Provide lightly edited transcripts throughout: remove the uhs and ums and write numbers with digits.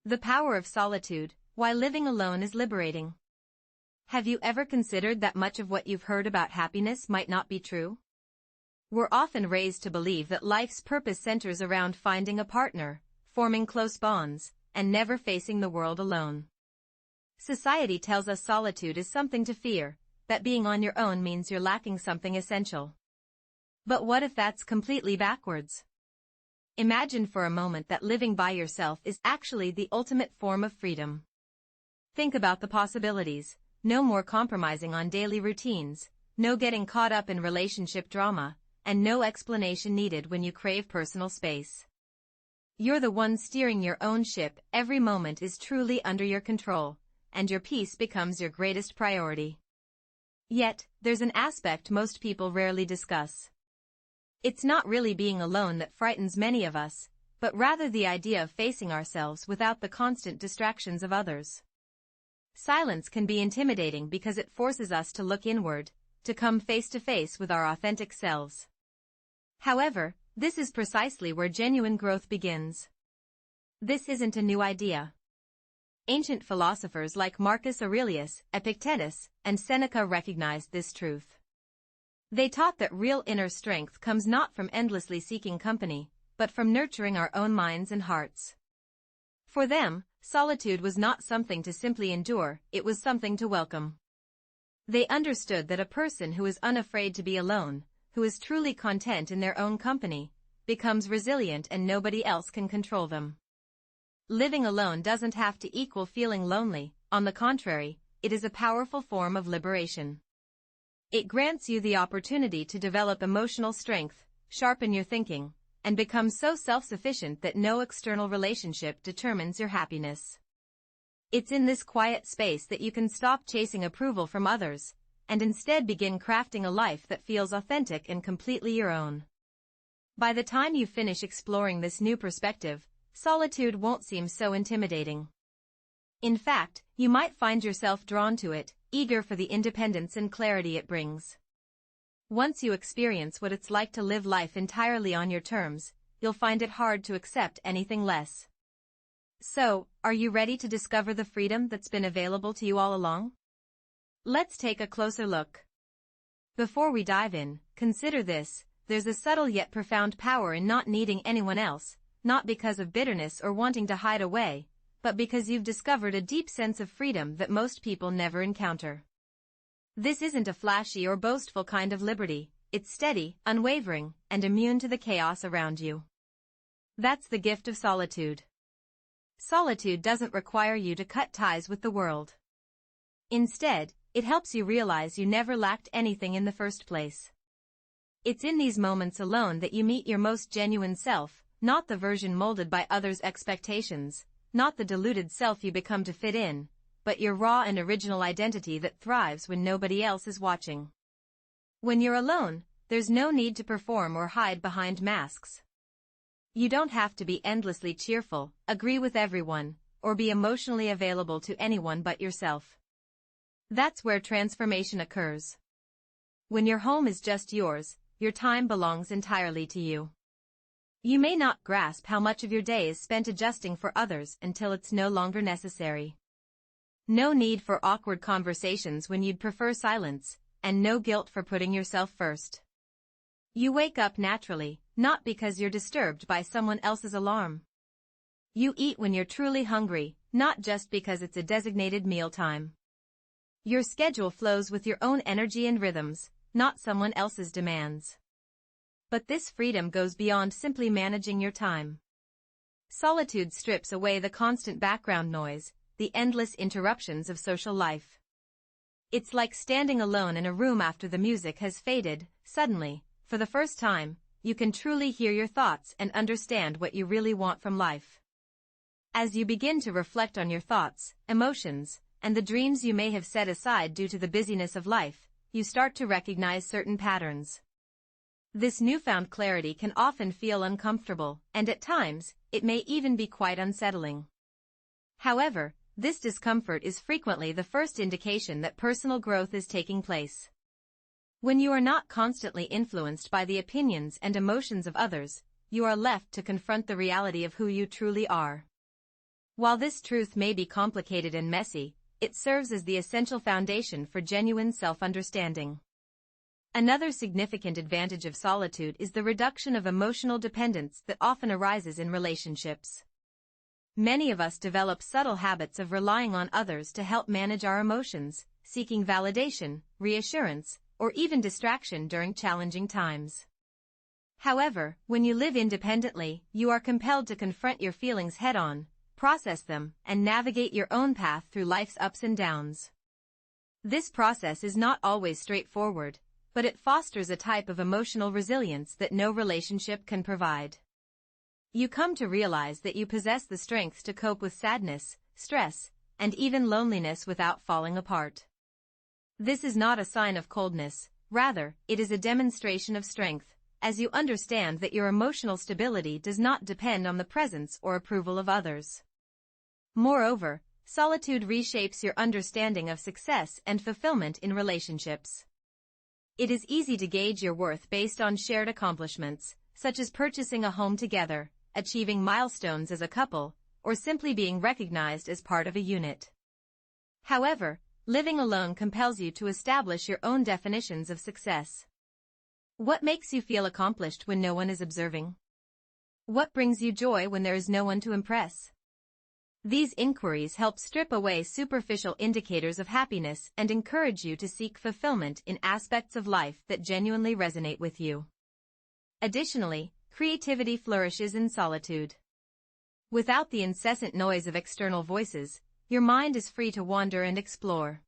The power of solitude, why living alone is liberating. Have you ever considered that much of what you've heard about happiness might not be true? We're often raised to believe that life's purpose centers around finding a partner, forming close bonds, and never facing the world alone. Society tells us solitude is something to fear, that being on your own means you're lacking something essential. But what if that's completely backwards? Imagine for a moment that living by yourself is actually the ultimate form of freedom. Think about the possibilities. No more compromising on daily routines, no getting caught up in relationship drama, and no explanation needed when you crave personal space. You're the one steering your own ship, every moment is truly under your control, and your peace becomes your greatest priority. Yet, there's an aspect most people rarely discuss. It's not really being alone that frightens many of us, but rather the idea of facing ourselves without the constant distractions of others. Silence can be intimidating because it forces us to look inward, to come face to face with our authentic selves. However, this is precisely where genuine growth begins. This isn't a new idea. Ancient philosophers like Marcus Aurelius, Epictetus, and Seneca recognized this truth. They taught that real inner strength comes not from endlessly seeking company, but from nurturing our own minds and hearts. For them, solitude was not something to simply endure, it was something to welcome. They understood that a person who is unafraid to be alone, who is truly content in their own company, becomes resilient and nobody else can control them. Living alone doesn't have to equal feeling lonely, on the contrary, it is a powerful form of liberation. It grants you the opportunity to develop emotional strength, sharpen your thinking, and become so self-sufficient that no external relationship determines your happiness. It's in this quiet space that you can stop chasing approval from others, and instead begin crafting a life that feels authentic and completely your own. By the time you finish exploring this new perspective, solitude won't seem so intimidating. In fact, you might find yourself drawn to it, eager for the independence and clarity it brings. Once you experience what it's like to live life entirely on your terms, you'll find it hard to accept anything less. So, are you ready to discover the freedom that's been available to you all along? Let's take a closer look. Before we dive in, consider this: there's a subtle yet profound power in not needing anyone else, not because of bitterness or wanting to hide away, but because you've discovered a deep sense of freedom that most people never encounter. This isn't a flashy or boastful kind of liberty, it's steady, unwavering, and immune to the chaos around you. That's the gift of solitude. Solitude doesn't require you to cut ties with the world. Instead, it helps you realize you never lacked anything in the first place. It's in these moments alone that you meet your most genuine self, not the version molded by others' expectations, not the diluted self you become to fit in, but your raw and original identity that thrives when nobody else is watching. When you're alone, there's no need to perform or hide behind masks. You don't have to be endlessly cheerful, agree with everyone, or be emotionally available to anyone but yourself. That's where transformation occurs. When your home is just yours, your time belongs entirely to you. You may not grasp how much of your day is spent adjusting for others until it's no longer necessary. No need for awkward conversations when you'd prefer silence, and no guilt for putting yourself first. You wake up naturally, not because you're disturbed by someone else's alarm. You eat when you're truly hungry, not just because it's a designated meal time. Your schedule flows with your own energy and rhythms, not someone else's demands. But this freedom goes beyond simply managing your time. Solitude strips away the constant background noise, the endless interruptions of social life. It's like standing alone in a room after the music has faded. Suddenly, for the first time, you can truly hear your thoughts and understand what you really want from life. As you begin to reflect on your thoughts, emotions, and the dreams you may have set aside due to the busyness of life, you start to recognize certain patterns. This newfound clarity can often feel uncomfortable, and at times, it may even be quite unsettling. However, this discomfort is frequently the first indication that personal growth is taking place. When you are not constantly influenced by the opinions and emotions of others, you are left to confront the reality of who you truly are. While this truth may be complicated and messy, it serves as the essential foundation for genuine self-understanding. Another significant advantage of solitude is the reduction of emotional dependence that often arises in relationships. Many of us develop subtle habits of relying on others to help manage our emotions, seeking validation, reassurance, or even distraction during challenging times. However, when you live independently, you are compelled to confront your feelings head-on, process them, and navigate your own path through life's ups and downs. This process is not always straightforward, but it fosters a type of emotional resilience that no relationship can provide. You come to realize that you possess the strength to cope with sadness, stress, and even loneliness without falling apart. This is not a sign of coldness, rather, it is a demonstration of strength, as you understand that your emotional stability does not depend on the presence or approval of others. Moreover, solitude reshapes your understanding of success and fulfillment in relationships. It is easy to gauge your worth based on shared accomplishments, such as purchasing a home together, achieving milestones as a couple, or simply being recognized as part of a unit. However, living alone compels you to establish your own definitions of success. What makes you feel accomplished when no one is observing? What brings you joy when there is no one to impress? These inquiries help strip away superficial indicators of happiness and encourage you to seek fulfillment in aspects of life that genuinely resonate with you. Additionally, creativity flourishes in solitude. Without the incessant noise of external voices, your mind is free to wander and explore.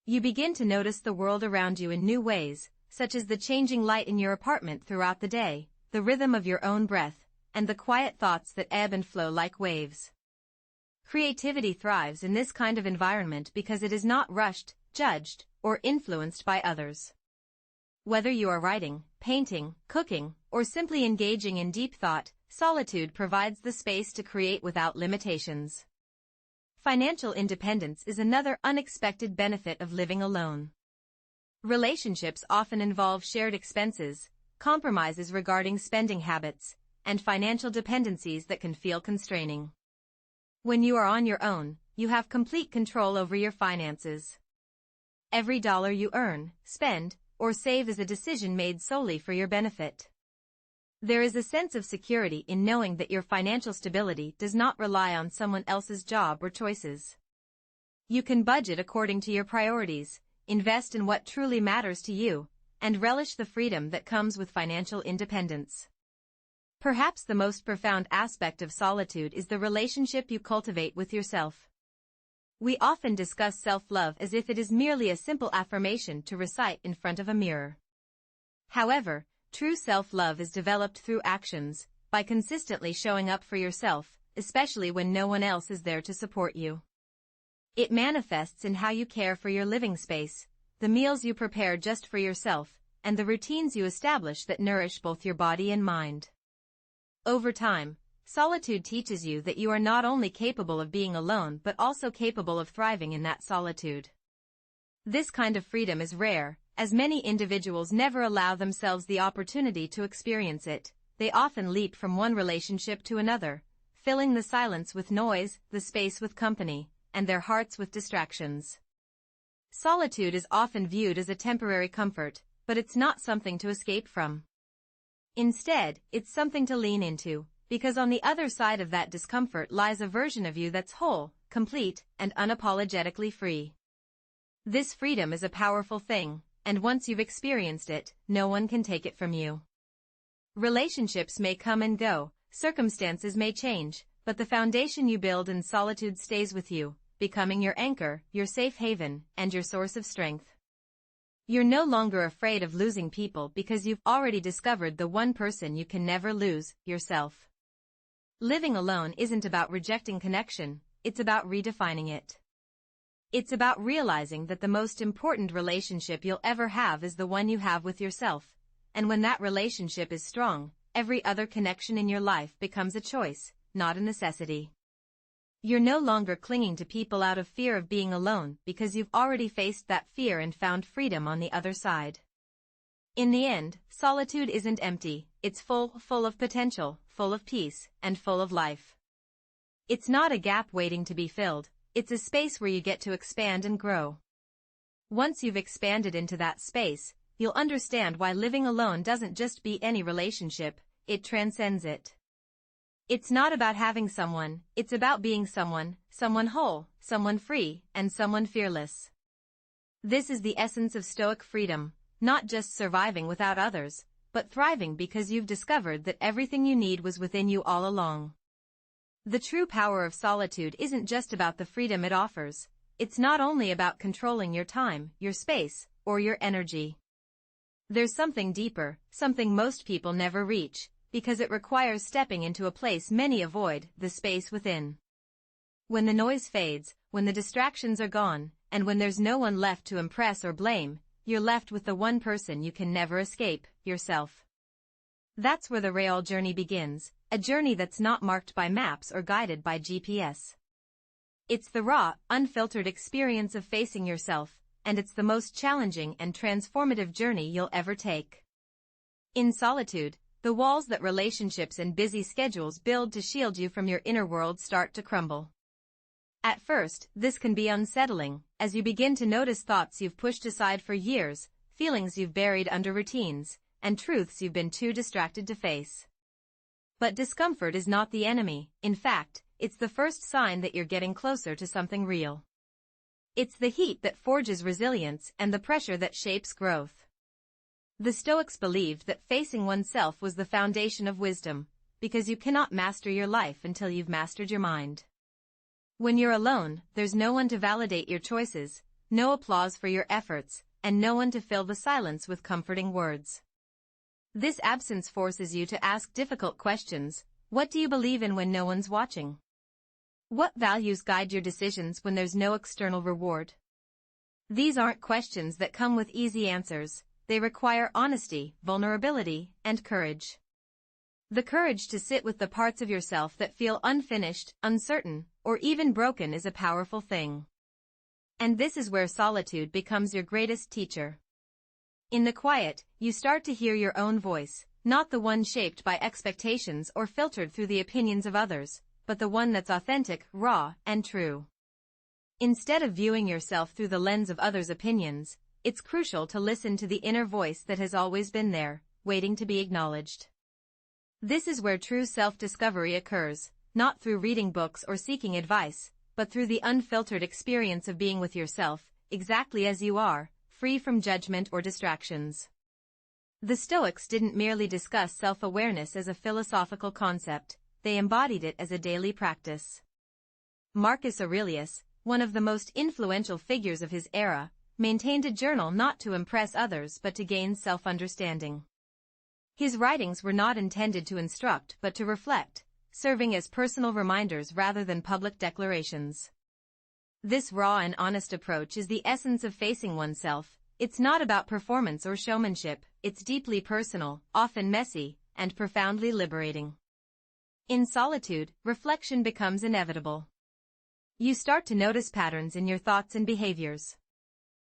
You begin to notice the world around you in new ways, such as the changing light in your apartment throughout the day, the rhythm of your own breath, and the quiet thoughts that ebb and flow like waves. Creativity thrives in this kind of environment because it is not rushed, judged, or influenced by others. Whether you are writing, painting, cooking, or simply engaging in deep thought, solitude provides the space to create without limitations. Financial independence is another unexpected benefit of living alone. Relationships often involve shared expenses, compromises regarding spending habits, and financial dependencies that can feel constraining. When you are on your own, you have complete control over your finances. Every dollar you earn, spend, or save is a decision made solely for your benefit. There is a sense of security in knowing that your financial stability does not rely on someone else's job or choices. You can budget according to your priorities, invest in what truly matters to you, and relish the freedom that comes with financial independence. Perhaps the most profound aspect of solitude is the relationship you cultivate with yourself. We often discuss self-love as if it is merely a simple affirmation to recite in front of a mirror. However, true self-love is developed through actions, by consistently showing up for yourself, especially when no one else is there to support you. It manifests in how you care for your living space, the meals you prepare just for yourself, and the routines you establish that nourish both your body and mind. Over time, solitude teaches you that you are not only capable of being alone but also capable of thriving in that solitude. This kind of freedom is rare, as many individuals never allow themselves the opportunity to experience it. They often leap from one relationship to another, filling the silence with noise, the space with company, and their hearts with distractions. Solitude is often viewed as a temporary comfort, but it's not something to escape from. Instead, it's something to lean into, because on the other side of that discomfort lies a version of you that's whole, complete, and unapologetically free. This freedom is a powerful thing, and once you've experienced it, no one can take it from you. Relationships may come and go, circumstances may change, but the foundation you build in solitude stays with you, becoming your anchor, your safe haven, and your source of strength. You're no longer afraid of losing people because you've already discovered the one person you can never lose, yourself. Living alone isn't about rejecting connection, it's about redefining it. It's about realizing that the most important relationship you'll ever have is the one you have with yourself, and when that relationship is strong, every other connection in your life becomes a choice, not a necessity. You're no longer clinging to people out of fear of being alone because you've already faced that fear and found freedom on the other side. In the end, solitude isn't empty, it's full of potential, full of peace, and full of life. It's not a gap waiting to be filled, it's a space where you get to expand and grow. Once you've expanded into that space, you'll understand why living alone doesn't just beat any relationship, it transcends it. It's not about having someone, it's about being someone, someone whole, someone free, and someone fearless. This is the essence of Stoic freedom, not just surviving without others, but thriving because you've discovered that everything you need was within you all along. The true power of solitude isn't just about the freedom it offers, it's not only about controlling your time, your space, or your energy. There's something deeper, something most people never reach, because it requires stepping into a place many avoid, the space within. When the noise fades, when the distractions are gone, and when there's no one left to impress or blame, you're left with the one person you can never escape, yourself. That's where the real journey begins, a journey that's not marked by maps or guided by GPS. It's the raw, unfiltered experience of facing yourself, and it's the most challenging and transformative journey you'll ever take. In solitude, the walls that relationships and busy schedules build to shield you from your inner world start to crumble. At first, this can be unsettling, as you begin to notice thoughts you've pushed aside for years, feelings you've buried under routines, and truths you've been too distracted to face. But discomfort is not the enemy, in fact, it's the first sign that you're getting closer to something real. It's the heat that forges resilience and the pressure that shapes growth. The Stoics believed that facing oneself was the foundation of wisdom, because you cannot master your life until you've mastered your mind. When you're alone, there's no one to validate your choices, no applause for your efforts, and no one to fill the silence with comforting words. This absence forces you to ask difficult questions. What do you believe in when no one's watching? What values guide your decisions when there's no external reward? These aren't questions that come with easy answers. They require honesty, vulnerability, and courage. The courage to sit with the parts of yourself that feel unfinished, uncertain, or even broken is a powerful thing. And this is where solitude becomes your greatest teacher. In the quiet, you start to hear your own voice, not the one shaped by expectations or filtered through the opinions of others, but the one that's authentic, raw, and true. Instead of viewing yourself through the lens of others' opinions, it's crucial to listen to the inner voice that has always been there, waiting to be acknowledged. This is where true self-discovery occurs, not through reading books or seeking advice, but through the unfiltered experience of being with yourself, exactly as you are, free from judgment or distractions. The Stoics didn't merely discuss self-awareness as a philosophical concept, they embodied it as a daily practice. Marcus Aurelius, one of the most influential figures of his era, maintained a journal not to impress others but to gain self-understanding. His writings were not intended to instruct but to reflect, serving as personal reminders rather than public declarations. This raw and honest approach is the essence of facing oneself. It's not about performance or showmanship, it's deeply personal, often messy, and profoundly liberating. In solitude, reflection becomes inevitable. You start to notice patterns in your thoughts and behaviors.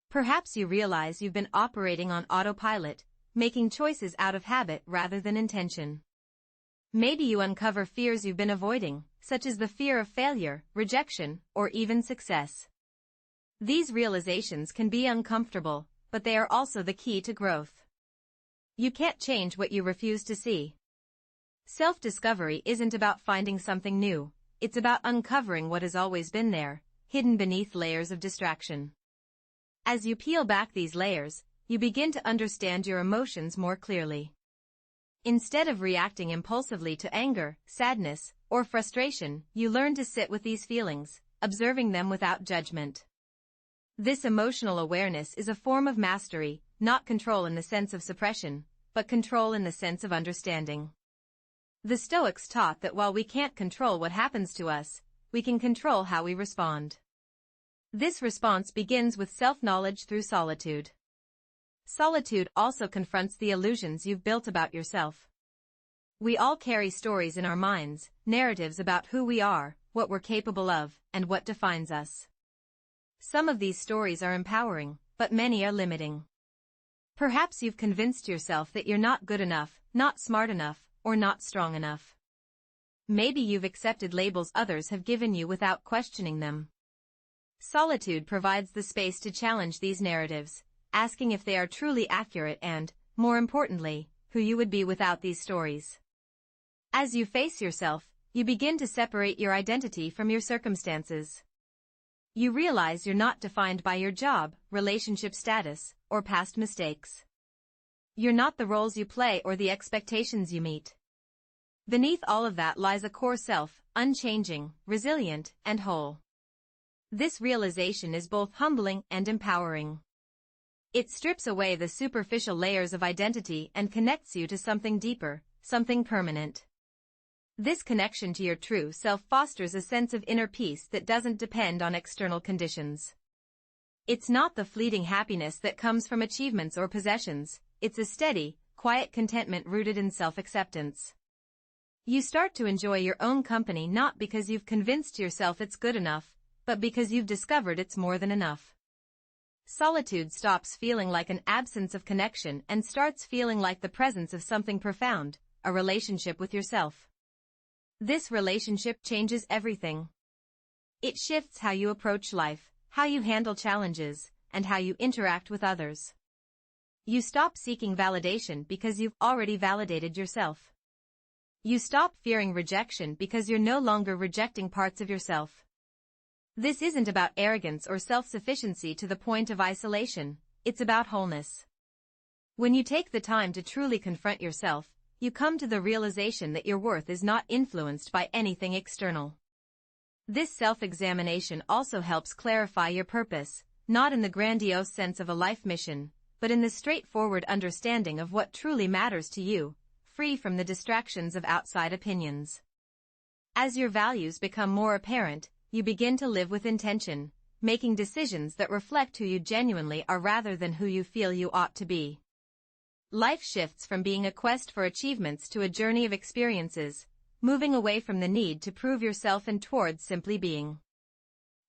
Perhaps you realize you've been operating on autopilot, making choices out of habit rather than intention. Maybe you uncover fears you've been avoiding, such as the fear of failure, rejection, or even success. These realizations can be uncomfortable, but they are also the key to growth. You can't change what you refuse to see. Self-discovery isn't about finding something new, it's about uncovering what has always been there, hidden beneath layers of distraction. As you peel back these layers, you begin to understand your emotions more clearly. Instead of reacting impulsively to anger, sadness, or frustration, you learn to sit with these feelings, observing them without judgment. This emotional awareness is a form of mastery, not control in the sense of suppression, but control in the sense of understanding. The Stoics taught that while we can't control what happens to us, we can control how we respond. This response begins with self-knowledge through solitude. Solitude also confronts the illusions you've built about yourself. We all carry stories in our minds, narratives about who we are, what we're capable of, and what defines us. Some of these stories are empowering, but many are limiting. Perhaps you've convinced yourself that you're not good enough, not smart enough, or not strong enough. Maybe you've accepted labels others have given you without questioning them. Solitude provides the space to challenge these narratives, asking if they are truly accurate and, more importantly, who you would be without these stories. As you face yourself, you begin to separate your identity from your circumstances. You realize you're not defined by your job, relationship status, or past mistakes. You're not the roles you play or the expectations you meet. Beneath all of that lies a core self, unchanging, resilient, and whole. This realization is both humbling and empowering. It strips away the superficial layers of identity and connects you to something deeper, something permanent. This connection to your true self fosters a sense of inner peace that doesn't depend on external conditions. It's not the fleeting happiness that comes from achievements or possessions, it's a steady, quiet contentment rooted in self-acceptance. You start to enjoy your own company not because you've convinced yourself it's good enough, but because you've discovered it's more than enough. Solitude stops feeling like an absence of connection and starts feeling like the presence of something profound, a relationship with yourself. This relationship changes everything. It shifts how you approach life, how you handle challenges, and how you interact with others. You stop seeking validation because you've already validated yourself. You stop fearing rejection because you're no longer rejecting parts of yourself. This isn't about arrogance or self-sufficiency to the point of isolation, it's about wholeness. When you take the time to truly confront yourself, you come to the realization that your worth is not influenced by anything external. This self-examination also helps clarify your purpose, not in the grandiose sense of a life mission, but in the straightforward understanding of what truly matters to you, free from the distractions of outside opinions. As your values become more apparent, you begin to live with intention, making decisions that reflect who you genuinely are rather than who you feel you ought to be. Life shifts from being a quest for achievements to a journey of experiences, moving away from the need to prove yourself and towards simply being.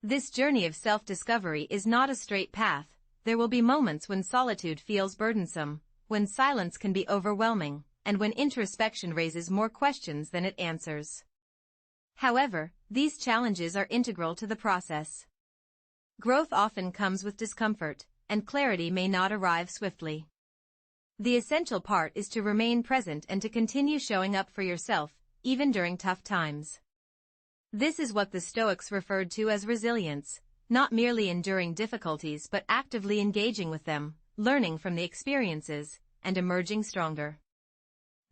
This journey of self-discovery is not a straight path. There will be moments when solitude feels burdensome, when silence can be overwhelming, and when introspection raises more questions than it answers. However, these challenges are integral to the process. Growth often comes with discomfort, and clarity may not arrive swiftly. The essential part is to remain present and to continue showing up for yourself, even during tough times. This is what the Stoics referred to as resilience, not merely enduring difficulties but actively engaging with them, learning from the experiences, and emerging stronger.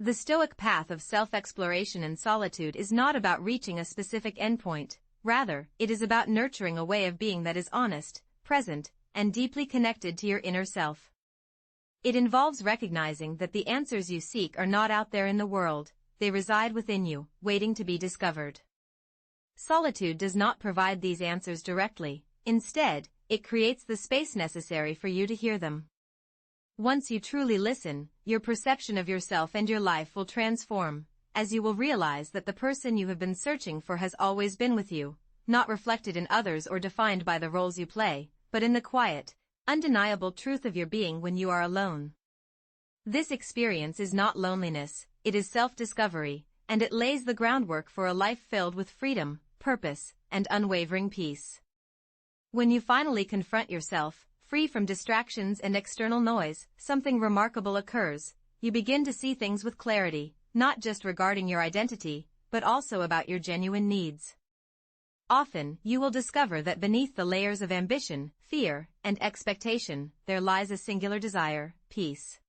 The Stoic path of self-exploration and solitude is not about reaching a specific endpoint, rather, it is about nurturing a way of being that is honest, present, and deeply connected to your inner self. It involves recognizing that the answers you seek are not out there in the world, they reside within you, waiting to be discovered. Solitude does not provide these answers directly, instead, it creates the space necessary for you to hear them. Once you truly listen, your perception of yourself and your life will transform, as you will realize that the person you have been searching for has always been with you, not reflected in others or defined by the roles you play, but in the quiet, undeniable truth of your being when you are alone. This experience is not loneliness, it is self-discovery, and it lays the groundwork for a life filled with freedom, purpose, and unwavering peace. When you finally confront yourself, free from distractions and external noise, something remarkable occurs. You begin to see things with clarity, not just regarding your identity, but also about your genuine needs. Often, you will discover that beneath the layers of ambition, fear, and expectation, there lies a singular desire, peace.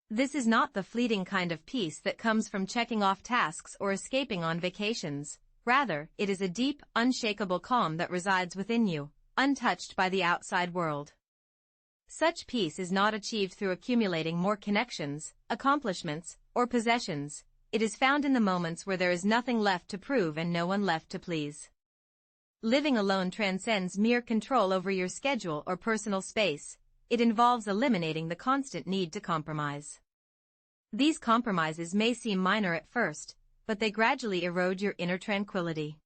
This is not the fleeting kind of peace that comes from checking off tasks or escaping on vacations. Rather, it is a deep, unshakable calm that resides within you, untouched by the outside world. Such peace is not achieved through accumulating more connections, accomplishments, or possessions. It is found in the moments where there is nothing left to prove and no one left to please. Living alone transcends mere control over your schedule or personal space. It involves eliminating the constant need to compromise. These compromises may seem minor at first, but they gradually erode your inner tranquility.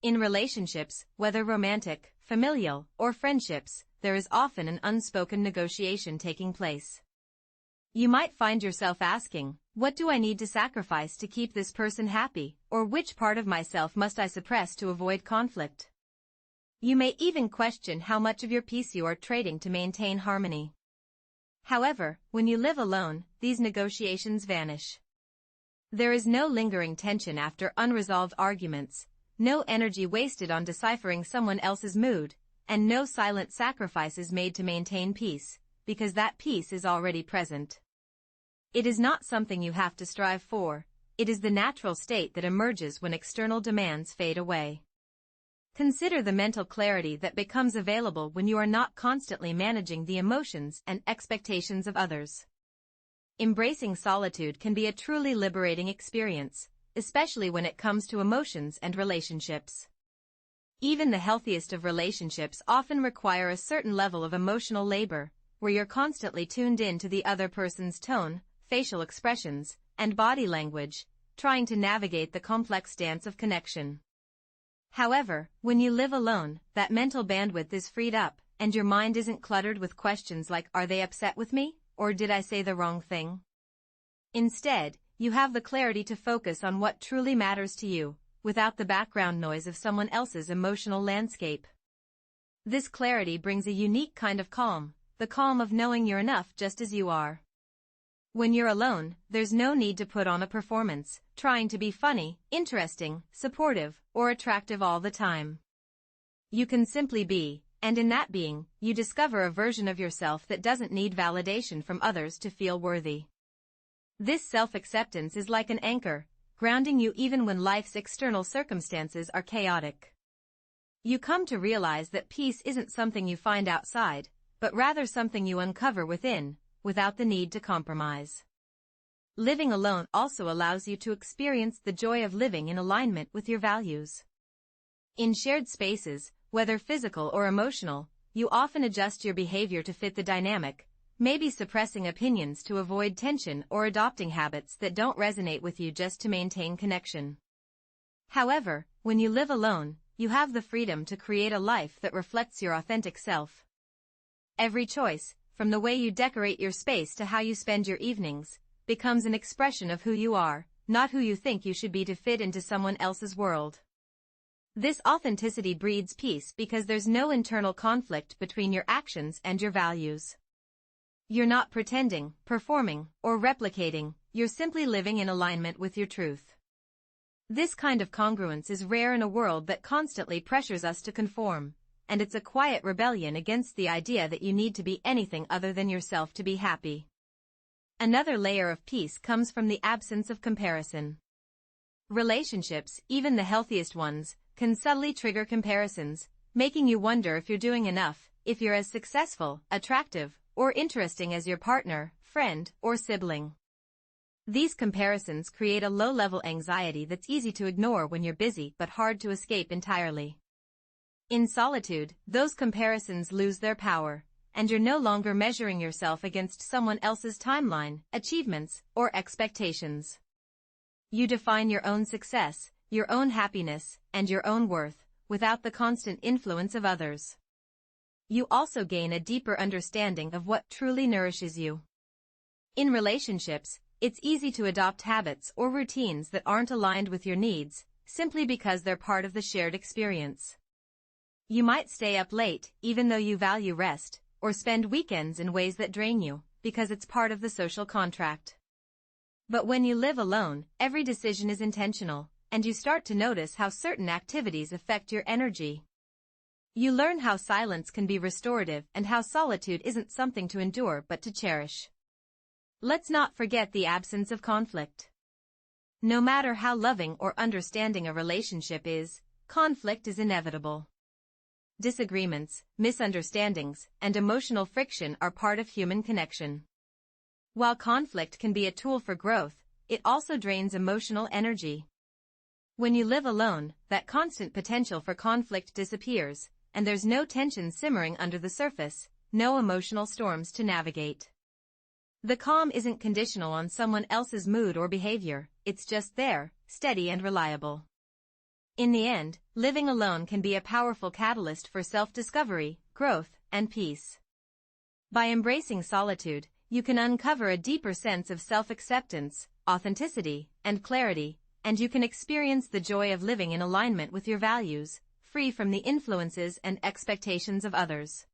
In relationships, whether romantic, familial, or friendships, there is often an unspoken negotiation taking place. You might find yourself asking, what do I need to sacrifice to keep this person happy, or which part of myself must I suppress to avoid conflict? You may even question how much of your peace you are trading to maintain harmony. However, when you live alone, these negotiations vanish. There is no lingering tension after unresolved arguments, no energy wasted on deciphering someone else's mood, and no silent sacrifices made to maintain peace, because that peace is already present. It is not something you have to strive for, it is the natural state that emerges when external demands fade away. Consider the mental clarity that becomes available when you are not constantly managing the emotions and expectations of others. Embracing solitude can be a truly liberating experience, especially when it comes to emotions and relationships. Even the healthiest of relationships often require a certain level of emotional labor, where you're constantly tuned in to the other person's tone, facial expressions, and body language, trying to navigate the complex dance of connection. However, when you live alone, that mental bandwidth is freed up, and your mind isn't cluttered with questions like, are they upset with me, or did I say the wrong thing? Instead, you have the clarity to focus on what truly matters to you, without the background noise of someone else's emotional landscape. This clarity brings a unique kind of calm, the calm of knowing you're enough just as you are. When you're alone, there's no need to put on a performance, trying to be funny, interesting, supportive, or attractive all the time. You can simply be, and in that being, you discover a version of yourself that doesn't need validation from others to feel worthy. This self-acceptance is like an anchor, grounding you even when life's external circumstances are chaotic. You come to realize that peace isn't something you find outside, but rather something you uncover within, without the need to compromise. Living alone also allows you to experience the joy of living in alignment with your values. In shared spaces, whether physical or emotional, you often adjust your behavior to fit the dynamic, maybe suppressing opinions to avoid tension or adopting habits that don't resonate with you just to maintain connection. However, when you live alone, you have the freedom to create a life that reflects your authentic self. Every choice, from the way you decorate your space to how you spend your evenings, becomes an expression of who you are, not who you think you should be to fit into someone else's world. This authenticity breeds peace because there's no internal conflict between your actions and your values. You're not pretending, performing, or replicating, you're simply living in alignment with your truth. This kind of congruence is rare in a world that constantly pressures us to conform, and it's a quiet rebellion against the idea that you need to be anything other than yourself to be happy. Another layer of peace comes from the absence of comparison. Relationships, even the healthiest ones, can subtly trigger comparisons, making you wonder if you're doing enough, if you're as successful, attractive, or interesting as your partner, friend, or sibling. These comparisons create a low-level anxiety that's easy to ignore when you're busy but hard to escape entirely. In solitude, those comparisons lose their power, and you're no longer measuring yourself against someone else's timeline, achievements, or expectations. You define your own success, your own happiness, and your own worth, without the constant influence of others. You also gain a deeper understanding of what truly nourishes you. In relationships, it's easy to adopt habits or routines that aren't aligned with your needs, simply because they're part of the shared experience. You might stay up late, even though you value rest, or spend weekends in ways that drain you, because it's part of the social contract. But when you live alone, every decision is intentional, and you start to notice how certain activities affect your energy. You learn how silence can be restorative and how solitude isn't something to endure but to cherish. Let's not forget the absence of conflict. No matter how loving or understanding a relationship is, conflict is inevitable. Disagreements, misunderstandings, and emotional friction are part of human connection. While conflict can be a tool for growth, it also drains emotional energy. When you live alone, that constant potential for conflict disappears, and there's no tension simmering under the surface, no emotional storms to navigate. The calm isn't conditional on someone else's mood or behavior, it's just there, steady and reliable. In the end, living alone can be a powerful catalyst for self-discovery, growth, and peace. By embracing solitude, you can uncover a deeper sense of self-acceptance, authenticity, and clarity, and you can experience the joy of living in alignment with your values, free from the influences and expectations of others.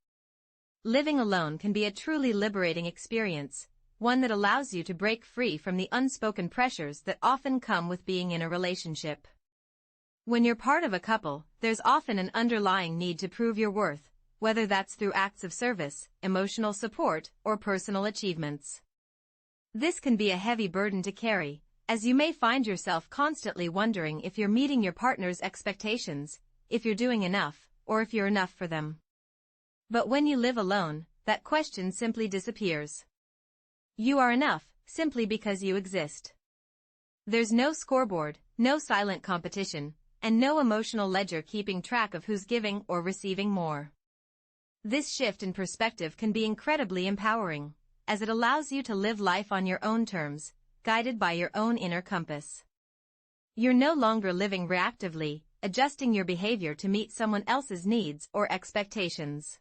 Living alone can be a truly liberating experience, one that allows you to break free from the unspoken pressures that often come with being in a relationship. When you're part of a couple, there's often an underlying need to prove your worth, whether that's through acts of service, emotional support, or personal achievements. This can be a heavy burden to carry, as you may find yourself constantly wondering if you're meeting your partner's expectations, if you're doing enough, or if you're enough for them. But when you live alone, that question simply disappears. You are enough, simply because you exist. There's no scoreboard, no silent competition, and no emotional ledger keeping track of who's giving or receiving more. This shift in perspective can be incredibly empowering, as it allows you to live life on your own terms, guided by your own inner compass. You're no longer living reactively, adjusting your behavior to meet someone else's needs or expectations.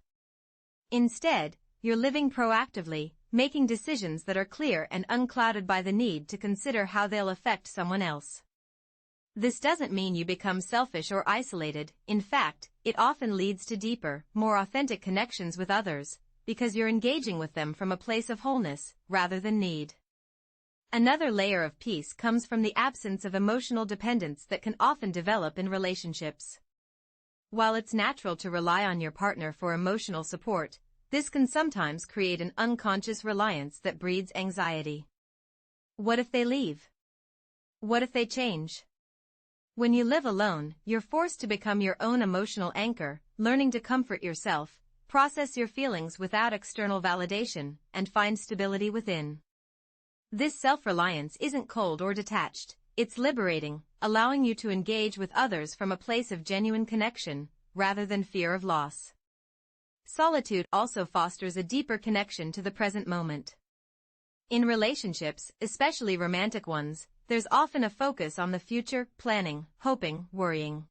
Instead, you're living proactively, making decisions that are clear and unclouded by the need to consider how they'll affect someone else. This doesn't mean you become selfish or isolated. In fact, it often leads to deeper, more authentic connections with others, because you're engaging with them from a place of wholeness, rather than need. Another layer of peace comes from the absence of emotional dependence that can often develop in relationships. While it's natural to rely on your partner for emotional support, this can sometimes create an unconscious reliance that breeds anxiety. What if they leave? What if they change? When you live alone, you're forced to become your own emotional anchor, learning to comfort yourself, process your feelings without external validation, and find stability within. This self-reliance isn't cold or detached, it's liberating, allowing you to engage with others from a place of genuine connection, rather than fear of loss. Solitude also fosters a deeper connection to the present moment. In relationships, especially romantic ones, there's often a focus on the future, planning, hoping, worrying.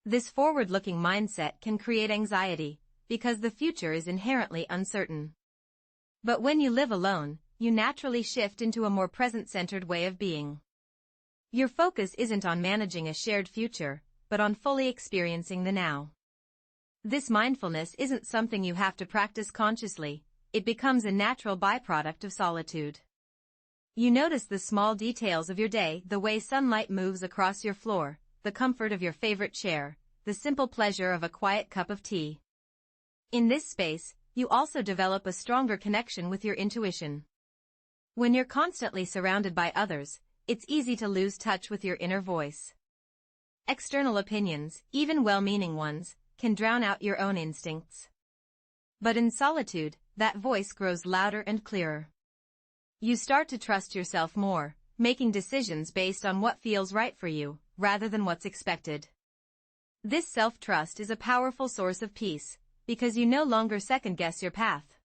This forward-looking mindset can create anxiety, because the future is inherently uncertain. But when you live alone, you naturally shift into a more present-centered way of being. Your focus isn't on managing a shared future, but on fully experiencing the now. This mindfulness isn't something you have to practice consciously, it becomes a natural byproduct of solitude. You notice the small details of your day, the way sunlight moves across your floor, the comfort of your favorite chair, the simple pleasure of a quiet cup of tea. In this space, you also develop a stronger connection with your intuition. When you're constantly surrounded by others, it's easy to lose touch with your inner voice. External opinions, even well-meaning ones, can drown out your own instincts. But in solitude, that voice grows louder and clearer. You start to trust yourself more, making decisions based on what feels right for you, rather than what's expected. This self-trust is a powerful source of peace, because you no longer second-guess your path.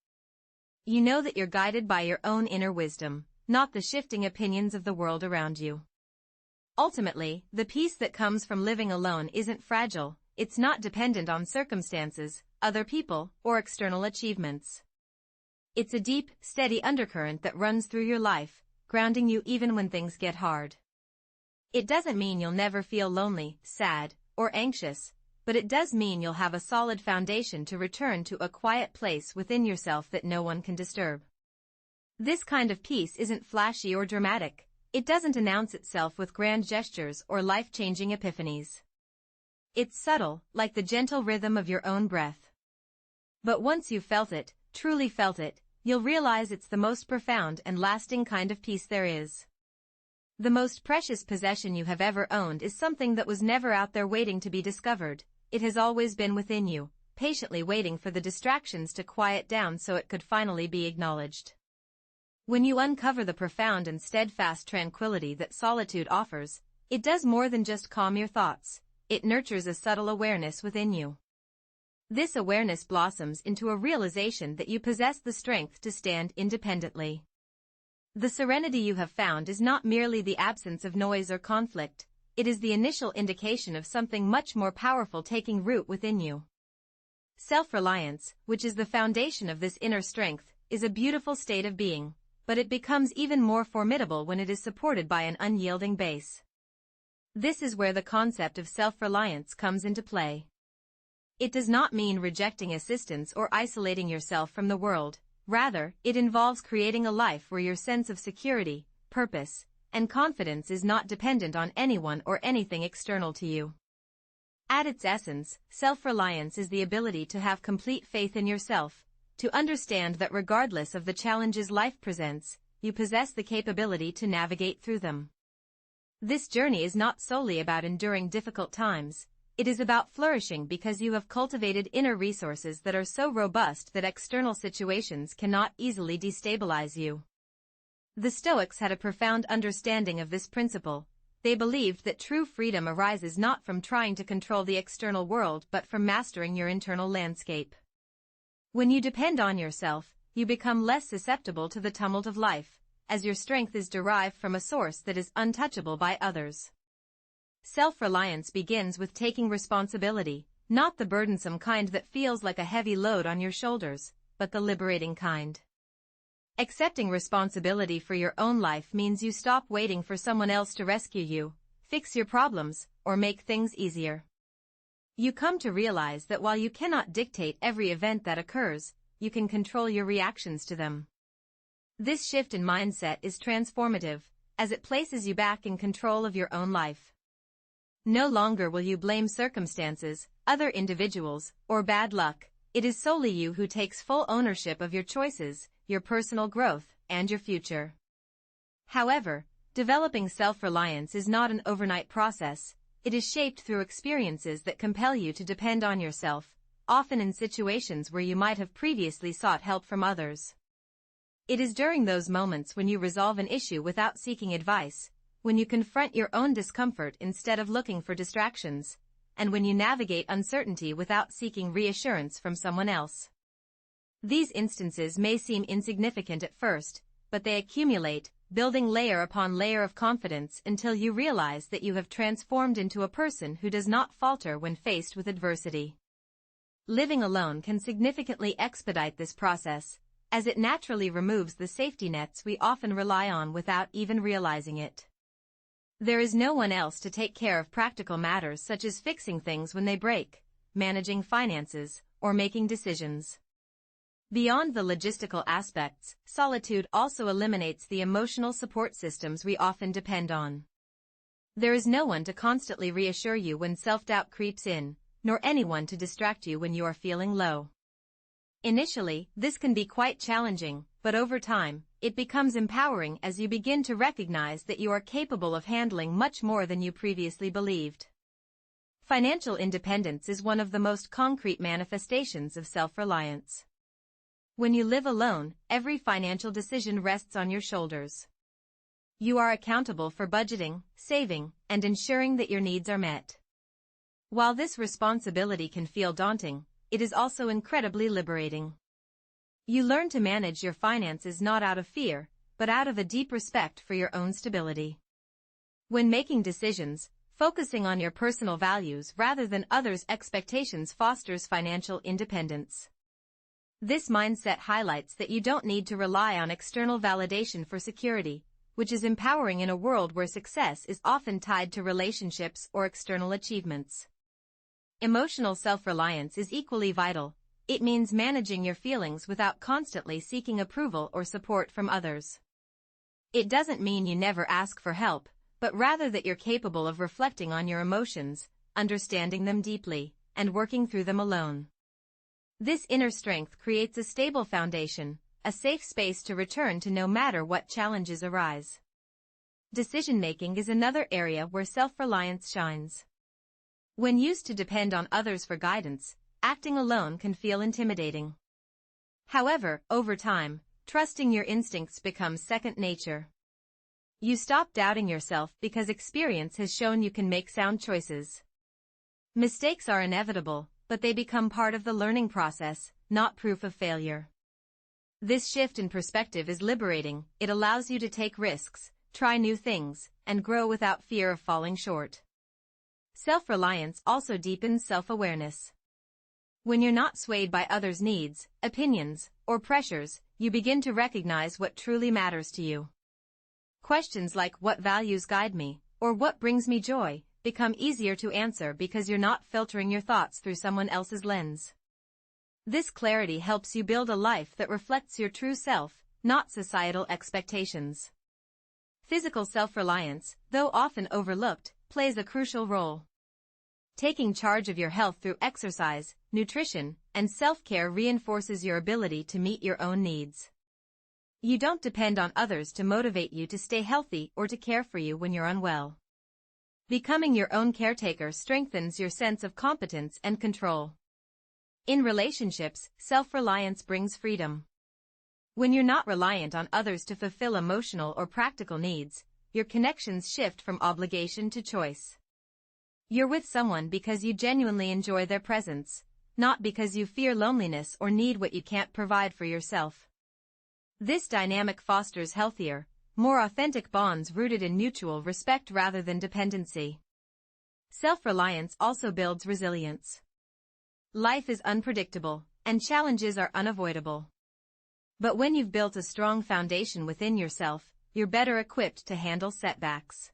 You know that you're guided by your own inner wisdom, not the shifting opinions of the world around you. Ultimately, the peace that comes from living alone isn't fragile, it's not dependent on circumstances, other people, or external achievements. It's a deep, steady undercurrent that runs through your life, grounding you even when things get hard. It doesn't mean you'll never feel lonely, sad, or anxious, but it does mean you'll have a solid foundation to return to, a quiet place within yourself that no one can disturb. This kind of peace isn't flashy or dramatic, it doesn't announce itself with grand gestures or life-changing epiphanies. It's subtle, like the gentle rhythm of your own breath. But once you've felt it, truly felt it, you'll realize it's the most profound and lasting kind of peace there is. The most precious possession you have ever owned is something that was never out there waiting to be discovered. It has always been within you, patiently waiting for the distractions to quiet down so it could finally be acknowledged. When you uncover the profound and steadfast tranquility that solitude offers, it does more than just calm your thoughts, it nurtures a subtle awareness within you. This awareness blossoms into a realization that you possess the strength to stand independently. The serenity you have found is not merely the absence of noise or conflict, it is the initial indication of something much more powerful taking root within you. Self-reliance, which is the foundation of this inner strength, is a beautiful state of being, but it becomes even more formidable when it is supported by an unyielding base. This is where the concept of self-reliance comes into play. It does not mean rejecting assistance or isolating yourself from the world. Rather, it involves creating a life where your sense of security, purpose, and confidence is not dependent on anyone or anything external to you. At its essence, self-reliance is the ability to have complete faith in yourself, to understand that regardless of the challenges life presents, you possess the capability to navigate through them. This journey is not solely about enduring difficult times. It is about flourishing because you have cultivated inner resources that are so robust that external situations cannot easily destabilize you. The Stoics had a profound understanding of this principle. They believed that true freedom arises not from trying to control the external world but from mastering your internal landscape. When you depend on yourself, you become less susceptible to the tumult of life, as your strength is derived from a source that is untouchable by others. Self-reliance begins with taking responsibility, not the burdensome kind that feels like a heavy load on your shoulders, but the liberating kind. Accepting responsibility for your own life means you stop waiting for someone else to rescue you, fix your problems, or make things easier. You come to realize that while you cannot dictate every event that occurs, you can control your reactions to them. This shift in mindset is transformative, as it places you back in control of your own life. No longer will you blame circumstances, other individuals, or bad luck. It is solely you who takes full ownership of your choices, your personal growth, and your future. However, developing self-reliance is not an overnight process. It is shaped through experiences that compel you to depend on yourself, often in situations where you might have previously sought help from others. It is during those moments when you resolve an issue without seeking advice, when you confront your own discomfort instead of looking for distractions, and when you navigate uncertainty without seeking reassurance from someone else. These instances may seem insignificant at first, but they accumulate, building layer upon layer of confidence until you realize that you have transformed into a person who does not falter when faced with adversity. Living alone can significantly expedite this process, as it naturally removes the safety nets we often rely on without even realizing it. There is no one else to take care of practical matters such as fixing things when they break, managing finances, or making decisions. Beyond the logistical aspects, solitude also eliminates the emotional support systems we often depend on. There is no one to constantly reassure you when self-doubt creeps in, nor anyone to distract you when you are feeling low. Initially, this can be quite challenging, but over time, it becomes empowering as you begin to recognize that you are capable of handling much more than you previously believed. Financial independence is one of the most concrete manifestations of self-reliance. When you live alone, every financial decision rests on your shoulders. You are accountable for budgeting, saving, and ensuring that your needs are met. While this responsibility can feel daunting, it is also incredibly liberating. You learn to manage your finances not out of fear, but out of a deep respect for your own stability. When making decisions, focusing on your personal values rather than others' expectations fosters financial independence. This mindset highlights that you don't need to rely on external validation for security, which is empowering in a world where success is often tied to relationships or external achievements. Emotional self-reliance is equally vital. It means managing your feelings without constantly seeking approval or support from others. It doesn't mean you never ask for help, but rather that you're capable of reflecting on your emotions, understanding them deeply, and working through them alone. This inner strength creates a stable foundation, a safe space to return to no matter what challenges arise. Decision-making is another area where self-reliance shines. When used to depend on others for guidance, acting alone can feel intimidating. However, over time, trusting your instincts becomes second nature. You stop doubting yourself because experience has shown you can make sound choices. Mistakes are inevitable, but they become part of the learning process, not proof of failure. This shift in perspective is liberating. It allows you to take risks, try new things, and grow without fear of falling short. Self-reliance also deepens self-awareness. When you're not swayed by others' needs, opinions, or pressures, you begin to recognize what truly matters to you. Questions like what values guide me, or what brings me joy, become easier to answer because you're not filtering your thoughts through someone else's lens. This clarity helps you build a life that reflects your true self, not societal expectations. Physical self-reliance, though often overlooked, plays a crucial role. Taking charge of your health through exercise, nutrition, and self-care reinforces your ability to meet your own needs. You don't depend on others to motivate you to stay healthy or to care for you when you're unwell. Becoming your own caretaker strengthens your sense of competence and control. In relationships, self-reliance brings freedom. When you're not reliant on others to fulfill emotional or practical needs, your connections shift from obligation to choice. You're with someone because you genuinely enjoy their presence, not because you fear loneliness or need what you can't provide for yourself. This dynamic fosters healthier, more authentic bonds rooted in mutual respect rather than dependency. Self-reliance also builds resilience. Life is unpredictable, and challenges are unavoidable. But when you've built a strong foundation within yourself, you're better equipped to handle setbacks.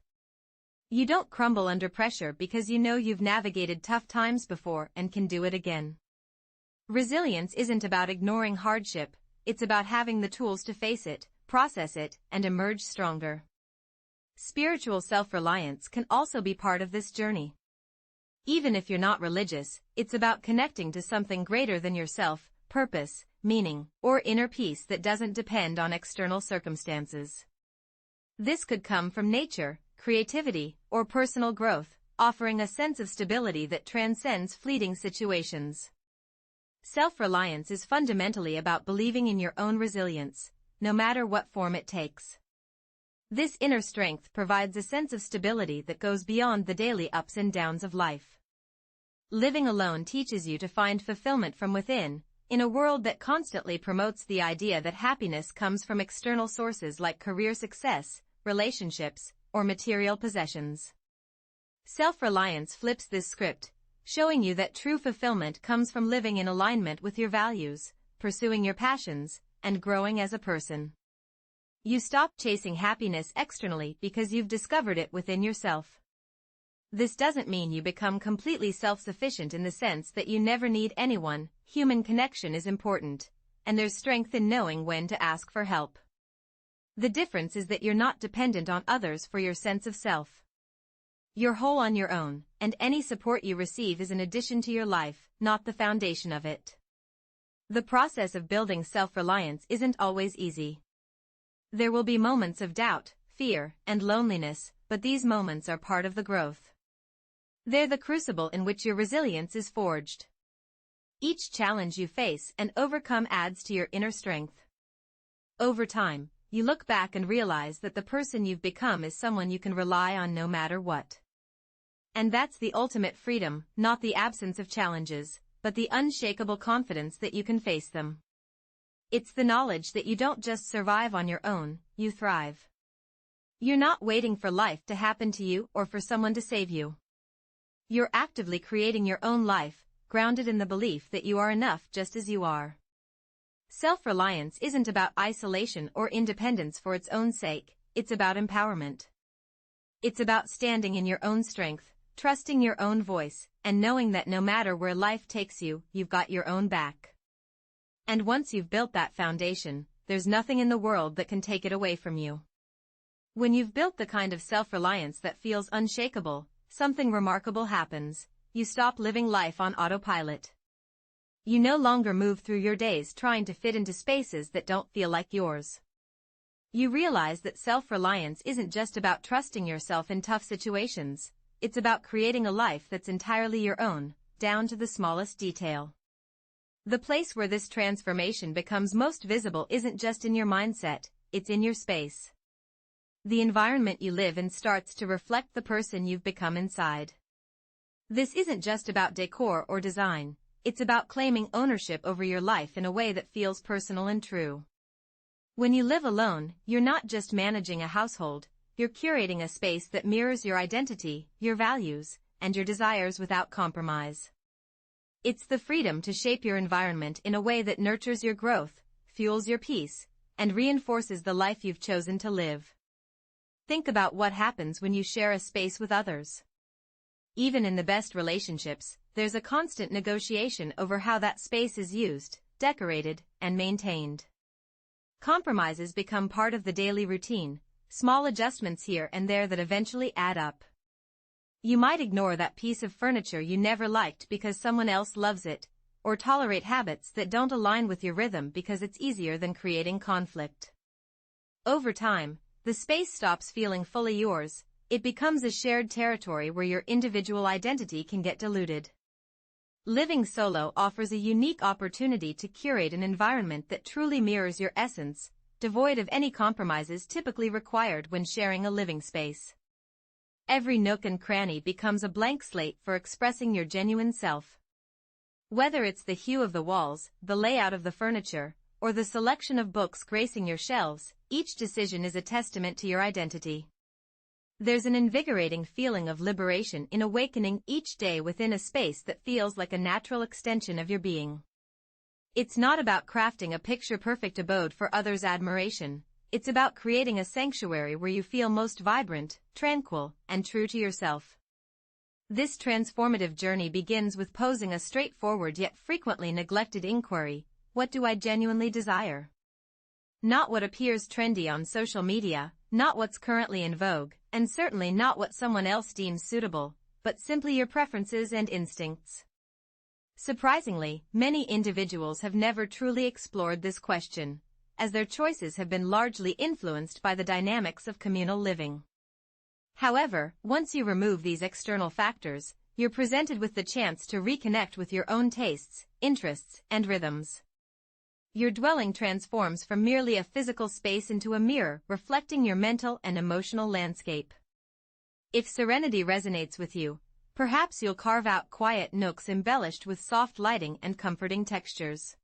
You don't crumble under pressure because you know you've navigated tough times before and can do it again. Resilience isn't about ignoring hardship, it's about having the tools to face it, process it, and emerge stronger. Spiritual self-reliance can also be part of this journey. Even if you're not religious, it's about connecting to something greater than yourself, purpose, meaning, or inner peace that doesn't depend on external circumstances. This could come from nature, creativity, or personal growth, offering a sense of stability that transcends fleeting situations. Self-reliance is fundamentally about believing in your own resilience, no matter what form it takes. This inner strength provides a sense of stability that goes beyond the daily ups and downs of life. Living alone teaches you to find fulfillment from within, in a world that constantly promotes the idea that happiness comes from external sources like career success, relationships, or material possessions. Self-reliance flips this script, showing you that true fulfillment comes from living in alignment with your values, pursuing your passions, and growing as a person. You stop chasing happiness externally because you've discovered it within yourself. This doesn't mean you become completely self-sufficient in the sense that you never need anyone. Human connection is important, and there's strength in knowing when to ask for help. The difference is that you're not dependent on others for your sense of self. You're whole on your own, and any support you receive is an addition to your life, not the foundation of it. The process of building self-reliance isn't always easy. There will be moments of doubt, fear, and loneliness, but these moments are part of the growth. They're the crucible in which your resilience is forged. Each challenge you face and overcome adds to your inner strength. Over time, you look back and realize that the person you've become is someone you can rely on no matter what. And that's the ultimate freedom, not the absence of challenges, but the unshakable confidence that you can face them. It's the knowledge that you don't just survive on your own, you thrive. You're not waiting for life to happen to you or for someone to save you. You're actively creating your own life, grounded in the belief that you are enough just as you are. Self-reliance isn't about isolation or independence for its own sake, it's about empowerment. It's about standing in your own strength, trusting your own voice, and knowing that no matter where life takes you, you've got your own back. And once you've built that foundation, there's nothing in the world that can take it away from you. When you've built the kind of self-reliance that feels unshakable, something remarkable happens. You stop living life on autopilot. You no longer move through your days trying to fit into spaces that don't feel like yours. You realize that self-reliance isn't just about trusting yourself in tough situations, it's about creating a life that's entirely your own, down to the smallest detail. The place where this transformation becomes most visible isn't just in your mindset, it's in your space. The environment you live in starts to reflect the person you've become inside. This isn't just about decor or design, it's about claiming ownership over your life in a way that feels personal and true. When you live alone, you're not just managing a household, you're curating a space that mirrors your identity, your values, and your desires without compromise. It's the freedom to shape your environment in a way that nurtures your growth, fuels your peace, and reinforces the life you've chosen to live. Think about what happens when you share a space with others. Even in the best relationships, there's a constant negotiation over how that space is used, decorated, and maintained. Compromises become part of the daily routine, small adjustments here and there that eventually add up. You might ignore that piece of furniture you never liked because someone else loves it, or tolerate habits that don't align with your rhythm because it's easier than creating conflict. Over time, the space stops feeling fully yours. It becomes a shared territory where your individual identity can get diluted. Living solo offers a unique opportunity to curate an environment that truly mirrors your essence, devoid of any compromises typically required when sharing a living space. Every nook and cranny becomes a blank slate for expressing your genuine self. Whether it's the hue of the walls, the layout of the furniture, or the selection of books gracing your shelves, each decision is a testament to your identity. There's an invigorating feeling of liberation in awakening each day within a space that feels like a natural extension of your being. It's not about crafting a picture-perfect abode for others' admiration. It's about creating a sanctuary where you feel most vibrant, tranquil, and true to yourself. This transformative journey begins with posing a straightforward yet frequently neglected inquiry: what do I genuinely desire? Not what appears trendy on social media, not what's currently in vogue, and certainly not what someone else deems suitable, but simply your preferences and instincts. Surprisingly, many individuals have never truly explored this question, as their choices have been largely influenced by the dynamics of communal living. However, once you remove these external factors, you're presented with the chance to reconnect with your own tastes, interests, and rhythms. Your dwelling transforms from merely a physical space into a mirror reflecting your mental and emotional landscape. If serenity resonates with you, perhaps you'll carve out quiet nooks embellished with soft lighting and comforting textures.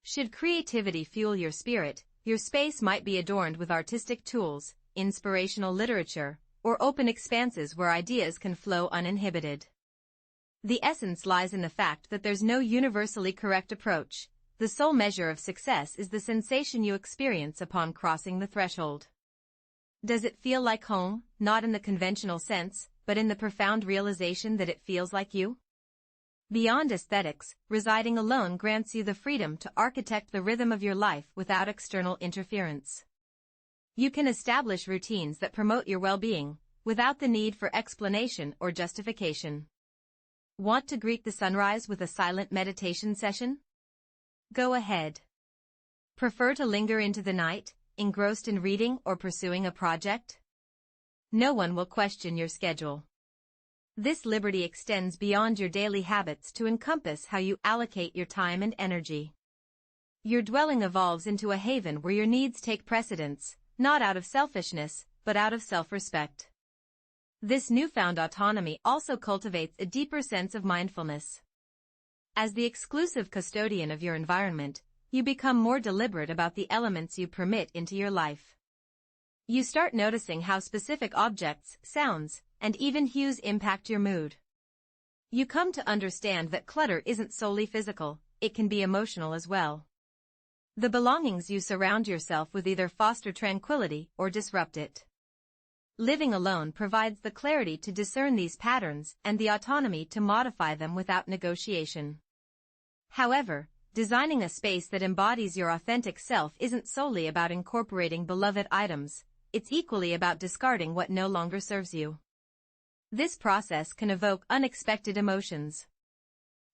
Should creativity fuel your spirit, your space might be adorned with artistic tools, inspirational literature, or open expanses where ideas can flow uninhibited. The essence lies in the fact that there's no universally correct approach. The sole measure of success is the sensation you experience upon crossing the threshold. Does it feel like home, not in the conventional sense, but in the profound realization that it feels like you? Beyond aesthetics, residing alone grants you the freedom to architect the rhythm of your life without external interference. You can establish routines that promote your well-being, without the need for explanation or justification. Want to greet the sunrise with a silent meditation session? Go ahead. Prefer to linger into the night, engrossed in reading or pursuing a project? No one will question your schedule. This liberty extends beyond your daily habits to encompass how you allocate your time and energy. Your dwelling evolves into a haven where your needs take precedence, not out of selfishness, but out of self-respect. This newfound autonomy also cultivates a deeper sense of mindfulness. As the exclusive custodian of your environment, you become more deliberate about the elements you permit into your life. You start noticing how specific objects, sounds, and even hues impact your mood. You come to understand that clutter isn't solely physical, it can be emotional as well. The belongings you surround yourself with either foster tranquility or disrupt it. Living alone provides the clarity to discern these patterns and the autonomy to modify them without negotiation. However, designing a space that embodies your authentic self isn't solely about incorporating beloved items, it's equally about discarding what no longer serves you. This process can evoke unexpected emotions.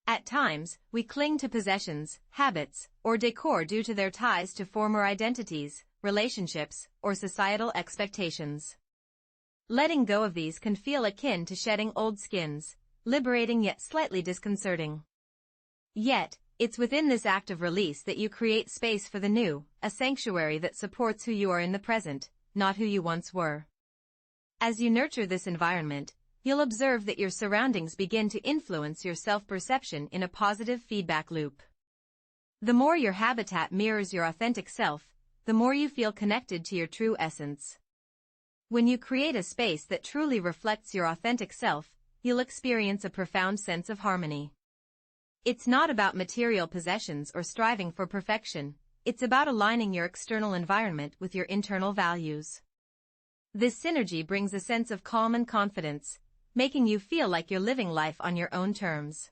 At times, we cling to possessions, habits, or decor due to their ties to former identities, relationships, or societal expectations. Letting go of these can feel akin to shedding old skins, liberating yet slightly disconcerting. Yet, it's within this act of release that you create space for the new, a sanctuary that supports who you are in the present, not who you once were. As you nurture this environment, you'll observe that your surroundings begin to influence your self-perception in a positive feedback loop. The more your habitat mirrors your authentic self, the more you feel connected to your true essence. When you create a space that truly reflects your authentic self, you'll experience a profound sense of harmony. It's not about material possessions or striving for perfection, it's about aligning your external environment with your internal values. This synergy brings a sense of calm and confidence, making you feel like you're living life on your own terms.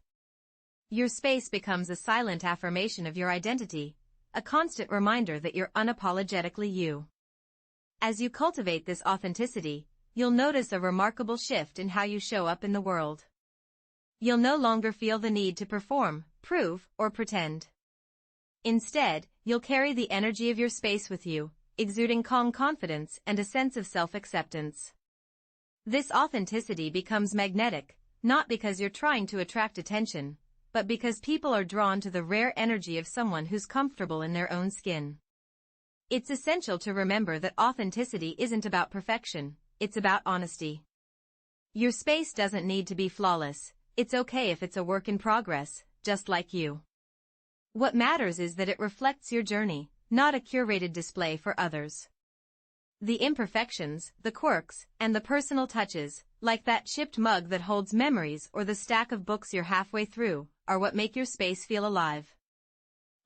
Your space becomes a silent affirmation of your identity, a constant reminder that you're unapologetically you. As you cultivate this authenticity, you'll notice a remarkable shift in how you show up in the world. You'll no longer feel the need to perform, prove, or pretend. Instead, you'll carry the energy of your space with you, exuding calm confidence and a sense of self-acceptance. This authenticity becomes magnetic, not because you're trying to attract attention, but because people are drawn to the rare energy of someone who's comfortable in their own skin. It's essential to remember that authenticity isn't about perfection, it's about honesty. Your space doesn't need to be flawless, it's okay if it's a work in progress, just like you. What matters is that it reflects your journey, not a curated display for others. The imperfections, the quirks, and the personal touches, like that chipped mug that holds memories or the stack of books you're halfway through, are what make your space feel alive.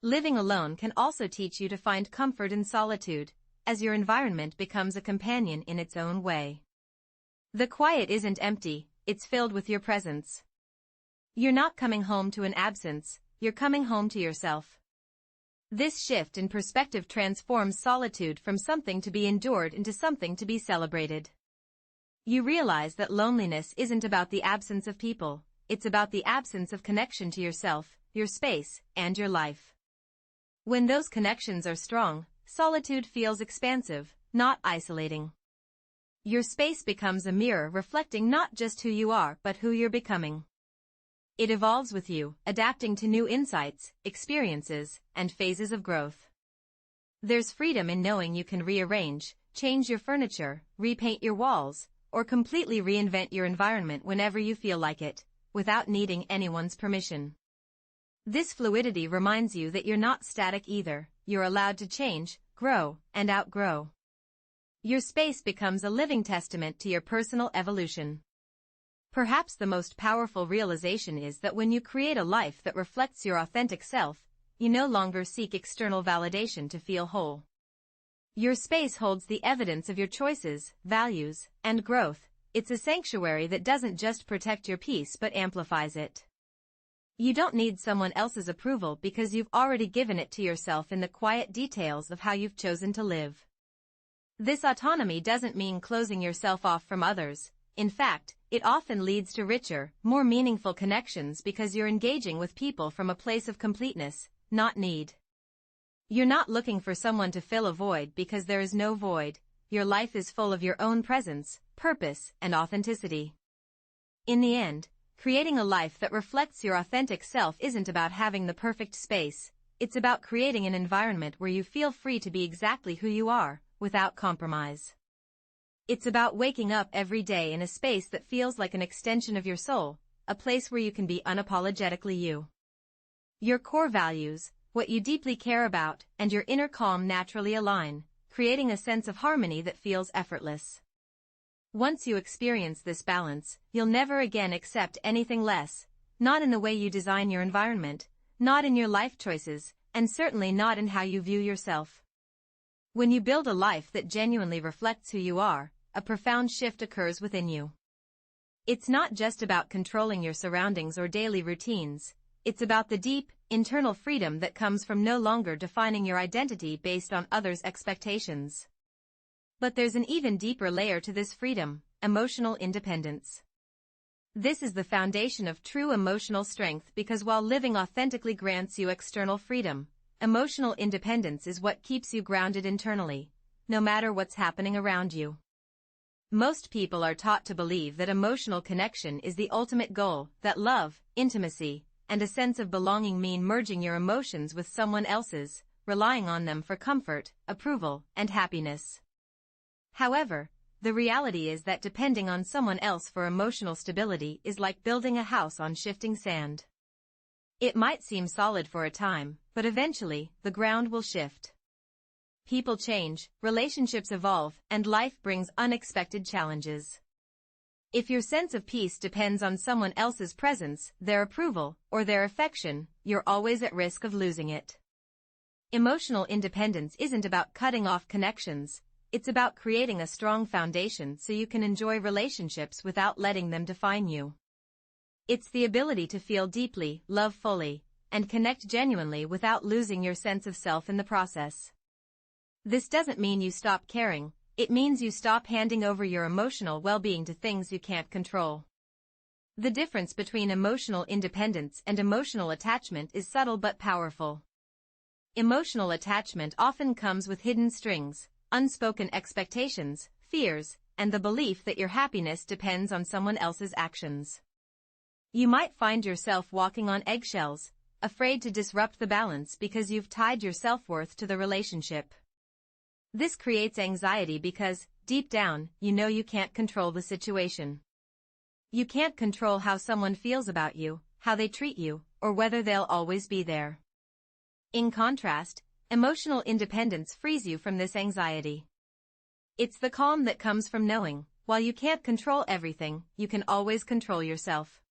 Living alone can also teach you to find comfort in solitude, as your environment becomes a companion in its own way. The quiet isn't empty, it's filled with your presence. You're not coming home to an absence, you're coming home to yourself. This shift in perspective transforms solitude from something to be endured into something to be celebrated. You realize that loneliness isn't about the absence of people, it's about the absence of connection to yourself, your space, and your life. When those connections are strong, solitude feels expansive, not isolating. Your space becomes a mirror reflecting not just who you are but who you're becoming. It evolves with you, adapting to new insights, experiences, and phases of growth. There's freedom in knowing you can rearrange, change your furniture, repaint your walls, or completely reinvent your environment whenever you feel like it, without needing anyone's permission. This fluidity reminds you that you're not static either, you're allowed to change, grow, and outgrow. Your space becomes a living testament to your personal evolution. Perhaps the most powerful realization is that when you create a life that reflects your authentic self, you no longer seek external validation to feel whole. Your space holds the evidence of your choices, values, and growth. It's a sanctuary that doesn't just protect your peace but amplifies it. You don't need someone else's approval because you've already given it to yourself in the quiet details of how you've chosen to live. This autonomy doesn't mean closing yourself off from others. In fact, it often leads to richer, more meaningful connections because you're engaging with people from a place of completeness, not need. You're not looking for someone to fill a void because there is no void. Your life is full of your own presence, purpose, and authenticity. In the end, creating a life that reflects your authentic self isn't about having the perfect space, it's about creating an environment where you feel free to be exactly who you are, without compromise. It's about waking up every day in a space that feels like an extension of your soul, a place where you can be unapologetically you. Your core values, what you deeply care about, and your inner calm naturally align, creating a sense of harmony that feels effortless. Once you experience this balance, you'll never again accept anything less, not in the way you design your environment, not in your life choices, and certainly not in how you view yourself. When you build a life that genuinely reflects who you are, a profound shift occurs within you. It's not just about controlling your surroundings or daily routines, it's about the deep, internal freedom that comes from no longer defining your identity based on others' expectations. But there's an even deeper layer to this freedom, emotional independence. This is the foundation of true emotional strength because while living authentically grants you external freedom, emotional independence is what keeps you grounded internally, no matter what's happening around you. Most people are taught to believe that emotional connection is the ultimate goal, that love, intimacy, and a sense of belonging mean merging your emotions with someone else's, relying on them for comfort, approval, and happiness. However, the reality is that depending on someone else for emotional stability is like building a house on shifting sand. It might seem solid for a time, but eventually, the ground will shift. People change, relationships evolve, and life brings unexpected challenges. If your sense of peace depends on someone else's presence, their approval, or their affection, you're always at risk of losing it. Emotional independence isn't about cutting off connections, it's about creating a strong foundation so you can enjoy relationships without letting them define you. It's the ability to feel deeply, love fully, and connect genuinely without losing your sense of self in the process. This doesn't mean you stop caring, it means you stop handing over your emotional well-being to things you can't control. The difference between emotional independence and emotional attachment is subtle but powerful. Emotional attachment often comes with hidden strings, unspoken expectations, fears, and the belief that your happiness depends on someone else's actions. You might find yourself walking on eggshells, afraid to disrupt the balance because you've tied your self-worth to the relationship. This creates anxiety because, deep down, you know you can't control the situation. You can't control how someone feels about you, how they treat you, or whether they'll always be there. In contrast, emotional independence frees you from this anxiety. It's the calm that comes from knowing, while you can't control everything, you can always control yourself.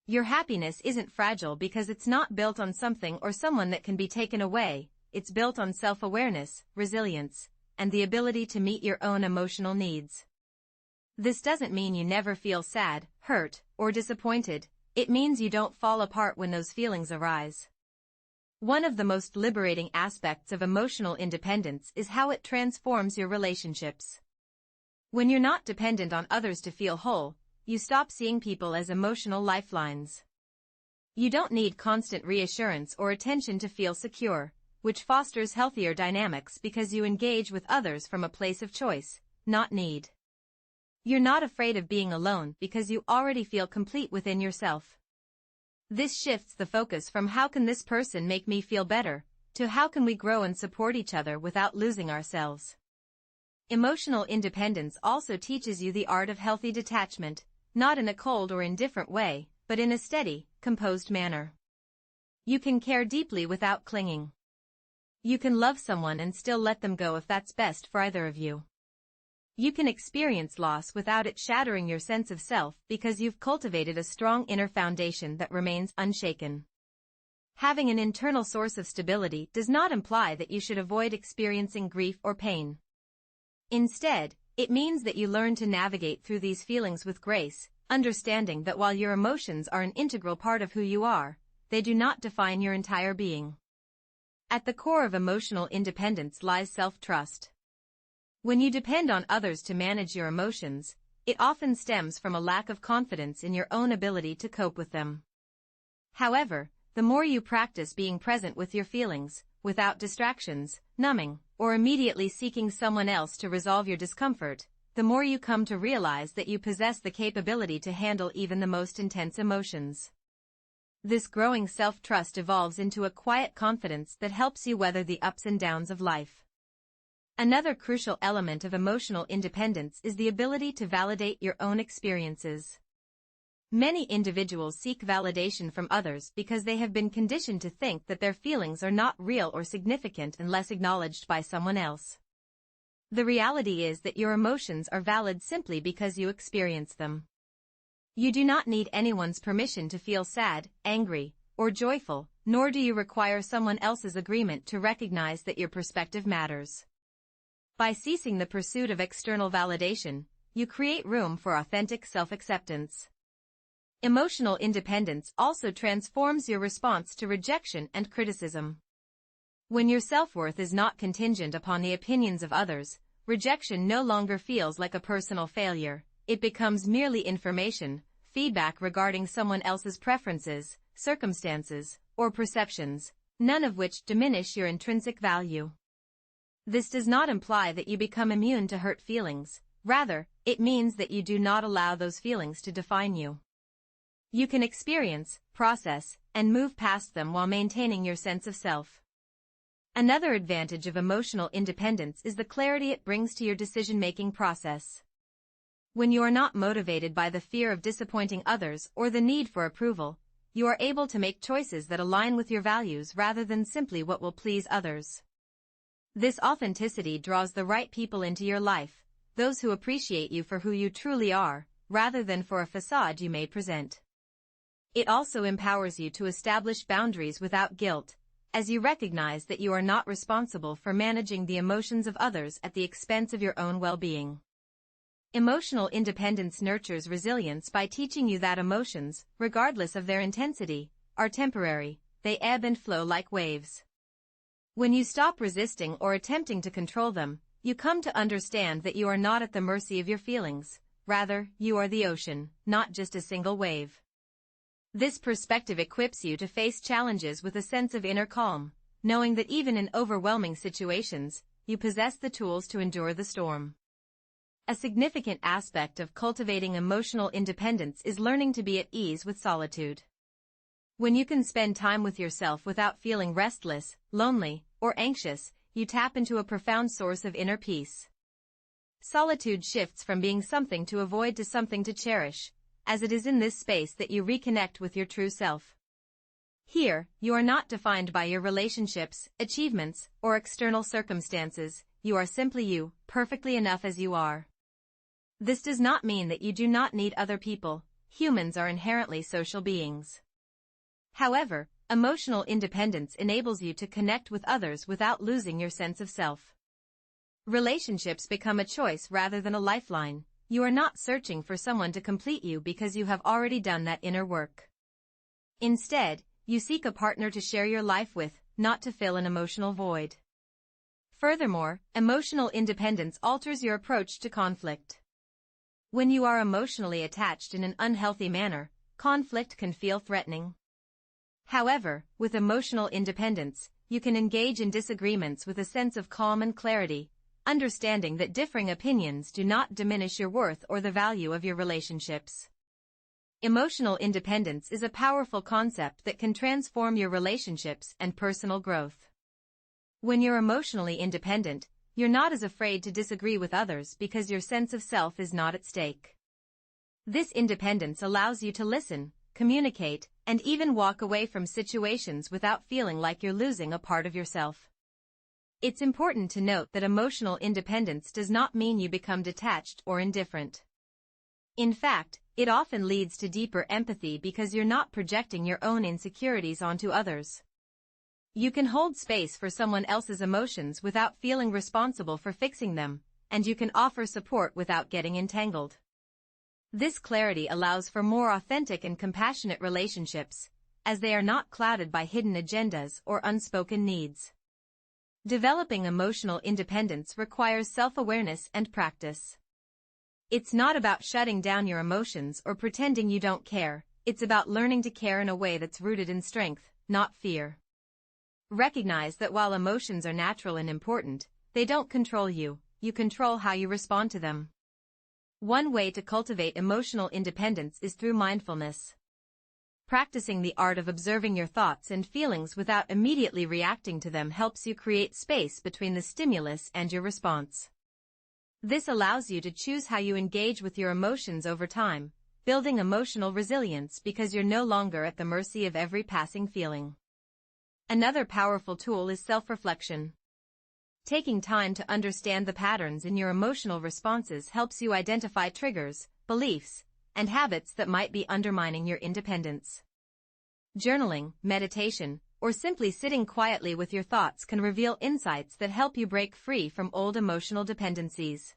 Your happiness isn't fragile because it's not built on something or someone that can be taken away, it's built on self-awareness, resilience, and the ability to meet your own emotional needs. This doesn't mean you never feel sad, hurt, or disappointed, it means you don't fall apart when those feelings arise. One of the most liberating aspects of emotional independence is how it transforms your relationships. When you're not dependent on others to feel whole, you stop seeing people as emotional lifelines. You don't need constant reassurance or attention to feel secure, which fosters healthier dynamics because you engage with others from a place of choice, not need. You're not afraid of being alone because you already feel complete within yourself. This shifts the focus from how can this person make me feel better, to how can we grow and support each other without losing ourselves. Emotional independence also teaches you the art of healthy detachment, not in a cold or indifferent way, but in a steady, composed manner. You can care deeply without clinging. You can love someone and still let them go if that's best for either of you. You can experience loss without it shattering your sense of self because you've cultivated a strong inner foundation that remains unshaken. Having an internal source of stability does not imply that you should avoid experiencing grief or pain. Instead, it means that you learn to navigate through these feelings with grace, understanding that while your emotions are an integral part of who you are, they do not define your entire being. At the core of emotional independence lies self-trust. When you depend on others to manage your emotions, it often stems from a lack of confidence in your own ability to cope with them. However, the more you practice being present with your feelings, without distractions, numbing, or immediately seeking someone else to resolve your discomfort, the more you come to realize that you possess the capability to handle even the most intense emotions. This growing self-trust evolves into a quiet confidence that helps you weather the ups and downs of life. Another crucial element of emotional independence is the ability to validate your own experiences. Many individuals seek validation from others because they have been conditioned to think that their feelings are not real or significant unless acknowledged by someone else. The reality is that your emotions are valid simply because you experience them. You do not need anyone's permission to feel sad, angry, or joyful, nor do you require someone else's agreement to recognize that your perspective matters. By ceasing the pursuit of external validation, you create room for authentic self-acceptance. Emotional independence also transforms your response to rejection and criticism. When your self-worth is not contingent upon the opinions of others, rejection no longer feels like a personal failure, it becomes merely information, feedback regarding someone else's preferences, circumstances, or perceptions, none of which diminish your intrinsic value. This does not imply that you become immune to hurt feelings, rather, it means that you do not allow those feelings to define you. You can experience, process, and move past them while maintaining your sense of self. Another advantage of emotional independence is the clarity it brings to your decision-making process. When you are not motivated by the fear of disappointing others or the need for approval, you are able to make choices that align with your values rather than simply what will please others. This authenticity draws the right people into your life, those who appreciate you for who you truly are, rather than for a facade you may present. It also empowers you to establish boundaries without guilt, as you recognize that you are not responsible for managing the emotions of others at the expense of your own well-being. Emotional independence nurtures resilience by teaching you that emotions, regardless of their intensity, are temporary. They ebb and flow like waves. When you stop resisting or attempting to control them, you come to understand that you are not at the mercy of your feelings. Rather, you are the ocean, not just a single wave. This perspective equips you to face challenges with a sense of inner calm, knowing that even in overwhelming situations, you possess the tools to endure the storm. A significant aspect of cultivating emotional independence is learning to be at ease with solitude. When you can spend time with yourself without feeling restless, lonely, or anxious, you tap into a profound source of inner peace. Solitude shifts from being something to avoid to something to cherish, as it is in this space that you reconnect with your true self. Here, you are not defined by your relationships, achievements, or external circumstances. You are simply you, perfectly enough as you are. This does not mean that you do not need other people. Humans are inherently social beings. However, emotional independence enables you to connect with others without losing your sense of self. Relationships become a choice rather than a lifeline. You are not searching for someone to complete you because you have already done that inner work. Instead, you seek a partner to share your life with, not to fill an emotional void. Furthermore, emotional independence alters your approach to conflict. When you are emotionally attached in an unhealthy manner, conflict can feel threatening. However, with emotional independence, you can engage in disagreements with a sense of calm and clarity, understanding that differing opinions do not diminish your worth or the value of your relationships. Emotional independence is a powerful concept that can transform your relationships and personal growth. When you're emotionally independent, you're not as afraid to disagree with others because your sense of self is not at stake. This independence allows you to listen, communicate, and even walk away from situations without feeling like you're losing a part of yourself. It's important to note that emotional independence does not mean you become detached or indifferent. In fact, it often leads to deeper empathy because you're not projecting your own insecurities onto others. You can hold space for someone else's emotions without feeling responsible for fixing them, and you can offer support without getting entangled. This clarity allows for more authentic and compassionate relationships, as they are not clouded by hidden agendas or unspoken needs. Developing emotional independence requires self-awareness and practice. It's not about shutting down your emotions or pretending you don't care. It's about learning to care in a way that's rooted in strength, not fear. Recognize that while emotions are natural and important, they don't control you. You control how you respond to them. One way to cultivate emotional independence is through mindfulness. Practicing the art of observing your thoughts and feelings without immediately reacting to them helps you create space between the stimulus and your response. This allows you to choose how you engage with your emotions over time, building emotional resilience because you're no longer at the mercy of every passing feeling. Another powerful tool is self-reflection. Taking time to understand the patterns in your emotional responses helps you identify triggers, beliefs, and habits that might be undermining your independence. Journaling, meditation, or simply sitting quietly with your thoughts can reveal insights that help you break free from old emotional dependencies.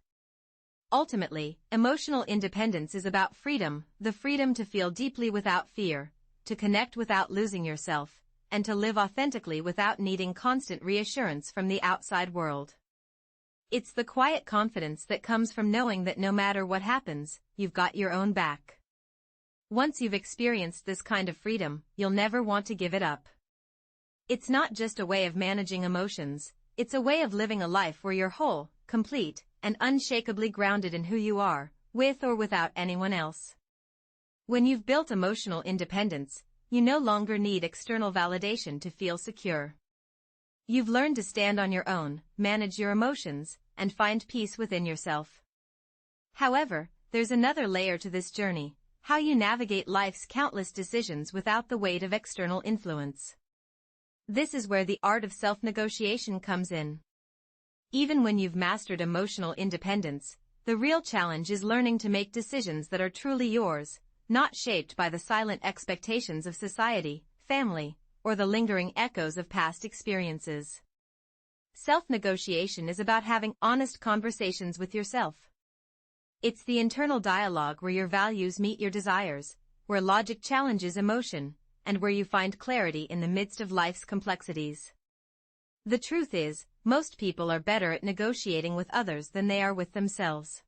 Ultimately, emotional independence is about freedom, the freedom to feel deeply without fear, to connect without losing yourself, and to live authentically without needing constant reassurance from the outside world. It's the quiet confidence that comes from knowing that no matter what happens, you've got your own back. Once you've experienced this kind of freedom, you'll never want to give it up. It's not just a way of managing emotions, it's a way of living a life where you're whole, complete, and unshakably grounded in who you are, with or without anyone else. When you've built emotional independence, you no longer need external validation to feel secure. You've learned to stand on your own, manage your emotions, and find peace within yourself. However, there's another layer to this journey: how you navigate life's countless decisions without the weight of external influence. This is where the art of self-negotiation comes in. Even when you've mastered emotional independence, the real challenge is learning to make decisions that are truly yours, not shaped by the silent expectations of society, family, or the lingering echoes of past experiences. Self-negotiation is about having honest conversations with yourself. It's the internal dialogue where your values meet your desires, where logic challenges emotion, and where you find clarity in the midst of life's complexities. The truth is, most people are better at negotiating with others than they are with themselves.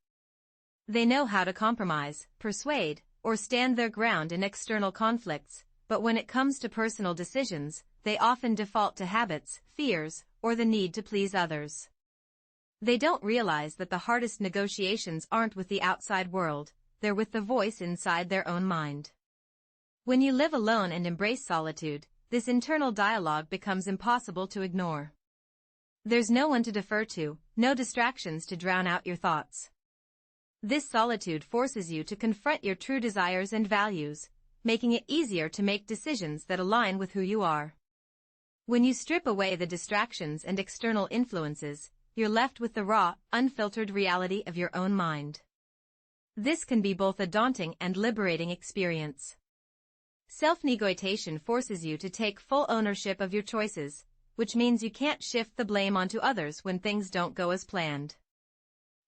They know how to compromise, persuade, or stand their ground in external conflicts, but when it comes to personal decisions, they often default to habits, fears, or the need to please others. They don't realize that the hardest negotiations aren't with the outside world, they're with the voice inside their own mind. When you live alone and embrace solitude, this internal dialogue becomes impossible to ignore. There's no one to defer to, no distractions to drown out your thoughts. This solitude forces you to confront your true desires and values, making it easier to make decisions that align with who you are. When you strip away the distractions and external influences, you're left with the raw, unfiltered reality of your own mind. This can be both a daunting and liberating experience. Self-negotiation forces you to take full ownership of your choices, which means you can't shift the blame onto others when things don't go as planned.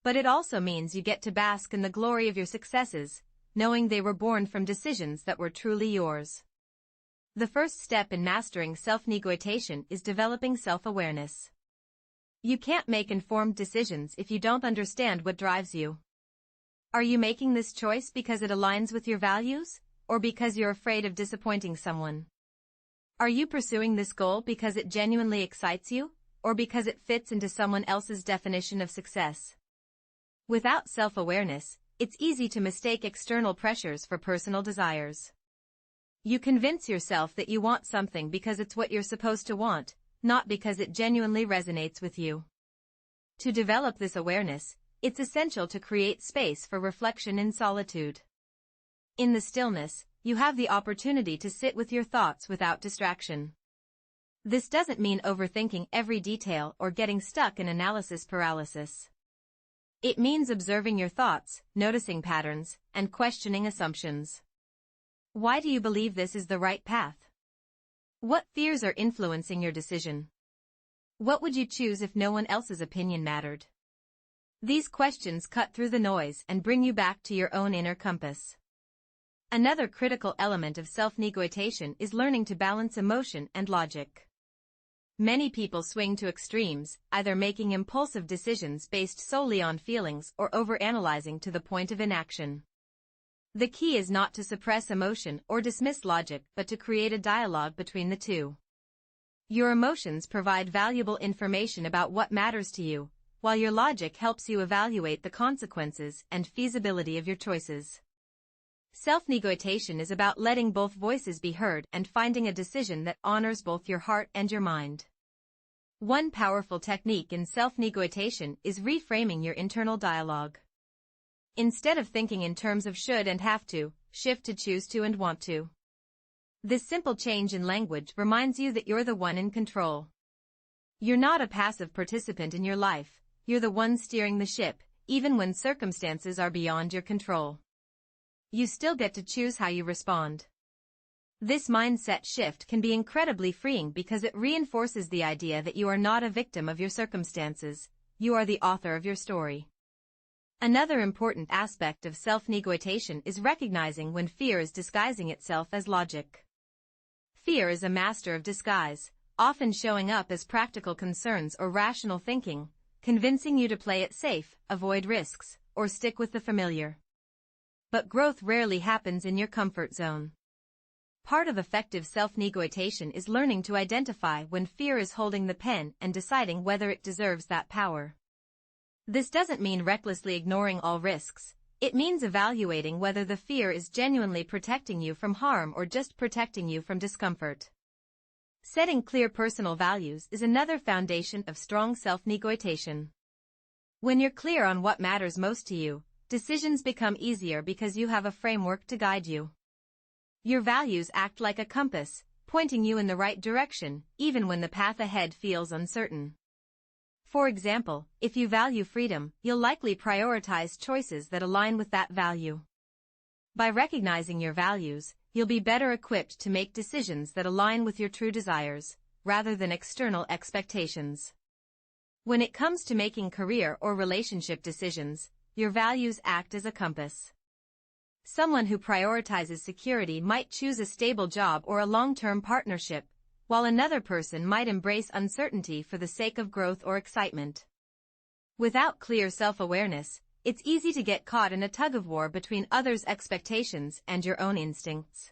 But it also means you get to bask in the glory of your successes, knowing they were born from decisions that were truly yours. The first step in mastering self-negotiation is developing self-awareness. You can't make informed decisions if you don't understand what drives you. Are you making this choice because it aligns with your values, or because you're afraid of disappointing someone? Are you pursuing this goal because it genuinely excites you, or because it fits into someone else's definition of success? Without self-awareness, it's easy to mistake external pressures for personal desires. You convince yourself that you want something because it's what you're supposed to want, not because it genuinely resonates with you. To develop this awareness, it's essential to create space for reflection in solitude. In the stillness, you have the opportunity to sit with your thoughts without distraction. This doesn't mean overthinking every detail or getting stuck in analysis paralysis. It means observing your thoughts, noticing patterns, and questioning assumptions. Why do you believe this is the right path? What fears are influencing your decision? What would you choose if no one else's opinion mattered? These questions cut through the noise and bring you back to your own inner compass. Another critical element of self-negotiation is learning to balance emotion and logic. Many people swing to extremes, either making impulsive decisions based solely on feelings or overanalyzing to the point of inaction. The key is not to suppress emotion or dismiss logic but to create a dialogue between the two. Your emotions provide valuable information about what matters to you, while your logic helps you evaluate the consequences and feasibility of your choices. Self-negotiation is about letting both voices be heard and finding a decision that honors both your heart and your mind. One powerful technique in self-negotiation is reframing your internal dialogue. Instead of thinking in terms of should and have to, shift to choose to and want to. This simple change in language reminds you that you're the one in control. You're not a passive participant in your life, you're the one steering the ship, even when circumstances are beyond your control. You still get to choose how you respond. This mindset shift can be incredibly freeing because it reinforces the idea that you are not a victim of your circumstances, you are the author of your story. Another important aspect of self-negotiation is recognizing when fear is disguising itself as logic. Fear is a master of disguise, often showing up as practical concerns or rational thinking, convincing you to play it safe, avoid risks, or stick with the familiar. But growth rarely happens in your comfort zone. Part of effective self-negotiation is learning to identify when fear is holding the pen and deciding whether it deserves that power. This doesn't mean recklessly ignoring all risks, it means evaluating whether the fear is genuinely protecting you from harm or just protecting you from discomfort. Setting clear personal values is another foundation of strong self-negotiation. When you're clear on what matters most to you, decisions become easier because you have a framework to guide you. Your values act like a compass, pointing you in the right direction, even when the path ahead feels uncertain. For example, if you value freedom, you'll likely prioritize choices that align with that value. By recognizing your values, you'll be better equipped to make decisions that align with your true desires, rather than external expectations. When it comes to making career or relationship decisions, your values act as a compass. Someone who prioritizes security might choose a stable job or a long-term partnership, while another person might embrace uncertainty for the sake of growth or excitement. Without clear self-awareness, it's easy to get caught in a tug-of-war between others' expectations and your own instincts.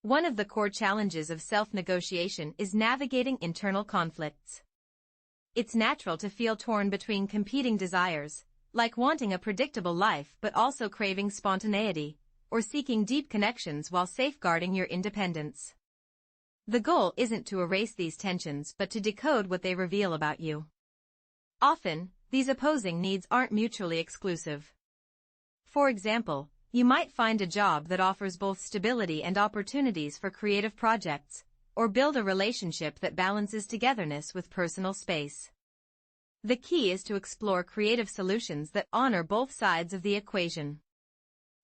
One of the core challenges of self-negotiation is navigating internal conflicts. It's natural to feel torn between competing desires, like wanting a predictable life but also craving spontaneity, or seeking deep connections while safeguarding your independence. The goal isn't to erase these tensions but to decode what they reveal about you. Often, these opposing needs aren't mutually exclusive. For example, you might find a job that offers both stability and opportunities for creative projects, or build a relationship that balances togetherness with personal space. The key is to explore creative solutions that honor both sides of the equation.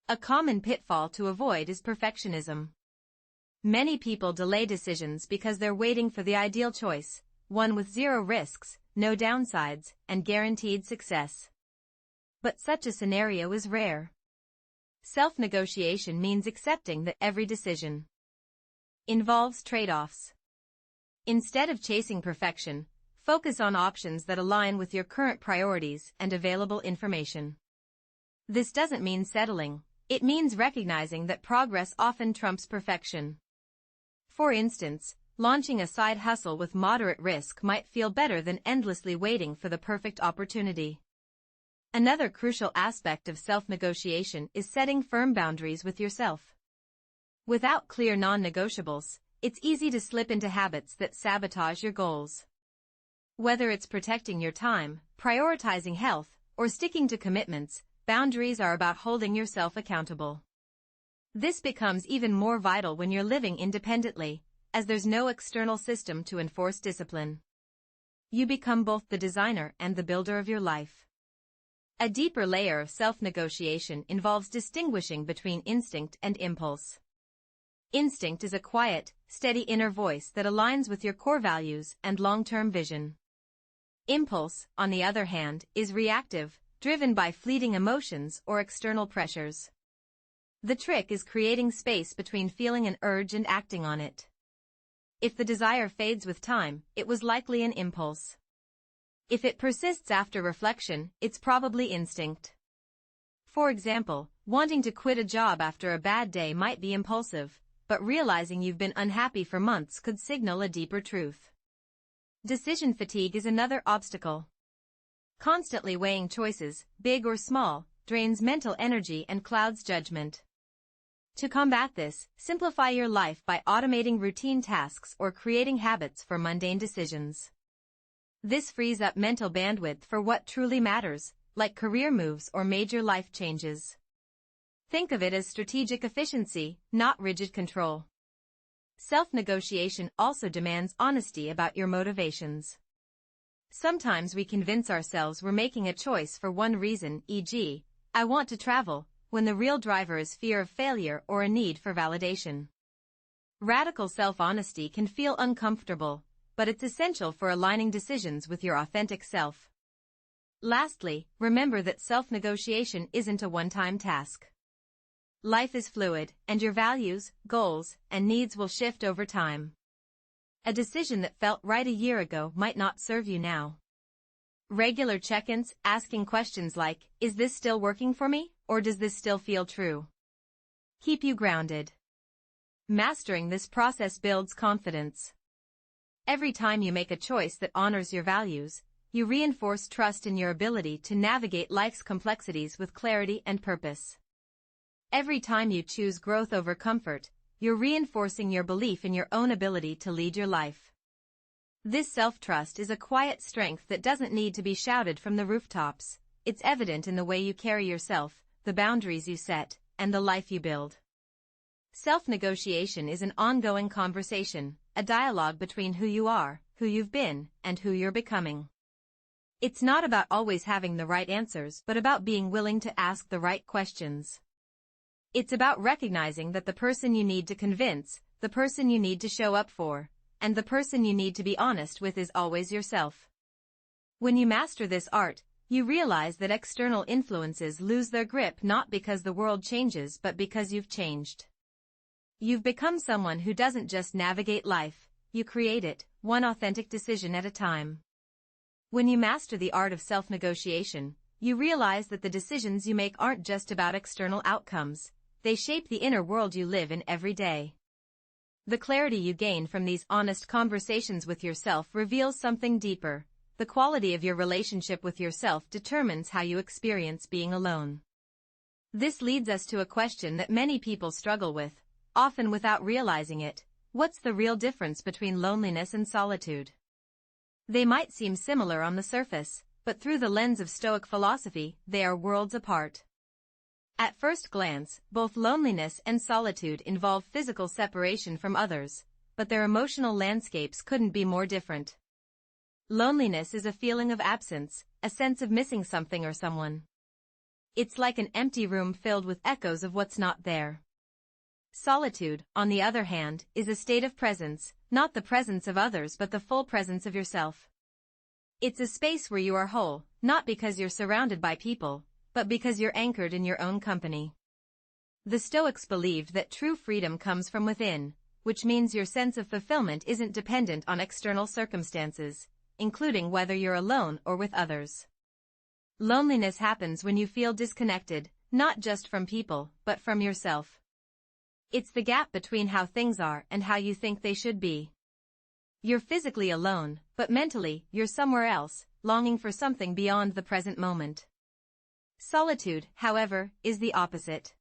A common pitfall to avoid is perfectionism. Many people delay decisions because they're waiting for the ideal choice, one with zero risks, no downsides, and guaranteed success. But such a scenario is rare. Self-negotiation means accepting that every decision involves trade-offs. Instead of chasing perfection, focus on options that align with your current priorities and available information. This doesn't mean settling, it means recognizing that progress often trumps perfection. For instance, launching a side hustle with moderate risk might feel better than endlessly waiting for the perfect opportunity. Another crucial aspect of self-negotiation is setting firm boundaries with yourself. Without clear non-negotiables, it's easy to slip into habits that sabotage your goals. Whether it's protecting your time, prioritizing health, or sticking to commitments, boundaries are about holding yourself accountable. This becomes even more vital when you're living independently, as there's no external system to enforce discipline. You become both the designer and the builder of your life. A deeper layer of self-negotiation involves distinguishing between instinct and impulse. Instinct is a quiet, steady inner voice that aligns with your core values and long-term vision. Impulse, on the other hand, is reactive, driven by fleeting emotions or external pressures. The trick is creating space between feeling an urge and acting on it. If the desire fades with time, it was likely an impulse. If it persists after reflection, it's probably instinct. For example, wanting to quit a job after a bad day might be impulsive, but realizing you've been unhappy for months could signal a deeper truth. Decision fatigue is another obstacle. Constantly weighing choices, big or small, drains mental energy and clouds judgment. To combat this, simplify your life by automating routine tasks or creating habits for mundane decisions. This frees up mental bandwidth for what truly matters, like career moves or major life changes. Think of it as strategic efficiency, not rigid control. Self-negotiation also demands honesty about your motivations. Sometimes we convince ourselves we're making a choice for one reason, e.g., I want to travel, when the real driver is fear of failure or a need for validation. Radical self-honesty can feel uncomfortable, but it's essential for aligning decisions with your authentic self. Lastly, remember that self-negotiation isn't a one-time task. Life is fluid, and your values, goals, and needs will shift over time. A decision that felt right a year ago might not serve you now. Regular check-ins, asking questions like, is this still working for me, or does this still feel true? Keep you grounded. Mastering this process builds confidence. Every time you make a choice that honors your values, you reinforce trust in your ability to navigate life's complexities with clarity and purpose. Every time you choose growth over comfort, you're reinforcing your belief in your own ability to lead your life. This self-trust is a quiet strength that doesn't need to be shouted from the rooftops. It's evident in the way you carry yourself, the boundaries you set, and the life you build. Self-negotiation is an ongoing conversation, a dialogue between who you are, who you've been, and who you're becoming. It's not about always having the right answers but about being willing to ask the right questions. It's about recognizing that the person you need to convince, the person you need to show up for, and the person you need to be honest with is always yourself. When you master this art, you realize that external influences lose their grip not because the world changes but because you've changed. You've become someone who doesn't just navigate life, you create it, one authentic decision at a time. When you master the art of self-negotiation, you realize that the decisions you make aren't just about external outcomes, they shape the inner world you live in every day. The clarity you gain from these honest conversations with yourself reveals something deeper. The quality of your relationship with yourself determines how you experience being alone. This leads us to a question that many people struggle with, often without realizing it. What's the real difference between loneliness and solitude? They might seem similar on the surface, but through the lens of Stoic philosophy, they are worlds apart. At first glance, both loneliness and solitude involve physical separation from others, but their emotional landscapes couldn't be more different. Loneliness is a feeling of absence, a sense of missing something or someone. It's like an empty room filled with echoes of what's not there. Solitude, on the other hand, is a state of presence, not the presence of others but the full presence of yourself. It's a space where you are whole, not because you're surrounded by people, but because you're anchored in your own company. The Stoics believed that true freedom comes from within, which means your sense of fulfillment isn't dependent on external circumstances, including whether you're alone or with others. Loneliness happens when you feel disconnected, not just from people, but from yourself. It's the gap between how things are and how you think they should be. You're physically alone, but mentally, you're somewhere else, longing for something beyond the present moment. Solitude, however, is the opposite.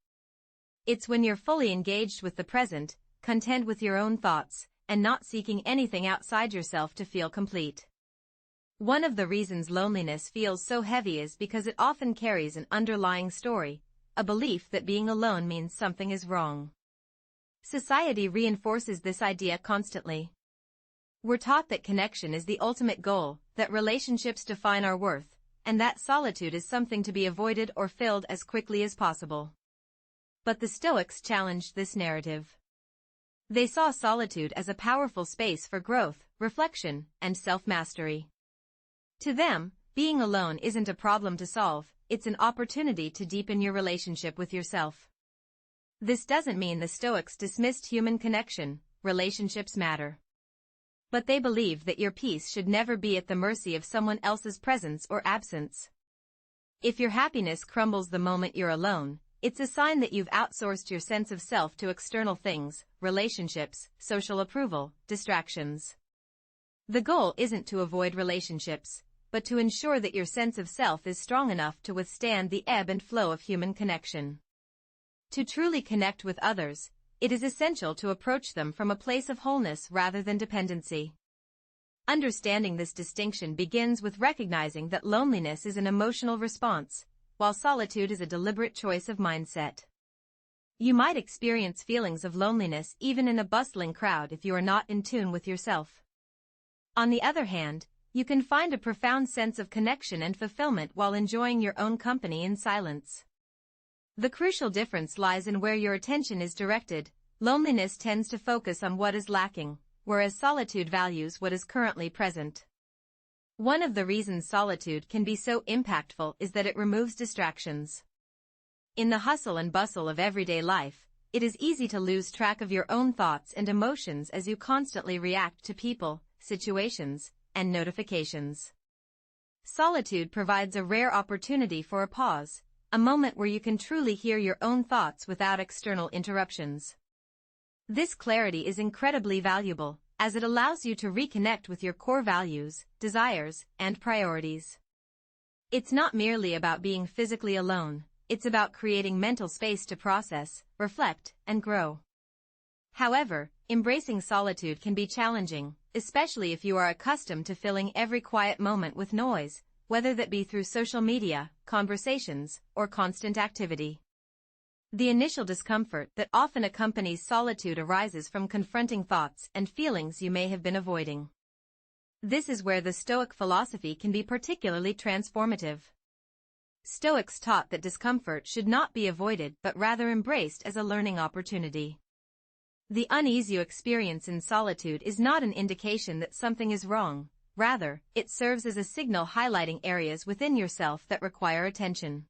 It's when you're fully engaged with the present, content with your own thoughts, and not seeking anything outside yourself to feel complete. One of the reasons loneliness feels so heavy is because it often carries an underlying story, a belief that being alone means something is wrong. Society reinforces this idea constantly. We're taught that connection is the ultimate goal, that relationships define our worth, and that solitude is something to be avoided or filled as quickly as possible. But the Stoics challenged this narrative. They saw solitude as a powerful space for growth, reflection, and self-mastery. To them, being alone isn't a problem to solve, it's an opportunity to deepen your relationship with yourself. This doesn't mean the Stoics dismissed human connection, relationships matter. But they believe that your peace should never be at the mercy of someone else's presence or absence. If your happiness crumbles the moment you're alone, it's a sign that you've outsourced your sense of self to external things, relationships, social approval, distractions. The goal isn't to avoid relationships, but to ensure that your sense of self is strong enough to withstand the ebb and flow of human connection. To truly connect with others, it is essential to approach them from a place of wholeness rather than dependency. Understanding this distinction begins with recognizing that loneliness is an emotional response, while solitude is a deliberate choice of mindset. You might experience feelings of loneliness even in a bustling crowd if you are not in tune with yourself. On the other hand, you can find a profound sense of connection and fulfillment while enjoying your own company in silence. The crucial difference lies in where your attention is directed. Loneliness tends to focus on what is lacking, whereas solitude values what is currently present. One of the reasons solitude can be so impactful is that it removes distractions. In the hustle and bustle of everyday life, it is easy to lose track of your own thoughts and emotions as you constantly react to people, situations, and notifications. Solitude provides a rare opportunity for a pause, a moment where you can truly hear your own thoughts without external interruptions. This clarity is incredibly valuable, as it allows you to reconnect with your core values, desires, and priorities. It's not merely about being physically alone, it's about creating mental space to process, reflect, and grow. However, embracing solitude can be challenging, especially if you are accustomed to filling every quiet moment with noise, whether that be through social media, conversations, or constant activity. The initial discomfort that often accompanies solitude arises from confronting thoughts and feelings you may have been avoiding. This is where the Stoic philosophy can be particularly transformative. Stoics taught that discomfort should not be avoided but rather embraced as a learning opportunity. The unease you experience in solitude is not an indication that something is wrong. Rather, it serves as a signal highlighting areas within yourself that require attention.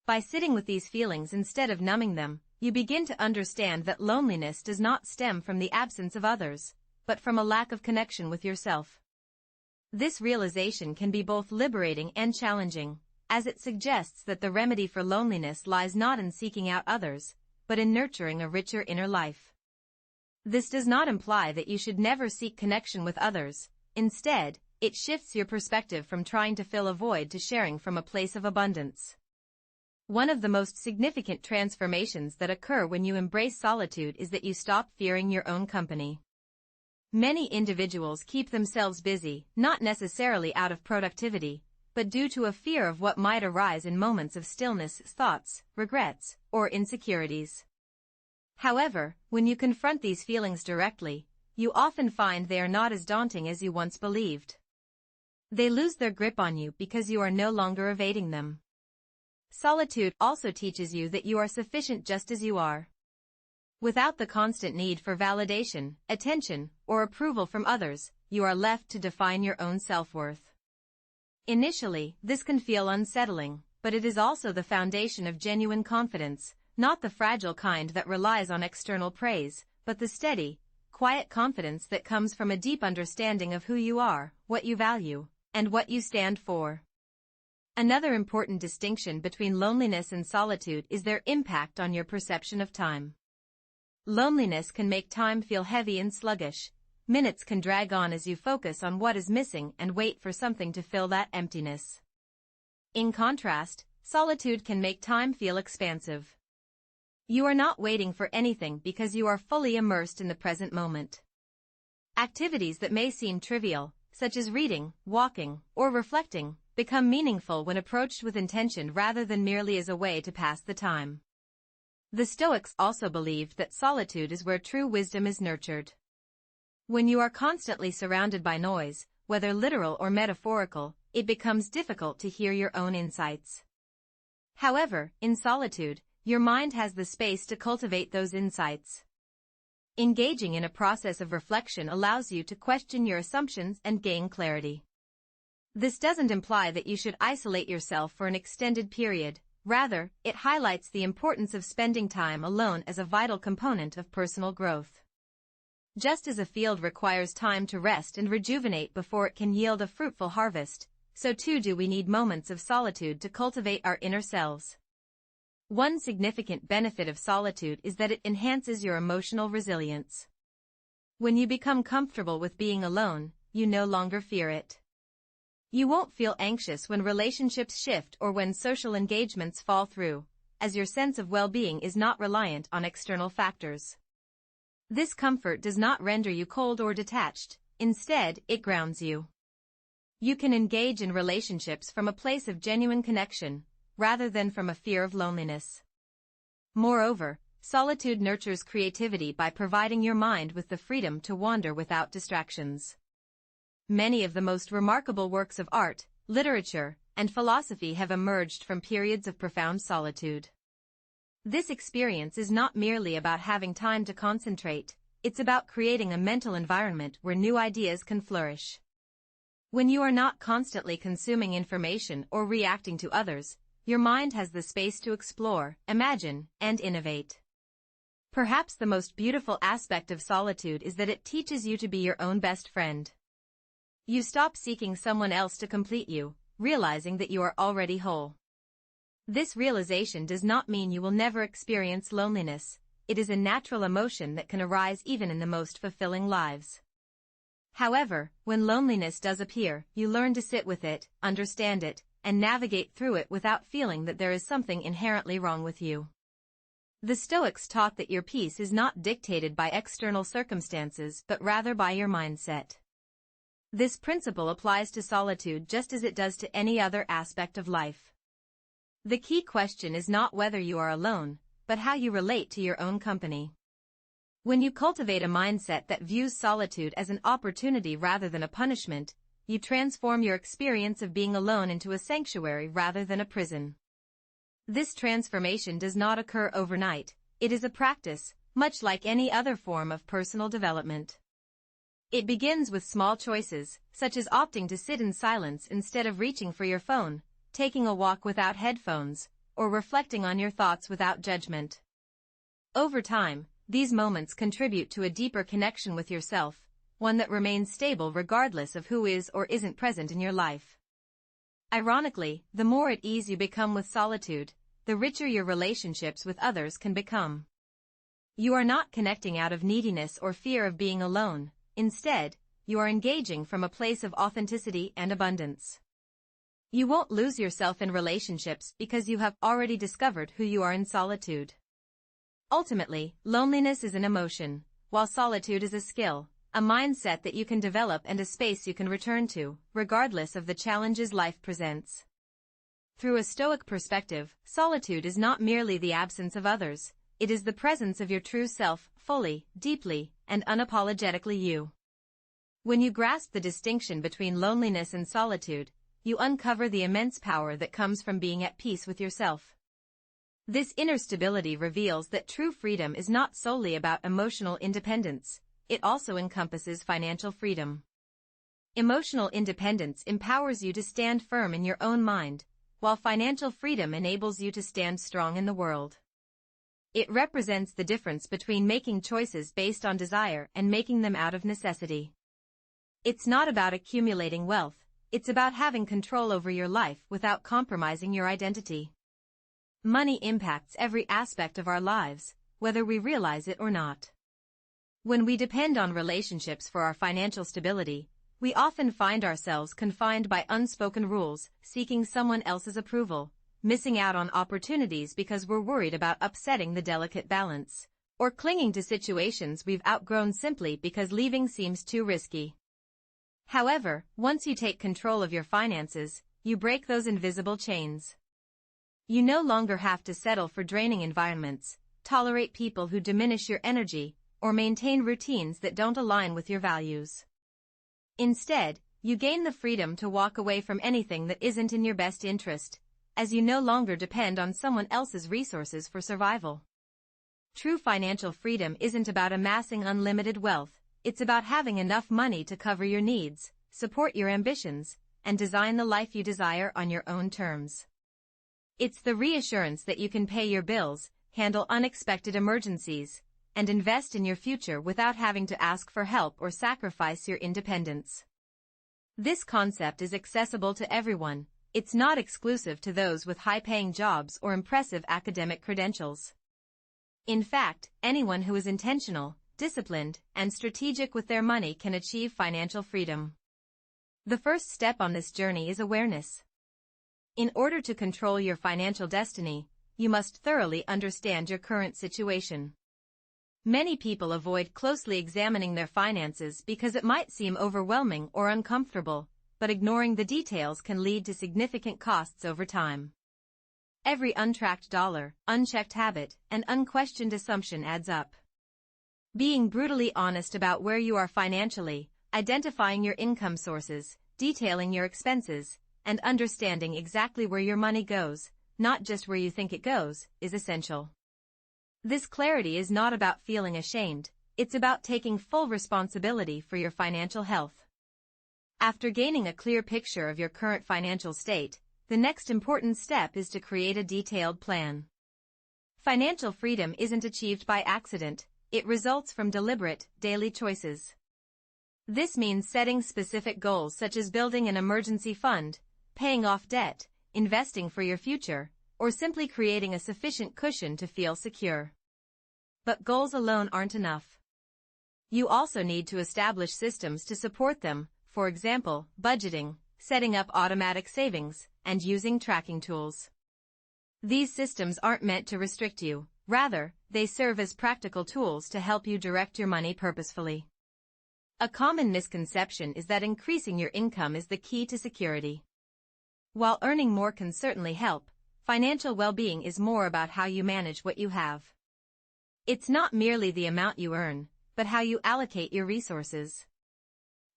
By sitting with these feelings instead of numbing them, you begin to understand that loneliness does not stem from the absence of others, but from a lack of connection with yourself. This realization can be both liberating and challenging, as it suggests that the remedy for loneliness lies not in seeking out others, but in nurturing a richer inner life. This does not imply that you should never seek connection with others. Instead, it shifts your perspective from trying to fill a void to sharing from a place of abundance. One of the most significant transformations that occur when you embrace solitude is that you stop fearing your own company. Many individuals keep themselves busy, not necessarily out of productivity, but due to a fear of what might arise in moments of stillness, thoughts, regrets, or insecurities. However, when you confront these feelings directly, you often find they are not as daunting as you once believed. They lose their grip on you because you are no longer evading them. Solitude also teaches you that you are sufficient just as you are. Without the constant need for validation, attention, or approval from others, you are left to define your own self-worth. Initially, this can feel unsettling, but it is also the foundation of genuine confidence, not the fragile kind that relies on external praise, but the steady, quiet confidence that comes from a deep understanding of who you are, what you value, and what you stand for. Another important distinction between loneliness and solitude is their impact on your perception of time. Loneliness can make time feel heavy and sluggish. Minutes can drag on as you focus on what is missing and wait for something to fill that emptiness. In contrast, solitude can make time feel expansive. You are not waiting for anything because you are fully immersed in the present moment. Activities that may seem trivial, such as reading, walking, or reflecting, become meaningful when approached with intention rather than merely as a way to pass the time. The Stoics also believed that solitude is where true wisdom is nurtured. When you are constantly surrounded by noise, whether literal or metaphorical, it becomes difficult to hear your own insights. However, in solitude, your mind has the space to cultivate those insights. Engaging in a process of reflection allows you to question your assumptions and gain clarity. This doesn't imply that you should isolate yourself for an extended period. Rather, it highlights the importance of spending time alone as a vital component of personal growth. Just as a field requires time to rest and rejuvenate before it can yield a fruitful harvest, so too do we need moments of solitude to cultivate our inner selves. One significant benefit of solitude is that it enhances your emotional resilience. When you become comfortable with being alone, you no longer fear it. You won't feel anxious when relationships shift or when social engagements fall through, as your sense of well-being is not reliant on external factors. This comfort does not render you cold or detached, instead, it grounds you. You can engage in relationships from a place of genuine connection, rather than from a fear of loneliness. Moreover, solitude nurtures creativity by providing your mind with the freedom to wander without distractions. Many of the most remarkable works of art, literature, and philosophy have emerged from periods of profound solitude. This experience is not merely about having time to concentrate, it's about creating a mental environment where new ideas can flourish. When you are not constantly consuming information or reacting to others, your mind has the space to explore, imagine, and innovate. Perhaps the most beautiful aspect of solitude is that it teaches you to be your own best friend. You stop seeking someone else to complete you, realizing that you are already whole. This realization does not mean you will never experience loneliness. It is a natural emotion that can arise even in the most fulfilling lives. However, when loneliness does appear, you learn to sit with it, understand it, and navigate through it without feeling that there is something inherently wrong with you. The Stoics taught that your peace is not dictated by external circumstances but rather by your mindset. This principle applies to solitude just as it does to any other aspect of life. The key question is not whether you are alone, but how you relate to your own company. When you cultivate a mindset that views solitude as an opportunity rather than a punishment, you transform your experience of being alone into a sanctuary rather than a prison. This transformation does not occur overnight. It is a practice, much like any other form of personal development. It begins with small choices, such as opting to sit in silence instead of reaching for your phone, taking a walk without headphones, or reflecting on your thoughts without judgment. Over time, these moments contribute to a deeper connection with yourself, one that remains stable regardless of who is or isn't present in your life. Ironically, the more at ease you become with solitude, the richer your relationships with others can become. You are not connecting out of neediness or fear of being alone. Instead, you are engaging from a place of authenticity and abundance. You won't lose yourself in relationships because you have already discovered who you are in solitude. Ultimately, loneliness is an emotion, while solitude is a skill, a mindset that you can develop and a space you can return to, regardless of the challenges life presents. Through a Stoic perspective, solitude is not merely the absence of others, it is the presence of your true self, fully, deeply, and unapologetically you. When you grasp the distinction between loneliness and solitude, you uncover the immense power that comes from being at peace with yourself. This inner stability reveals that true freedom is not solely about emotional independence, it also encompasses financial freedom. Emotional independence empowers you to stand firm in your own mind, while financial freedom enables you to stand strong in the world. It represents the difference between making choices based on desire and making them out of necessity. It's not about accumulating wealth, it's about having control over your life without compromising your identity. Money impacts every aspect of our lives, whether we realize it or not. When we depend on relationships for our financial stability, we often find ourselves confined by unspoken rules, seeking someone else's approval, missing out on opportunities because we're worried about upsetting the delicate balance, or clinging to situations we've outgrown simply because leaving seems too risky. However, once you take control of your finances, you break those invisible chains. You no longer have to settle for draining environments, tolerate people who diminish your energy, or maintain routines that don't align with your values. Instead, you gain the freedom to walk away from anything that isn't in your best interest, as you no longer depend on someone else's resources for survival. True financial freedom isn't about amassing unlimited wealth, it's about having enough money to cover your needs, support your ambitions, and design the life you desire on your own terms. It's the reassurance that you can pay your bills, handle unexpected emergencies, and invest in your future without having to ask for help or sacrifice your independence. This concept is accessible to everyone. It's not exclusive to those with high-paying jobs or impressive academic credentials. In fact, anyone who is intentional, disciplined, and strategic with their money can achieve financial freedom. The first step on this journey is awareness. In order to control your financial destiny, you must thoroughly understand your current situation. Many people avoid closely examining their finances because it might seem overwhelming or uncomfortable, but ignoring the details can lead to significant costs over time. Every untracked dollar, unchecked habit, and unquestioned assumption adds up. Being brutally honest about where you are financially, identifying your income sources, detailing your expenses, and understanding exactly where your money goes, not just where you think it goes, is essential. This clarity is not about feeling ashamed, it's about taking full responsibility for your financial health. After gaining a clear picture of your current financial state, the next important step is to create a detailed plan. Financial freedom isn't achieved by accident, it results from deliberate, daily choices. This means setting specific goals such as building an emergency fund, paying off debt, investing for your future, or simply creating a sufficient cushion to feel secure. But goals alone aren't enough. You also need to establish systems to support them, for example, budgeting, setting up automatic savings, and using tracking tools. These systems aren't meant to restrict you, rather, they serve as practical tools to help you direct your money purposefully. A common misconception is that increasing your income is the key to security. While earning more can certainly help, financial well-being is more about how you manage what you have. It's not merely the amount you earn, but how you allocate your resources.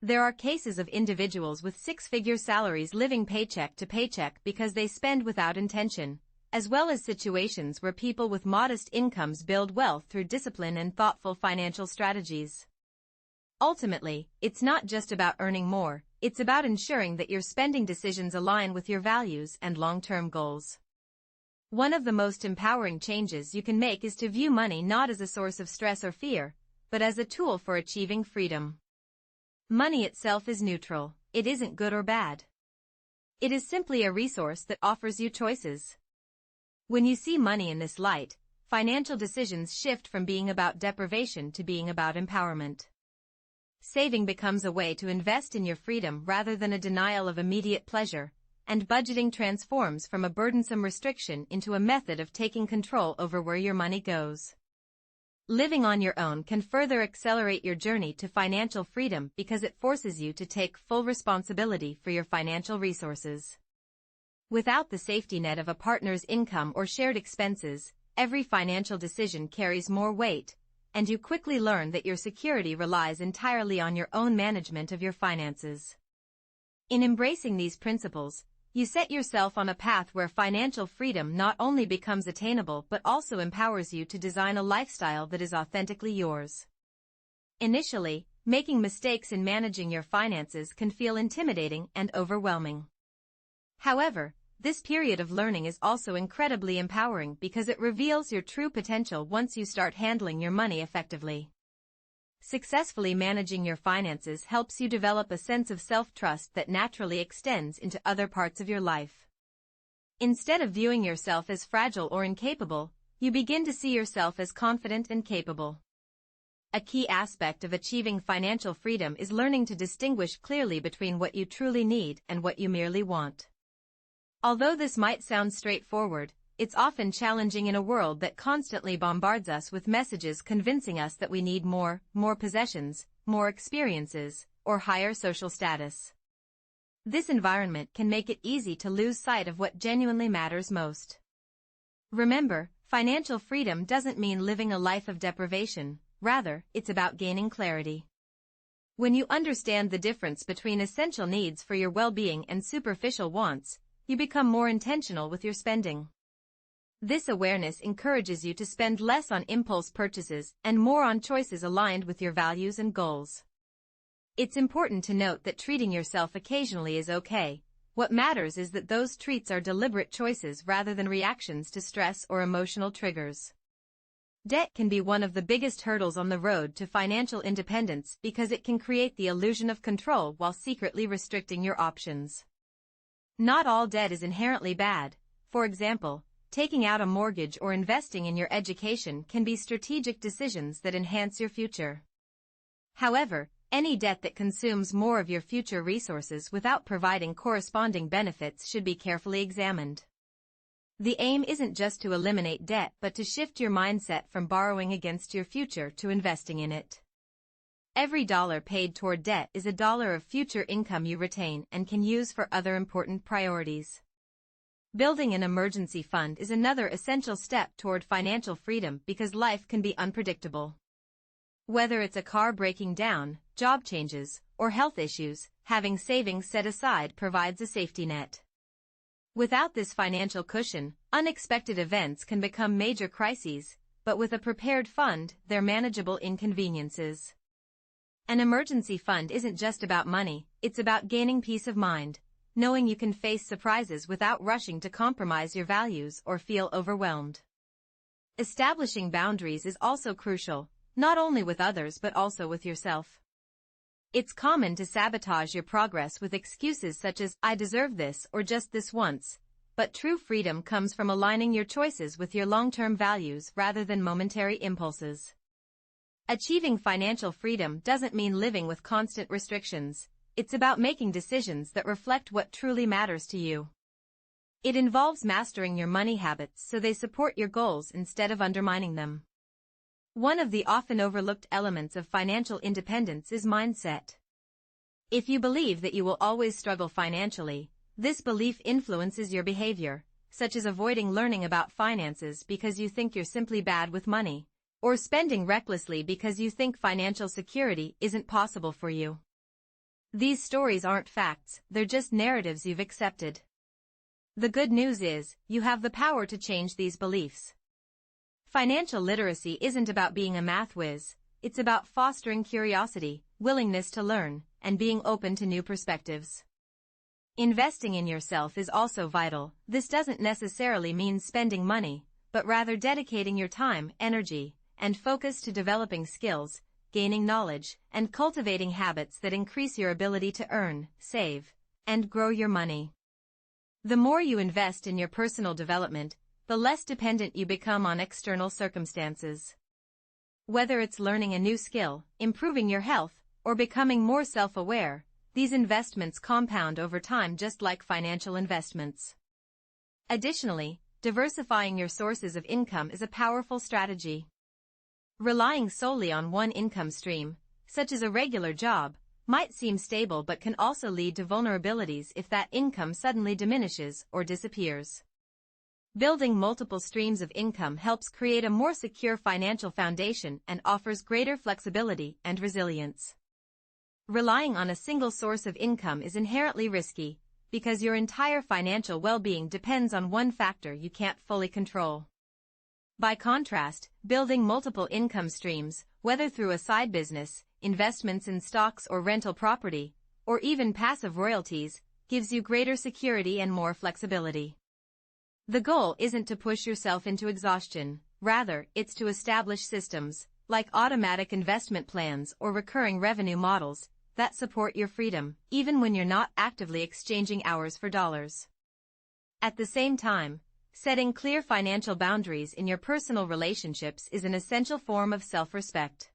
There are cases of individuals with six-figure salaries living paycheck to paycheck because they spend without intention, as well as situations where people with modest incomes build wealth through discipline and thoughtful financial strategies. Ultimately, it's not just about earning more, it's about ensuring that your spending decisions align with your values and long-term goals. One of the most empowering changes you can make is to view money not as a source of stress or fear, but as a tool for achieving freedom. Money itself is neutral, it isn't good or bad. It is simply a resource that offers you choices. When you see money in this light, financial decisions shift from being about deprivation to being about empowerment. Saving becomes a way to invest in your freedom rather than a denial of immediate pleasure, and budgeting transforms from a burdensome restriction into a method of taking control over where your money goes. Living on your own can further accelerate your journey to financial freedom because it forces you to take full responsibility for your financial resources. Without the safety net of a partner's income or shared expenses, every financial decision carries more weight, and you quickly learn that your security relies entirely on your own management of your finances. In embracing these principles, you set yourself on a path where financial freedom not only becomes attainable but also empowers you to design a lifestyle that is authentically yours. Initially, making mistakes in managing your finances can feel intimidating and overwhelming. However, this period of learning is also incredibly empowering because it reveals your true potential once you start handling your money effectively. Successfully managing your finances helps you develop a sense of self-trust that naturally extends into other parts of your life. Instead of viewing yourself as fragile or incapable, you begin to see yourself as confident and capable. A key aspect of achieving financial freedom is learning to distinguish clearly between what you truly need and what you merely want. Although this might sound straightforward, it's often challenging in a world that constantly bombards us with messages convincing us that we need more possessions, more experiences, or higher social status. This environment can make it easy to lose sight of what genuinely matters most. Remember, financial freedom doesn't mean living a life of deprivation, rather, it's about gaining clarity. When you understand the difference between essential needs for your well-being and superficial wants, you become more intentional with your spending. This awareness encourages you to spend less on impulse purchases and more on choices aligned with your values and goals. It's important to note that treating yourself occasionally is okay. What matters is that those treats are deliberate choices rather than reactions to stress or emotional triggers. Debt can be one of the biggest hurdles on the road to financial independence because it can create the illusion of control while secretly restricting your options. Not all debt is inherently bad. For example, taking out a mortgage or investing in your education can be strategic decisions that enhance your future. However, any debt that consumes more of your future resources without providing corresponding benefits should be carefully examined. The aim isn't just to eliminate debt but to shift your mindset from borrowing against your future to investing in it. Every dollar paid toward debt is a dollar of future income you retain and can use for other important priorities. Building an emergency fund is another essential step toward financial freedom because life can be unpredictable. Whether it's a car breaking down, job changes, or health issues, having savings set aside provides a safety net. Without this financial cushion, unexpected events can become major crises, but with a prepared fund, they're manageable inconveniences. An emergency fund isn't just about money, it's about gaining peace of mind, knowing you can face surprises without rushing to compromise your values or feel overwhelmed. Establishing boundaries is also crucial, not only with others but also with yourself. It's common to sabotage your progress with excuses such as, "I deserve this" or "just this once," but true freedom comes from aligning your choices with your long-term values rather than momentary impulses. Achieving financial freedom doesn't mean living with constant restrictions. It's about making decisions that reflect what truly matters to you. It involves mastering your money habits so they support your goals instead of undermining them. One of the often overlooked elements of financial independence is mindset. If you believe that you will always struggle financially, this belief influences your behavior, such as avoiding learning about finances because you think you're simply bad with money, or spending recklessly because you think financial security isn't possible for you. These stories aren't facts, they're just narratives you've accepted. The good news is, you have the power to change these beliefs. Financial literacy isn't about being a math whiz, it's about fostering curiosity, willingness to learn, and being open to new perspectives. Investing in yourself is also vital. This doesn't necessarily mean spending money, but rather dedicating your time, energy, and focus to developing skills, gaining knowledge, and cultivating habits that increase your ability to earn, save, and grow your money. The more you invest in your personal development, the less dependent you become on external circumstances. Whether it's learning a new skill, improving your health, or becoming more self-aware, these investments compound over time just like financial investments. Additionally, diversifying your sources of income is a powerful strategy. Relying solely on one income stream, such as a regular job, might seem stable but can also lead to vulnerabilities if that income suddenly diminishes or disappears. Building multiple streams of income helps create a more secure financial foundation and offers greater flexibility and resilience. Relying on a single source of income is inherently risky, because your entire financial well-being depends on one factor you can't fully control. By contrast, building multiple income streams, whether through a side business, investments in stocks or rental property, or even passive royalties, gives you greater security and more flexibility. The goal isn't to push yourself into exhaustion, rather, it's to establish systems, like automatic investment plans or recurring revenue models, that support your freedom, even when you're not actively exchanging hours for dollars. At the same time, setting clear financial boundaries in your personal relationships is an essential form of self-respect.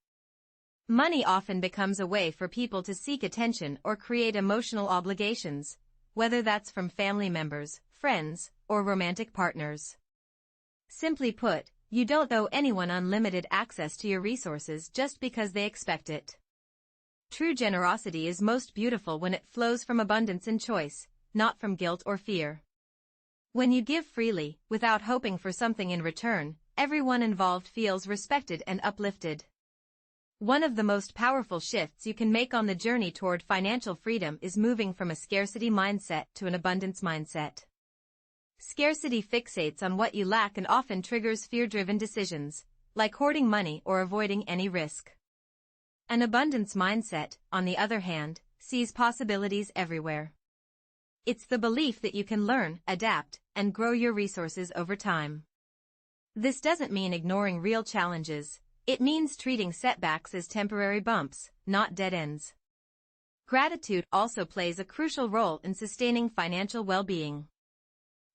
Money often becomes a way for people to seek attention or create emotional obligations, whether that's from family members, friends, or romantic partners. Simply put, you don't owe anyone unlimited access to your resources just because they expect it. True generosity is most beautiful when it flows from abundance and choice, not from guilt or fear. When you give freely, without hoping for something in return, everyone involved feels respected and uplifted. One of the most powerful shifts you can make on the journey toward financial freedom is moving from a scarcity mindset to an abundance mindset. Scarcity fixates on what you lack and often triggers fear-driven decisions, like hoarding money or avoiding any risk. An abundance mindset, on the other hand, sees possibilities everywhere. It's the belief that you can learn, adapt, and grow your resources over time. This doesn't mean ignoring real challenges, it means treating setbacks as temporary bumps, not dead ends. Gratitude also plays a crucial role in sustaining financial well-being.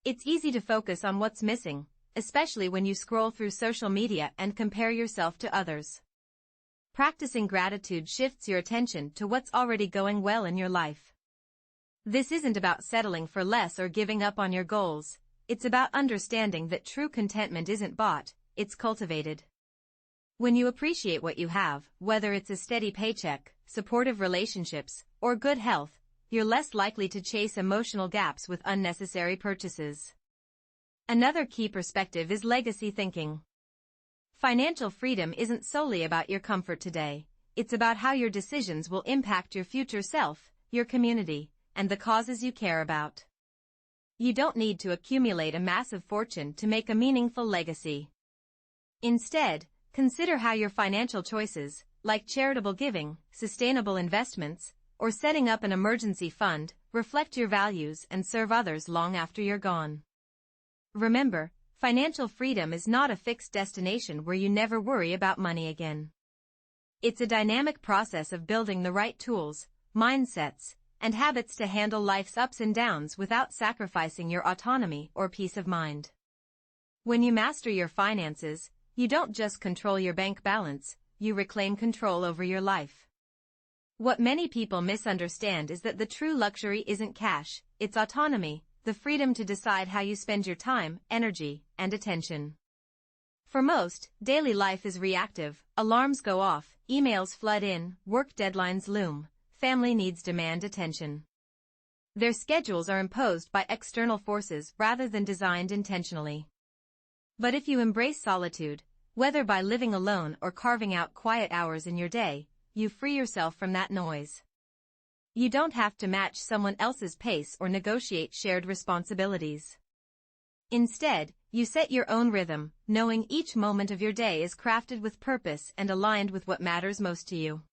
It's easy to focus on what's missing, especially when you scroll through social media and compare yourself to others. Practicing gratitude shifts your attention to what's already going well in your life. This isn't about settling for less or giving up on your goals, it's about understanding that true contentment isn't bought, it's cultivated. When you appreciate what you have, whether it's a steady paycheck, supportive relationships, or good health, you're less likely to chase emotional gaps with unnecessary purchases. Another key perspective is legacy thinking. Financial freedom isn't solely about your comfort today, it's about how your decisions will impact your future self, your community, and the causes you care about. You don't need to accumulate a massive fortune to make a meaningful legacy. Instead, consider how your financial choices, like charitable giving, sustainable investments, or setting up an emergency fund, reflect your values and serve others long after you're gone. Remember, financial freedom is not a fixed destination where you never worry about money again. It's a dynamic process of building the right tools, mindsets, and habits to handle life's ups and downs without sacrificing your autonomy or peace of mind. When you master your finances, you don't just control your bank balance, you reclaim control over your life. What many people misunderstand is that the true luxury isn't cash, it's autonomy, the freedom to decide how you spend your time, energy, and attention. For most, daily life is reactive, alarms go off, emails flood in, work deadlines loom, family needs demand attention. Their schedules are imposed by external forces rather than designed intentionally. But if you embrace solitude, whether by living alone or carving out quiet hours in your day, you free yourself from that noise. You don't have to match someone else's pace or negotiate shared responsibilities. Instead, you set your own rhythm, knowing each moment of your day is crafted with purpose and aligned with what matters most to you.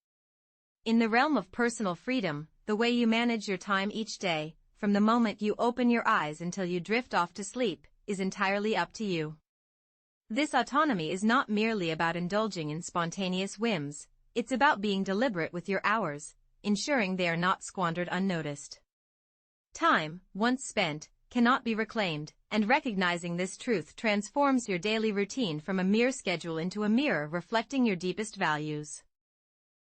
In the realm of personal freedom, the way you manage your time each day, from the moment you open your eyes until you drift off to sleep, is entirely up to you. This autonomy is not merely about indulging in spontaneous whims, it's about being deliberate with your hours, ensuring they are not squandered unnoticed. Time, once spent, cannot be reclaimed, and recognizing this truth transforms your daily routine from a mere schedule into a mirror reflecting your deepest values.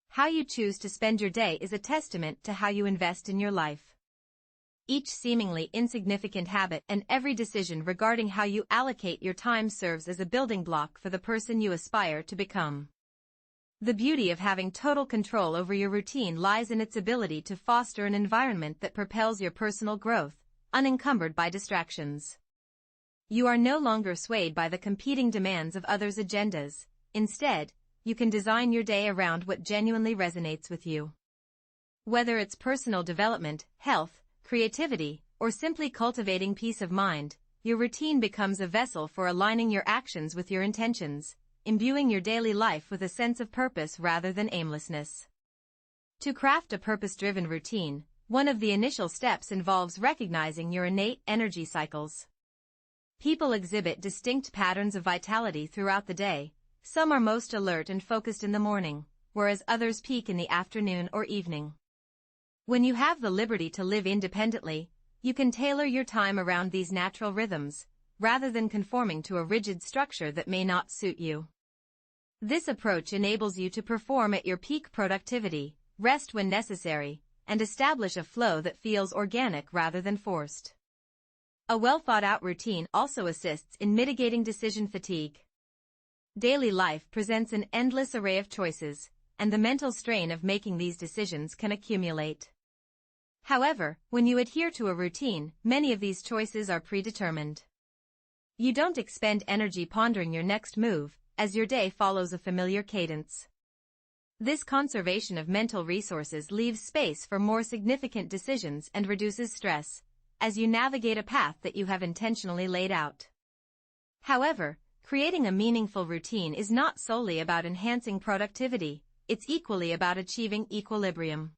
How you choose to spend your day is a testament to how you invest in your life. Each seemingly insignificant habit and every decision regarding how you allocate your time serves as a building block for the person you aspire to become. The beauty of having total control over your routine lies in its ability to foster an environment that propels your personal growth, unencumbered by distractions. You are no longer swayed by the competing demands of others' agendas. Instead, you can design your day around what genuinely resonates with you. Whether it's personal development, health, creativity, or simply cultivating peace of mind, your routine becomes a vessel for aligning your actions with your intentions, imbuing your daily life with a sense of purpose rather than aimlessness. To craft a purpose-driven routine, one of the initial steps involves recognizing your innate energy cycles. People exhibit distinct patterns of vitality throughout the day. Some are most alert and focused in the morning, whereas others peak in the afternoon or evening. When you have the liberty to live independently, you can tailor your time around these natural rhythms, rather than conforming to a rigid structure that may not suit you. This approach enables you to perform at your peak productivity, rest when necessary, and establish a flow that feels organic rather than forced. A well-thought-out routine also assists in mitigating decision fatigue. Daily life presents an endless array of choices, and the mental strain of making these decisions can accumulate. However, when you adhere to a routine, many of these choices are predetermined. You don't expend energy pondering your next move, as your day follows a familiar cadence. This conservation of mental resources leaves space for more significant decisions and reduces stress, as you navigate a path that you have intentionally laid out. However, creating a meaningful routine is not solely about enhancing productivity, it's equally about achieving equilibrium.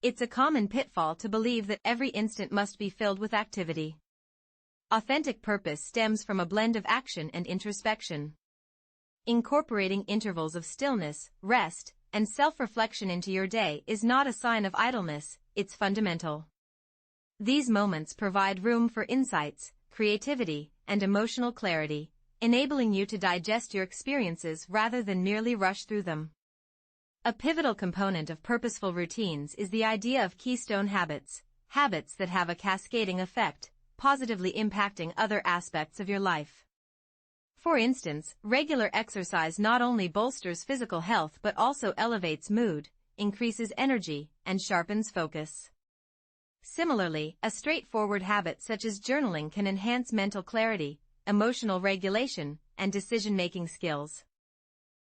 It's a common pitfall to believe that every instant must be filled with activity. Authentic purpose stems from a blend of action and introspection. Incorporating intervals of stillness, rest, and self-reflection into your day is not a sign of idleness, it's fundamental. These moments provide room for insights, creativity, and emotional clarity, enabling you to digest your experiences rather than merely rush through them. A pivotal component of purposeful routines is the idea of keystone habits, habits that have a cascading effect, positively impacting other aspects of your life. For instance, regular exercise not only bolsters physical health but also elevates mood, increases energy, and sharpens focus. Similarly, a straightforward habit such as journaling can enhance mental clarity, emotional regulation, and decision-making skills.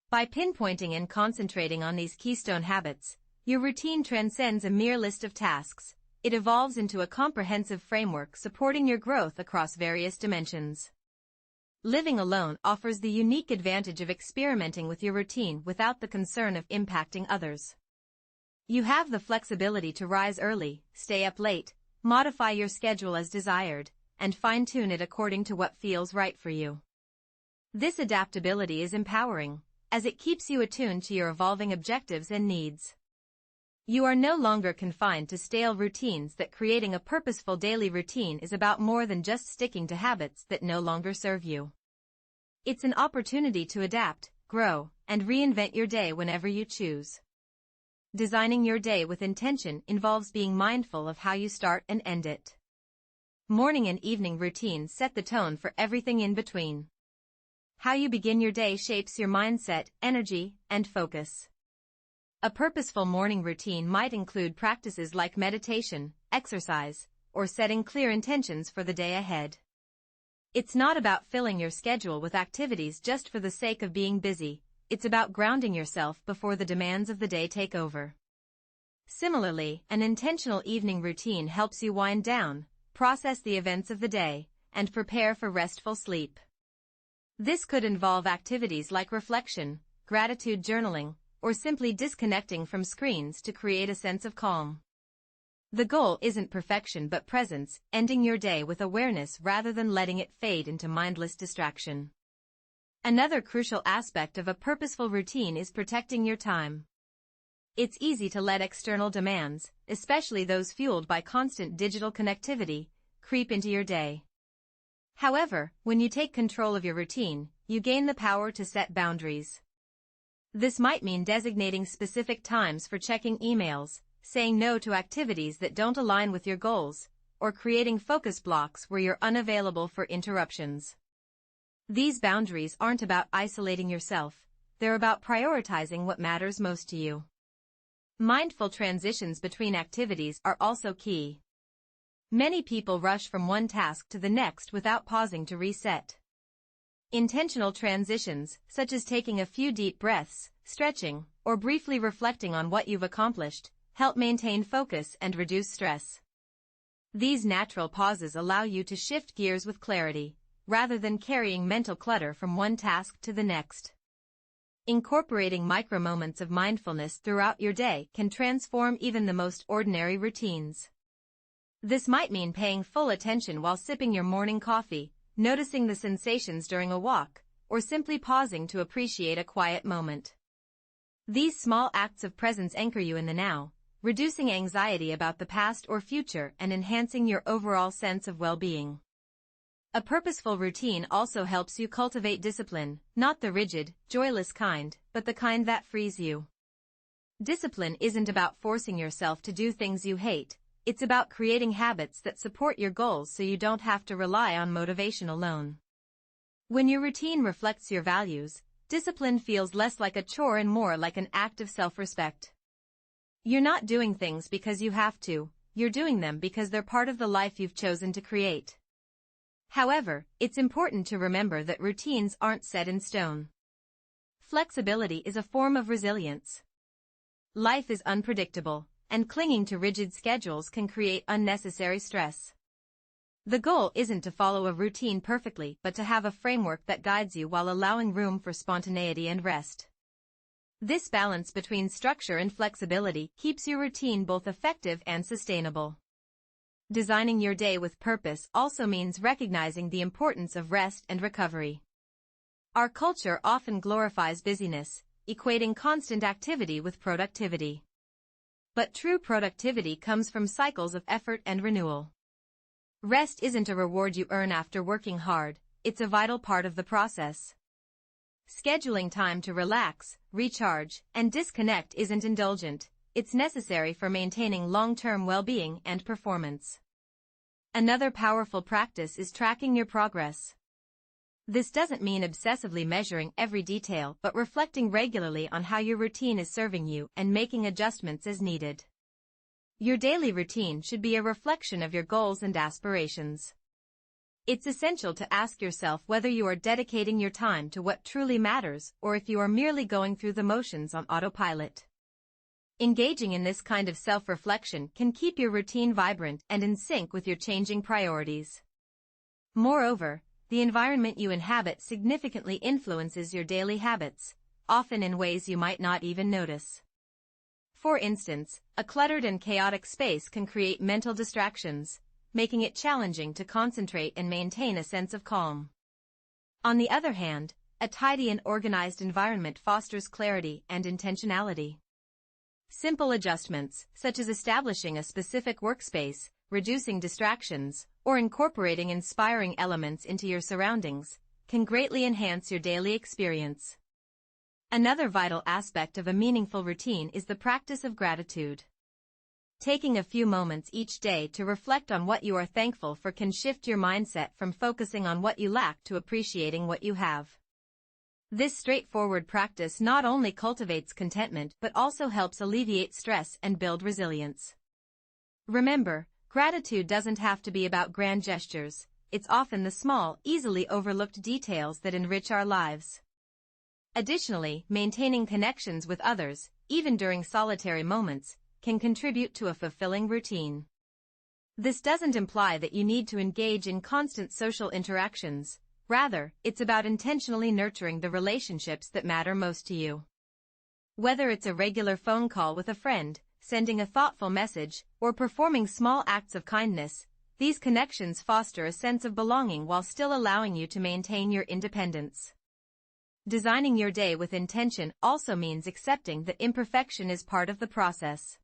By pinpointing and concentrating on these keystone habits, your routine transcends a mere list of tasks. It evolves into a comprehensive framework supporting your growth across various dimensions. Living alone offers the unique advantage of experimenting with your routine without the concern of impacting others. You have the flexibility to rise early, stay up late, modify your schedule as desired, and fine-tune it according to what feels right for you. This adaptability is empowering, as it keeps you attuned to your evolving objectives and needs. You are no longer confined to stale routines. That creating a purposeful daily routine is about more than just sticking to habits that no longer serve you. It's an opportunity to adapt, grow, and reinvent your day whenever you choose. Designing your day with intention involves being mindful of how you start and end it. Morning and evening routines set the tone for everything in between. How you begin your day shapes your mindset, energy, and focus. A purposeful morning routine might include practices like meditation, exercise, or setting clear intentions for the day ahead. It's not about filling your schedule with activities just for the sake of being busy, it's about grounding yourself before the demands of the day take over. Similarly, an intentional evening routine helps you wind down, process the events of the day, and prepare for restful sleep. This could involve activities like reflection, gratitude journaling, or simply disconnecting from screens to create a sense of calm. The goal isn't perfection but presence, ending your day with awareness rather than letting it fade into mindless distraction. Another crucial aspect of a purposeful routine is protecting your time. It's easy to let external demands, especially those fueled by constant digital connectivity, creep into your day. However, when you take control of your routine, you gain the power to set boundaries. This might mean designating specific times for checking emails, saying no to activities that don't align with your goals, or creating focus blocks where you're unavailable for interruptions. These boundaries aren't about isolating yourself, they're about prioritizing what matters most to you. Mindful transitions between activities are also key. Many people rush from one task to the next without pausing to reset. Intentional transitions, such as taking a few deep breaths, stretching, or briefly reflecting on what you've accomplished, help maintain focus and reduce stress. These natural pauses allow you to shift gears with clarity, rather than carrying mental clutter from one task to the next. Incorporating micro-moments of mindfulness throughout your day can transform even the most ordinary routines. This might mean paying full attention while sipping your morning coffee, noticing the sensations during a walk, or simply pausing to appreciate a quiet moment. These small acts of presence anchor you in the now, reducing anxiety about the past or future and enhancing your overall sense of well-being. A purposeful routine also helps you cultivate discipline, not the rigid, joyless kind, but the kind that frees you. Discipline isn't about forcing yourself to do things you hate, it's about creating habits that support your goals so you don't have to rely on motivation alone. When your routine reflects your values, discipline feels less like a chore and more like an act of self-respect. You're not doing things because you have to, you're doing them because they're part of the life you've chosen to create. However, it's important to remember that routines aren't set in stone. Flexibility is a form of resilience. Life is unpredictable, and clinging to rigid schedules can create unnecessary stress. The goal isn't to follow a routine perfectly but to have a framework that guides you while allowing room for spontaneity and rest. This balance between structure and flexibility keeps your routine both effective and sustainable. Designing your day with purpose also means recognizing the importance of rest and recovery. Our culture often glorifies busyness, equating constant activity with productivity. But true productivity comes from cycles of effort and renewal. Rest isn't a reward you earn after working hard, it's a vital part of the process. Scheduling time to relax, recharge, and disconnect isn't indulgent, it's necessary for maintaining long-term well-being and performance. Another powerful practice is tracking your progress. This doesn't mean obsessively measuring every detail but reflecting regularly on how your routine is serving you and making adjustments as needed. Your daily routine should be a reflection of your goals and aspirations. It's essential to ask yourself whether you are dedicating your time to what truly matters or if you are merely going through the motions on autopilot. Engaging in this kind of self-reflection can keep your routine vibrant and in sync with your changing priorities. Moreover, the environment you inhabit significantly influences your daily habits, often in ways you might not even notice. For instance, a cluttered and chaotic space can create mental distractions, making it challenging to concentrate and maintain a sense of calm. On the other hand, a tidy and organized environment fosters clarity and intentionality. Simple adjustments, such as establishing a specific workspace, reducing distractions, or incorporating inspiring elements into your surroundings, can greatly enhance your daily experience. Another vital aspect of a meaningful routine is the practice of gratitude. Taking a few moments each day to reflect on what you are thankful for can shift your mindset from focusing on what you lack to appreciating what you have. This straightforward practice not only cultivates contentment but also helps alleviate stress and build resilience. Remember, gratitude doesn't have to be about grand gestures, it's often the small, easily overlooked details that enrich our lives. Additionally, maintaining connections with others, even during solitary moments, can contribute to a fulfilling routine. This doesn't imply that you need to engage in constant social interactions. Rather, it's about intentionally nurturing the relationships that matter most to you. Whether it's a regular phone call with a friend, sending a thoughtful message, or performing small acts of kindness, these connections foster a sense of belonging while still allowing you to maintain your independence. Designing your day with intention also means accepting that imperfection is part of the process.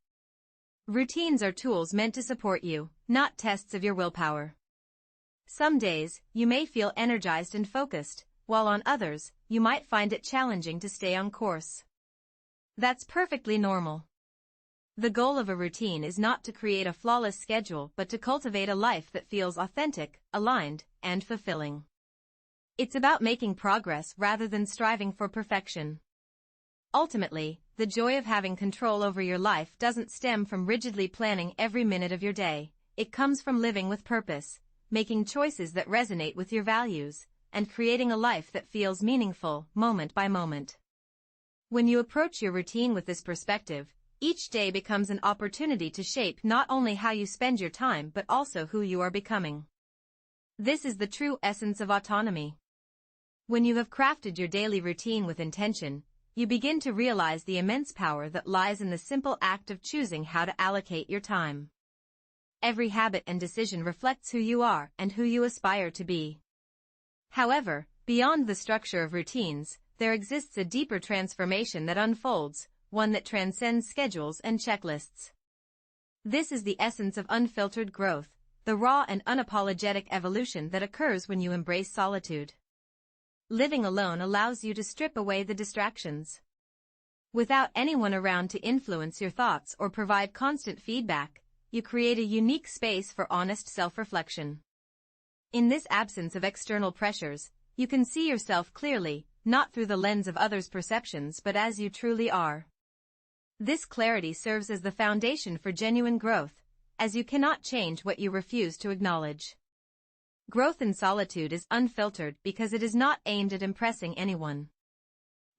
Routines are tools meant to support you, not tests of your willpower. Some days, you may feel energized and focused, while on others, you might find it challenging to stay on course. That's perfectly normal. The goal of a routine is not to create a flawless schedule but to cultivate a life that feels authentic, aligned, and fulfilling. It's about making progress rather than striving for perfection. Ultimately, the joy of having control over your life doesn't stem from rigidly planning every minute of your day. It comes from living with purpose, making choices that resonate with your values, and creating a life that feels meaningful, moment by moment. When you approach your routine with this perspective, each day becomes an opportunity to shape not only how you spend your time but also who you are becoming. This is the true essence of autonomy. When you have crafted your daily routine with intention, you begin to realize the immense power that lies in the simple act of choosing how to allocate your time. Every habit and decision reflects who you are and who you aspire to be. However, beyond the structure of routines, there exists a deeper transformation that unfolds, one that transcends schedules and checklists. This is the essence of unfiltered growth, the raw and unapologetic evolution that occurs when you embrace solitude. Living alone allows you to strip away the distractions. Without anyone around to influence your thoughts or provide constant feedback, you create a unique space for honest self-reflection. In this absence of external pressures, you can see yourself clearly, not through the lens of others' perceptions but as you truly are. This clarity serves as the foundation for genuine growth, as you cannot change what you refuse to acknowledge. Growth in solitude is unfiltered because it is not aimed at impressing anyone.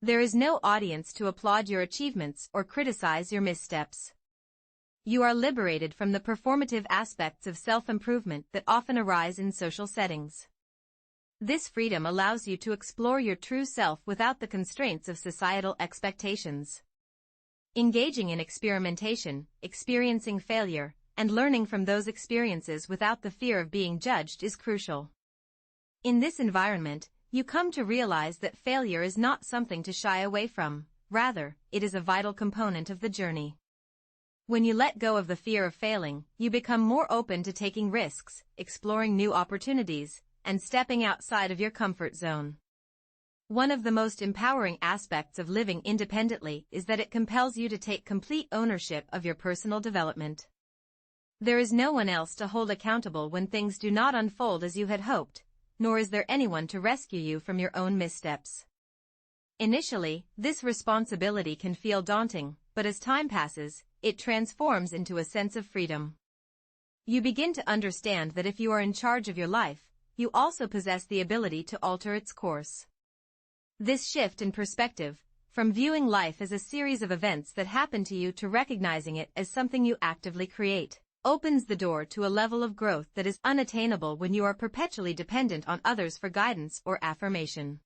There is no audience to applaud your achievements or criticize your missteps. You are liberated from the performative aspects of self-improvement that often arise in social settings. This freedom allows you to explore your true self without the constraints of societal expectations. Engaging in experimentation, experiencing failure, and learning from those experiences without the fear of being judged is crucial. In this environment, you come to realize that failure is not something to shy away from, rather, it is a vital component of the journey. When you let go of the fear of failing, you become more open to taking risks, exploring new opportunities, and stepping outside of your comfort zone. One of the most empowering aspects of living independently is that it compels you to take complete ownership of your personal development. There is no one else to hold accountable when things do not unfold as you had hoped, nor is there anyone to rescue you from your own missteps. Initially, this responsibility can feel daunting, but as time passes, it transforms into a sense of freedom. You begin to understand that if you are in charge of your life, you also possess the ability to alter its course. This shift in perspective, from viewing life as a series of events that happen to you to recognizing it as something you actively create, opens the door to a level of growth that is unattainable when you are perpetually dependent on others for guidance or affirmation.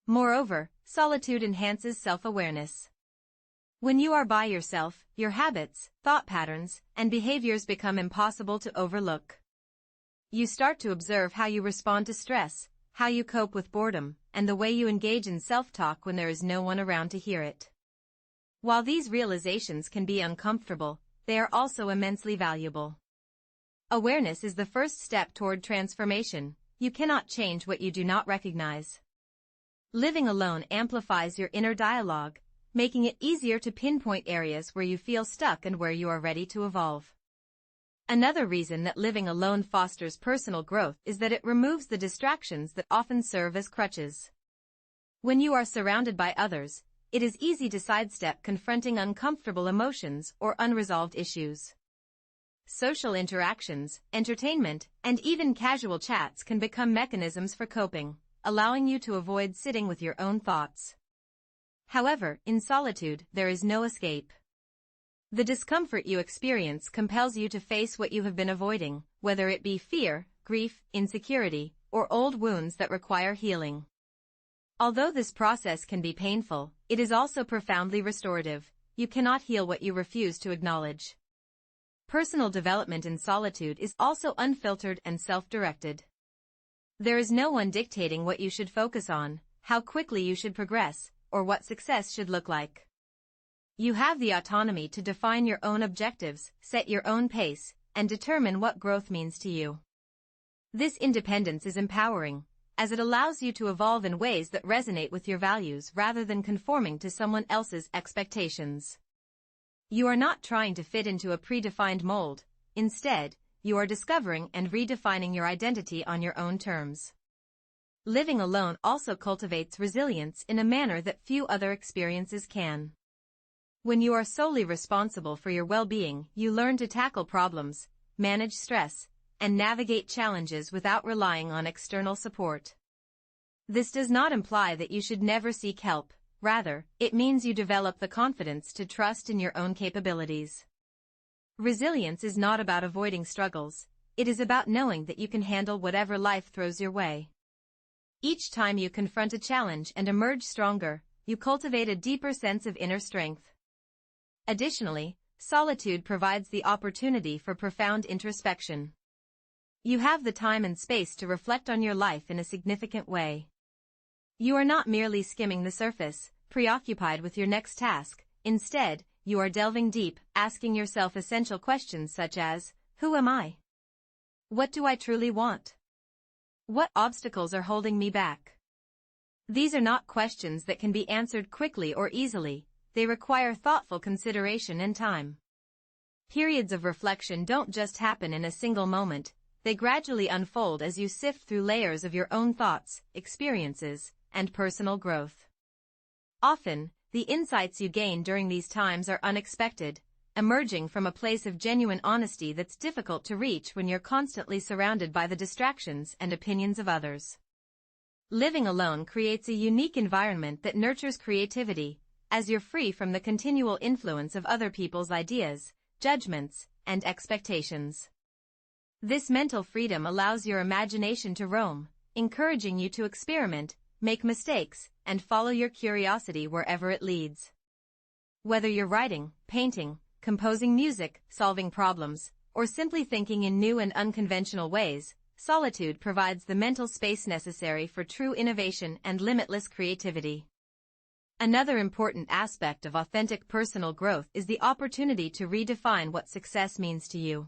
Moreover, solitude enhances self-awareness. When you are by yourself, your habits, thought patterns, and behaviors become impossible to overlook. You start to observe how you respond to stress, how you cope with boredom, and the way you engage in self-talk when there is no one around to hear it. While these realizations can be uncomfortable, they are also immensely valuable. Awareness is the first step toward transformation. You cannot change what you do not recognize. Living alone amplifies your inner dialogue, making it easier to pinpoint areas where you feel stuck and where you are ready to evolve. Another reason that living alone fosters personal growth is that it removes the distractions that often serve as crutches. When you are surrounded by others, it is easy to sidestep confronting uncomfortable emotions or unresolved issues. Social interactions, entertainment, and even casual chats can become mechanisms for coping, allowing you to avoid sitting with your own thoughts. However, in solitude, there is no escape. The discomfort you experience compels you to face what you have been avoiding, whether it be fear, grief, insecurity, or old wounds that require healing. Although this process can be painful, it is also profoundly restorative. You cannot heal what you refuse to acknowledge. Personal development in solitude is also unfiltered and self-directed. There is no one dictating what you should focus on, how quickly you should progress, or what success should look like. You have the autonomy to define your own objectives, set your own pace, and determine what growth means to you. This independence is empowering, as it allows you to evolve in ways that resonate with your values rather than conforming to someone else's expectations. You are not trying to fit into a predefined mold. Instead, you are discovering and redefining your identity on your own terms. Living alone also cultivates resilience in a manner that few other experiences can. When you are solely responsible for your well-being, you learn to tackle problems, manage stress, and navigate challenges without relying on external support. This does not imply that you should never seek help. Rather, it means you develop the confidence to trust in your own capabilities. Resilience is not about avoiding struggles. It is about knowing that you can handle whatever life throws your way. Each time you confront a challenge and emerge stronger, you cultivate a deeper sense of inner strength. Additionally, solitude provides the opportunity for profound introspection. You have the time and space to reflect on your life in a significant way. You are not merely skimming the surface, preoccupied with your next task. Instead, you are delving deep, asking yourself essential questions such as, who am I? What do I truly want? What obstacles are holding me back? These are not questions that can be answered quickly or easily. They require thoughtful consideration and time. Periods of reflection don't just happen in a single moment. They gradually unfold as you sift through layers of your own thoughts, experiences, and personal growth. Often, the insights you gain during these times are unexpected, emerging from a place of genuine honesty that's difficult to reach when you're constantly surrounded by the distractions and opinions of others. Living alone creates a unique environment that nurtures creativity, as you're free from the continual influence of other people's ideas, judgments, and expectations. This mental freedom allows your imagination to roam, encouraging you to experiment, make mistakes, and follow your curiosity wherever it leads. Whether you're writing, painting, composing music, solving problems, or simply thinking in new and unconventional ways, solitude provides the mental space necessary for true innovation and limitless creativity. Another important aspect of authentic personal growth is the opportunity to redefine what success means to you.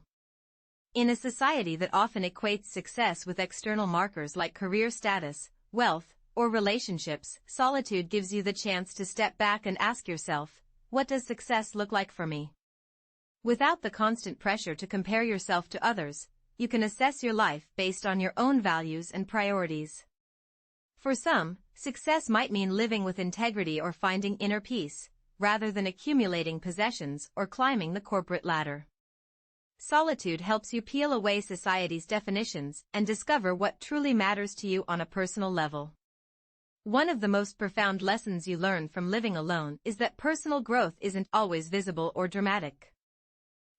In a society that often equates success with external markers like career status, wealth, or relationships, solitude gives you the chance to step back and ask yourself, what does success look like for me? Without the constant pressure to compare yourself to others, you can assess your life based on your own values and priorities. For some, success might mean living with integrity or finding inner peace, rather than accumulating possessions or climbing the corporate ladder. Solitude helps you peel away society's definitions and discover what truly matters to you on a personal level. One of the most profound lessons you learn from living alone is that personal growth isn't always visible or dramatic.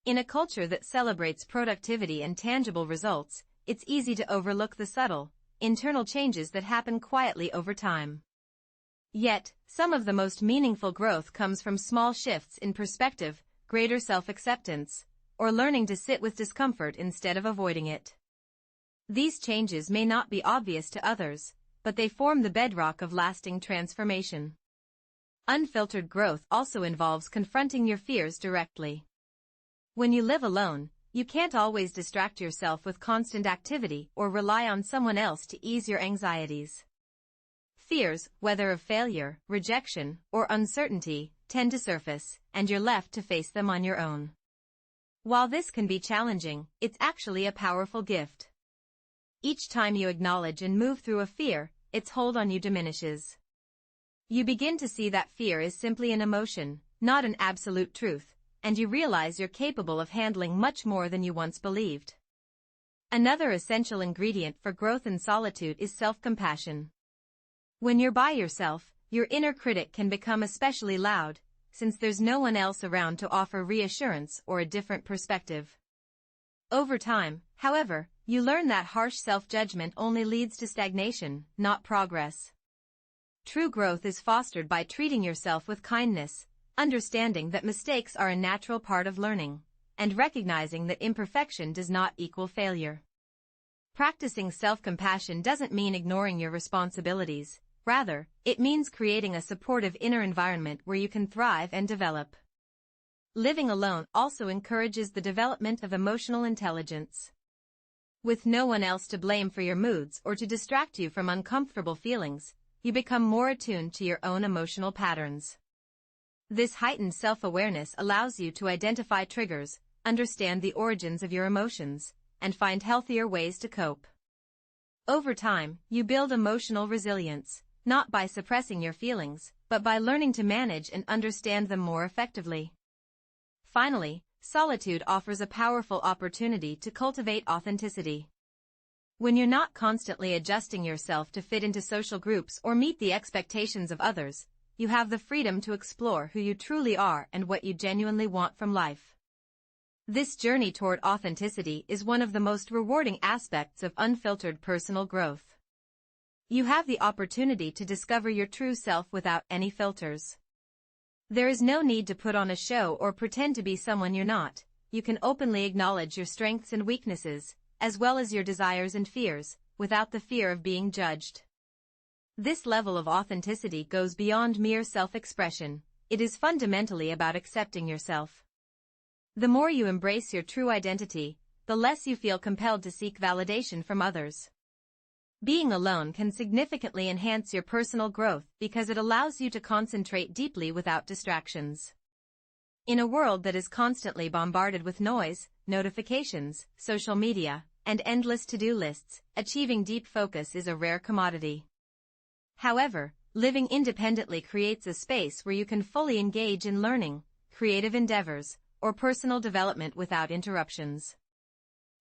In a culture that celebrates productivity and tangible results, it's easy to overlook the subtle, internal changes that happen quietly over time. Yet, some of the most meaningful growth comes from small shifts in perspective, greater self-acceptance, or learning to sit with discomfort instead of avoiding it. These changes may not be obvious to others, but they form the bedrock of lasting transformation. Unfiltered growth also involves confronting your fears directly. When you live alone, you can't always distract yourself with constant activity or rely on someone else to ease your anxieties. Fears, whether of failure, rejection, or uncertainty, tend to surface, and you're left to face them on your own. While this can be challenging, it's actually a powerful gift. Each time you acknowledge and move through a fear, its hold on you diminishes. You begin to see that fear is simply an emotion, not an absolute truth, and you realize you're capable of handling much more than you once believed. Another essential ingredient for growth in solitude is self-compassion. When you're by yourself, your inner critic can become especially loud, since there's no one else around to offer reassurance or a different perspective. Over time, however, you learn that harsh self-judgment only leads to stagnation, not progress. True growth is fostered by treating yourself with kindness, understanding that mistakes are a natural part of learning, and recognizing that imperfection does not equal failure. Practicing self-compassion doesn't mean ignoring your responsibilities. Rather, it means creating a supportive inner environment where you can thrive and develop. Living alone also encourages the development of emotional intelligence. With no one else to blame for your moods or to distract you from uncomfortable feelings, you become more attuned to your own emotional patterns. This heightened self-awareness allows you to identify triggers, understand the origins of your emotions, and find healthier ways to cope. Over time, you build emotional resilience, not by suppressing your feelings, but by learning to manage and understand them more effectively. Finally, solitude offers a powerful opportunity to cultivate authenticity. When you're not constantly adjusting yourself to fit into social groups or meet the expectations of others, you have the freedom to explore who you truly are and what you genuinely want from life. This journey toward authenticity is one of the most rewarding aspects of unfiltered personal growth. You have the opportunity to discover your true self without any filters. There is no need to put on a show or pretend to be someone you're not. You can openly acknowledge your strengths and weaknesses, as well as your desires and fears, without the fear of being judged. This level of authenticity goes beyond mere self-expression. It is fundamentally about accepting yourself. The more you embrace your true identity, the less you feel compelled to seek validation from others. Being alone can significantly enhance your personal growth because it allows you to concentrate deeply without distractions. In a world that is constantly bombarded with noise, notifications, social media, and endless to-do lists, achieving deep focus is a rare commodity. However, living independently creates a space where you can fully engage in learning, creative endeavors, or personal development without interruptions.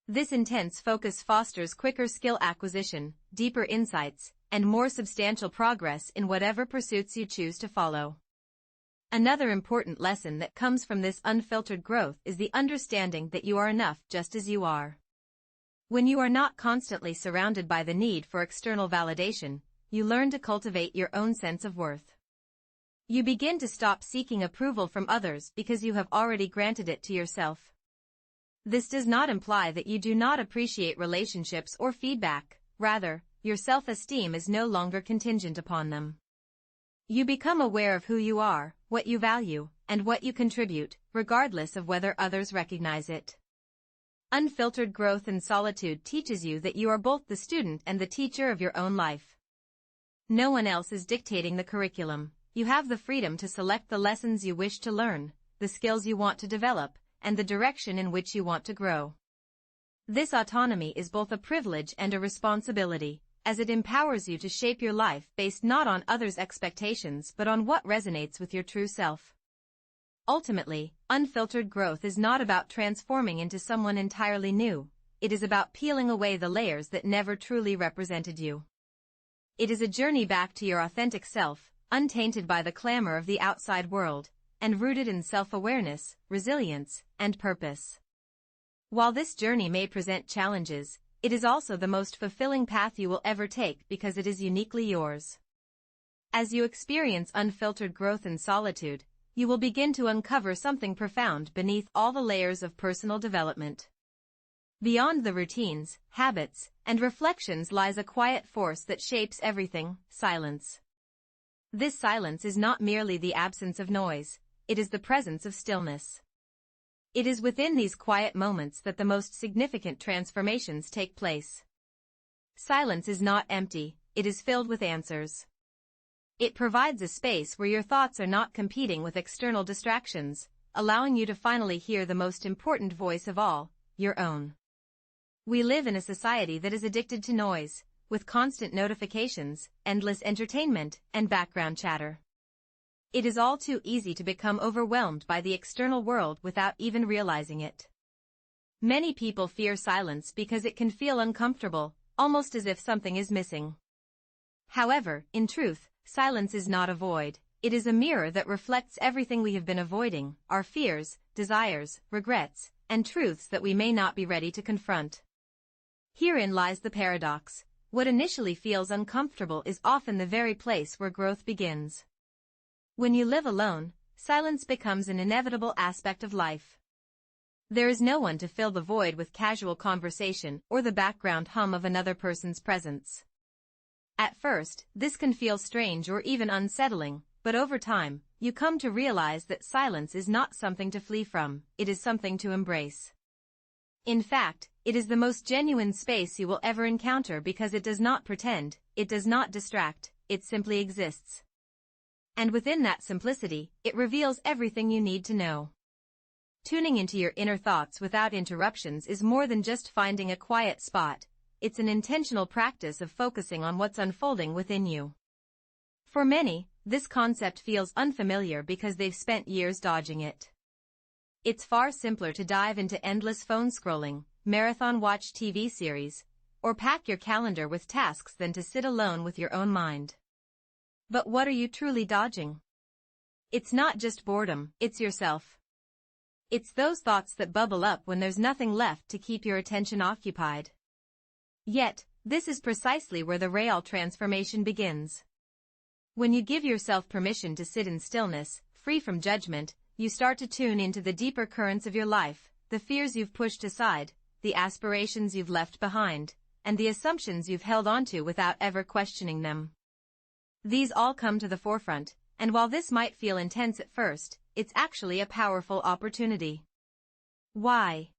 This intense focus fosters quicker skill acquisition, deeper insights, and more substantial progress in whatever pursuits you choose to follow. Another important lesson that comes from this unfiltered growth is the understanding that you are enough just as you are. When you are not constantly surrounded by the need for external validation, you learn to cultivate your own sense of worth. You begin to stop seeking approval from others because you have already granted it to yourself. This does not imply that you do not appreciate relationships or feedback. Rather, your self-esteem is no longer contingent upon them. You become aware of who you are, what you value, and what you contribute, regardless of whether others recognize it. Unfiltered growth in solitude teaches you that you are both the student and the teacher of your own life. No one else is dictating the curriculum. You have the freedom to select the lessons you wish to learn, the skills you want to develop, and the direction in which you want to grow. This autonomy is both a privilege and a responsibility, as it empowers you to shape your life based not on others' expectations but on what resonates with your true self. Ultimately, unfiltered growth is not about transforming into someone entirely new. It is about peeling away the layers that never truly represented you. It is a journey back to your authentic self, untainted by the clamor of the outside world, and rooted in self-awareness, resilience, and purpose. While this journey may present challenges, it is also the most fulfilling path you will ever take because it is uniquely yours. As you experience unfiltered growth in solitude, you will begin to uncover something profound beneath all the layers of personal development. Beyond the routines, habits, and reflections lies a quiet force that shapes everything: silence. This silence is not merely the absence of noise, it is the presence of stillness. It is within these quiet moments that the most significant transformations take place. Silence is not empty, it is filled with answers. It provides a space where your thoughts are not competing with external distractions, allowing you to finally hear the most important voice of all, your own. We live in a society that is addicted to noise, with constant notifications, endless entertainment, and background chatter. It is all too easy to become overwhelmed by the external world without even realizing it. Many people fear silence because it can feel uncomfortable, almost as if something is missing. However, in truth, silence is not a void, it is a mirror that reflects everything we have been avoiding, our fears, desires, regrets, and truths that we may not be ready to confront. Herein lies the paradox. What initially feels uncomfortable is often the very place where growth begins. When you live alone, silence becomes an inevitable aspect of life. There is no one to fill the void with casual conversation or the background hum of another person's presence. At first, this can feel strange or even unsettling, but over time, you come to realize that silence is not something to flee from, it is something to embrace. In fact, it is the most genuine space you will ever encounter because it does not pretend, it does not distract, it simply exists. And within that simplicity, it reveals everything you need to know. Tuning into your inner thoughts without interruptions is more than just finding a quiet spot, it's an intentional practice of focusing on what's unfolding within you. For many, this concept feels unfamiliar because they've spent years dodging it. It's far simpler to dive into endless phone scrolling, marathon watch TV series, or pack your calendar with tasks than to sit alone with your own mind. But what are you truly dodging? It's not just boredom, it's yourself. It's those thoughts that bubble up when there's nothing left to keep your attention occupied. Yet, this is precisely where the real transformation begins. When you give yourself permission to sit in stillness, free from judgment, you start to tune into the deeper currents of your life, the fears you've pushed aside, the aspirations you've left behind, and the assumptions you've held onto without ever questioning them. These all come to the forefront, and while this might feel intense at first, it's actually a powerful opportunity. Why?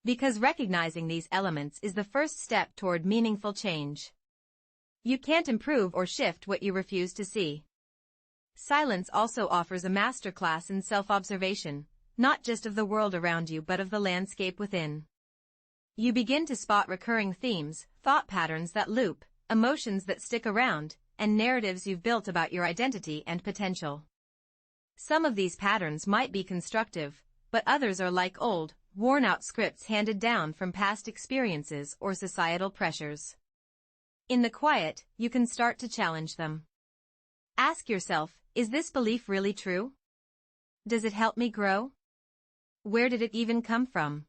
Because recognizing these elements is the first step toward meaningful change. You can't improve or shift what you refuse to see. Silence also offers a masterclass in self-observation, not just of the world around you but of the landscape within. You begin to spot recurring themes, thought patterns that loop, emotions that stick around, and narratives you've built about your identity and potential. Some of these patterns might be constructive, but others are like old, worn-out scripts handed down from past experiences or societal pressures. In the quiet, you can start to challenge them. Ask yourself, is this belief really true? Does it help me grow? Where did it even come from?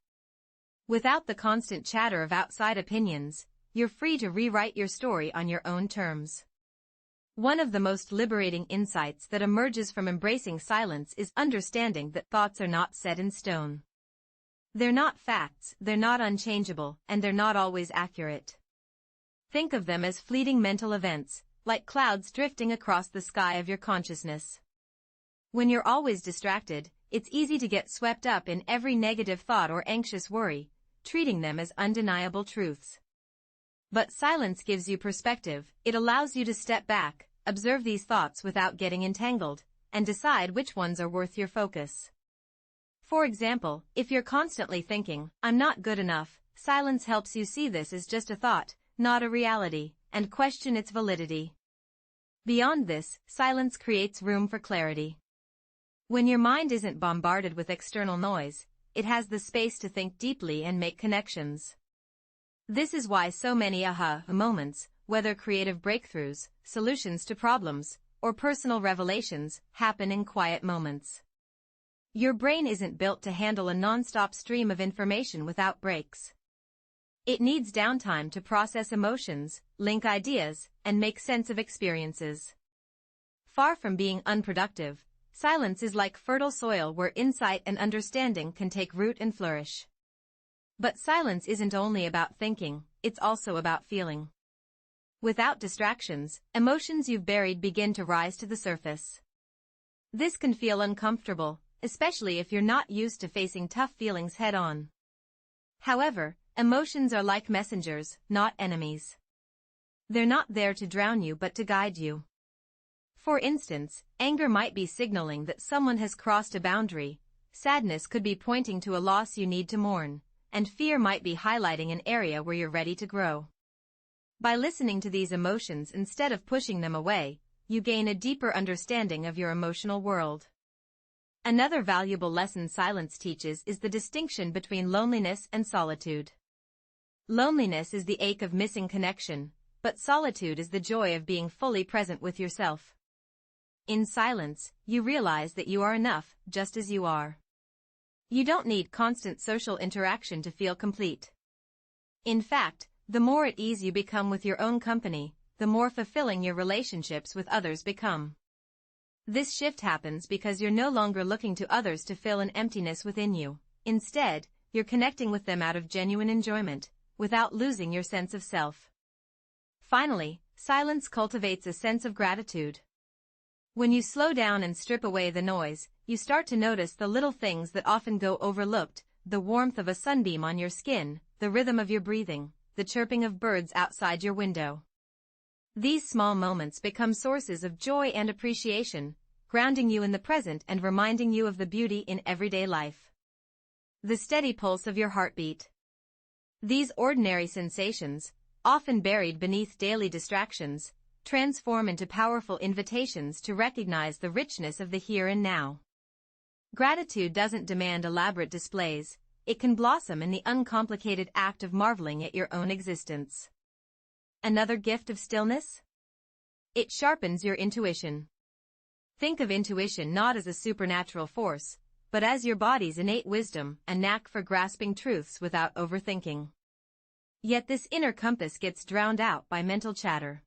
Without the constant chatter of outside opinions, you're free to rewrite your story on your own terms. One of the most liberating insights that emerges from embracing silence is understanding that thoughts are not set in stone. They're not facts, they're not unchangeable, and they're not always accurate. Think of them as fleeting mental events, like clouds drifting across the sky of your consciousness. When you're always distracted, it's easy to get swept up in every negative thought or anxious worry, treating them as undeniable truths. But silence gives you perspective, it allows you to step back, observe these thoughts without getting entangled, and decide which ones are worth your focus. For example, if you're constantly thinking, "I'm not good enough," silence helps you see this as just a thought, not a reality, and question its validity. Beyond this, silence creates room for clarity. When your mind isn't bombarded with external noise, it has the space to think deeply and make connections. This is why so many aha moments, whether creative breakthroughs, solutions to problems, or personal revelations, happen in quiet moments. Your brain isn't built to handle a non-stop stream of information without breaks. It needs downtime to process emotions, link ideas, and make sense of experiences. Far from being unproductive, silence is like fertile soil where insight and understanding can take root and flourish. But silence isn't only about thinking, it's also about feeling. Without distractions, emotions you've buried begin to rise to the surface. This can feel uncomfortable, especially if you're not used to facing tough feelings head-on. However, emotions are like messengers, not enemies. They're not there to drown you but to guide you. For instance, anger might be signaling that someone has crossed a boundary, sadness could be pointing to a loss you need to mourn, and fear might be highlighting an area where you're ready to grow. By listening to these emotions instead of pushing them away, you gain a deeper understanding of your emotional world. Another valuable lesson silence teaches is the distinction between loneliness and solitude. Loneliness is the ache of missing connection, but solitude is the joy of being fully present with yourself. In silence, you realize that you are enough, just as you are. You don't need constant social interaction to feel complete. In fact, the more at ease you become with your own company, the more fulfilling your relationships with others become. This shift happens because you're no longer looking to others to fill an emptiness within you. Instead, you're connecting with them out of genuine enjoyment, without losing your sense of self. Finally, silence cultivates a sense of gratitude. When you slow down and strip away the noise, you start to notice the little things that often go overlooked: the warmth of a sunbeam on your skin, the rhythm of your breathing, the chirping of birds outside your window. These small moments become sources of joy and appreciation, grounding you in the present and reminding you of the beauty in everyday life. The steady pulse of your heartbeat. These ordinary sensations, often buried beneath daily distractions, transform into powerful invitations to recognize the richness of the here and now. Gratitude doesn't demand elaborate displays. It can blossom in the uncomplicated act of marveling at your own existence. Another gift of stillness? It sharpens your intuition. Think of intuition not as a supernatural force, but as your body's innate wisdom, a knack for grasping truths without overthinking. Yet this inner compass gets drowned out by mental chatter.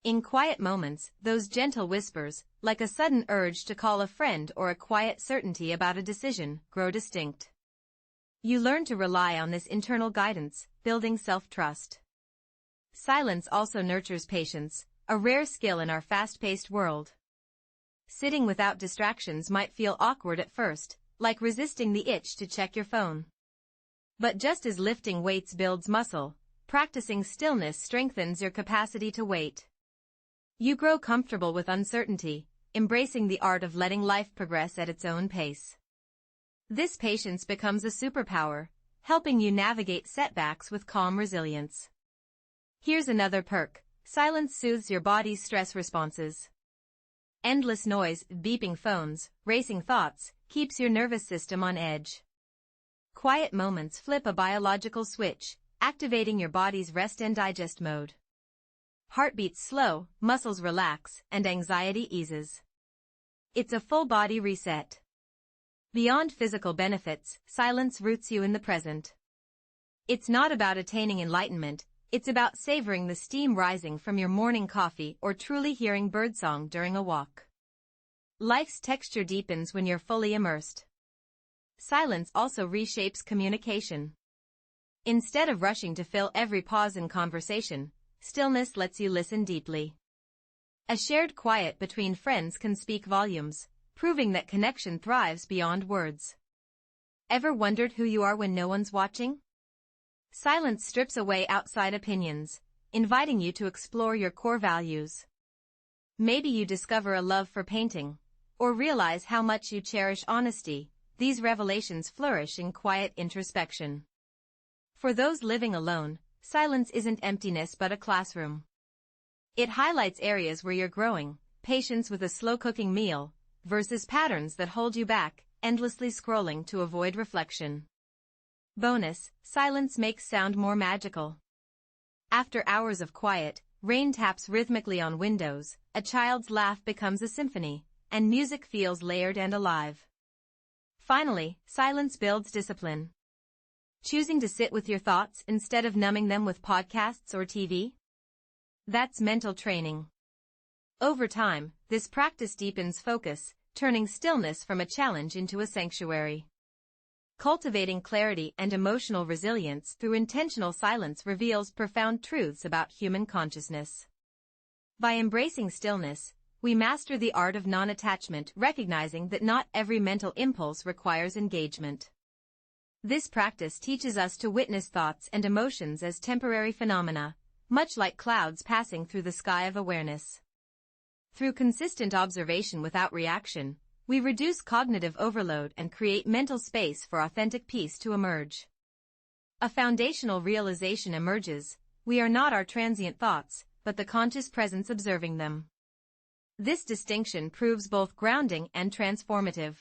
In quiet moments, those gentle whispers, like a sudden urge to call a friend or a quiet certainty about a decision, grow distinct. You learn to rely on this internal guidance, building self-trust. Silence also nurtures patience, a rare skill in our fast-paced world. Sitting without distractions might feel awkward at first, like resisting the itch to check your phone. But just as lifting weights builds muscle, practicing stillness strengthens your capacity to wait. You grow comfortable with uncertainty, embracing the art of letting life progress at its own pace. This patience becomes a superpower, helping you navigate setbacks with calm resilience. Here's another perk: silence soothes your body's stress responses. Endless noise, beeping phones, racing thoughts, keeps your nervous system on edge. Quiet moments flip a biological switch, activating your body's rest and digest mode. Heartbeats slow, muscles relax, and anxiety eases. It's a full-body reset. Beyond physical benefits, silence roots you in the present. It's not about attaining enlightenment, it's about savoring the steam rising from your morning coffee or truly hearing birdsong during a walk. Life's texture deepens when you're fully immersed. Silence also reshapes communication. Instead of rushing to fill every pause in conversation, stillness lets you listen deeply. A shared quiet between friends can speak volumes, proving that connection thrives beyond words. Ever wondered who you are when no one's watching? Silence strips away outside opinions, inviting you to explore your core values. Maybe you discover a love for painting, or realize how much you cherish honesty. These revelations flourish in quiet introspection. For those living alone, silence isn't emptiness but a classroom. It highlights areas where you're growing: patience with a slow-cooking meal, versus patterns that hold you back, endlessly scrolling to avoid reflection. Bonus: silence makes sound more magical. After hours of quiet, rain taps rhythmically on windows, a child's laugh becomes a symphony, and music feels layered and alive. Finally, silence builds discipline. Choosing to sit with your thoughts instead of numbing them with podcasts or TV? That's mental training. Over time, this practice deepens focus, turning stillness from a challenge into a sanctuary. Cultivating clarity and emotional resilience through intentional silence reveals profound truths about human consciousness. By embracing stillness, we master the art of non-attachment, recognizing that not every mental impulse requires engagement. This practice teaches us to witness thoughts and emotions as temporary phenomena, much like clouds passing through the sky of awareness. Through consistent observation without reaction, we reduce cognitive overload and create mental space for authentic peace to emerge. A foundational realization emerges: we are not our transient thoughts, but the conscious presence observing them. This distinction proves both grounding and transformative.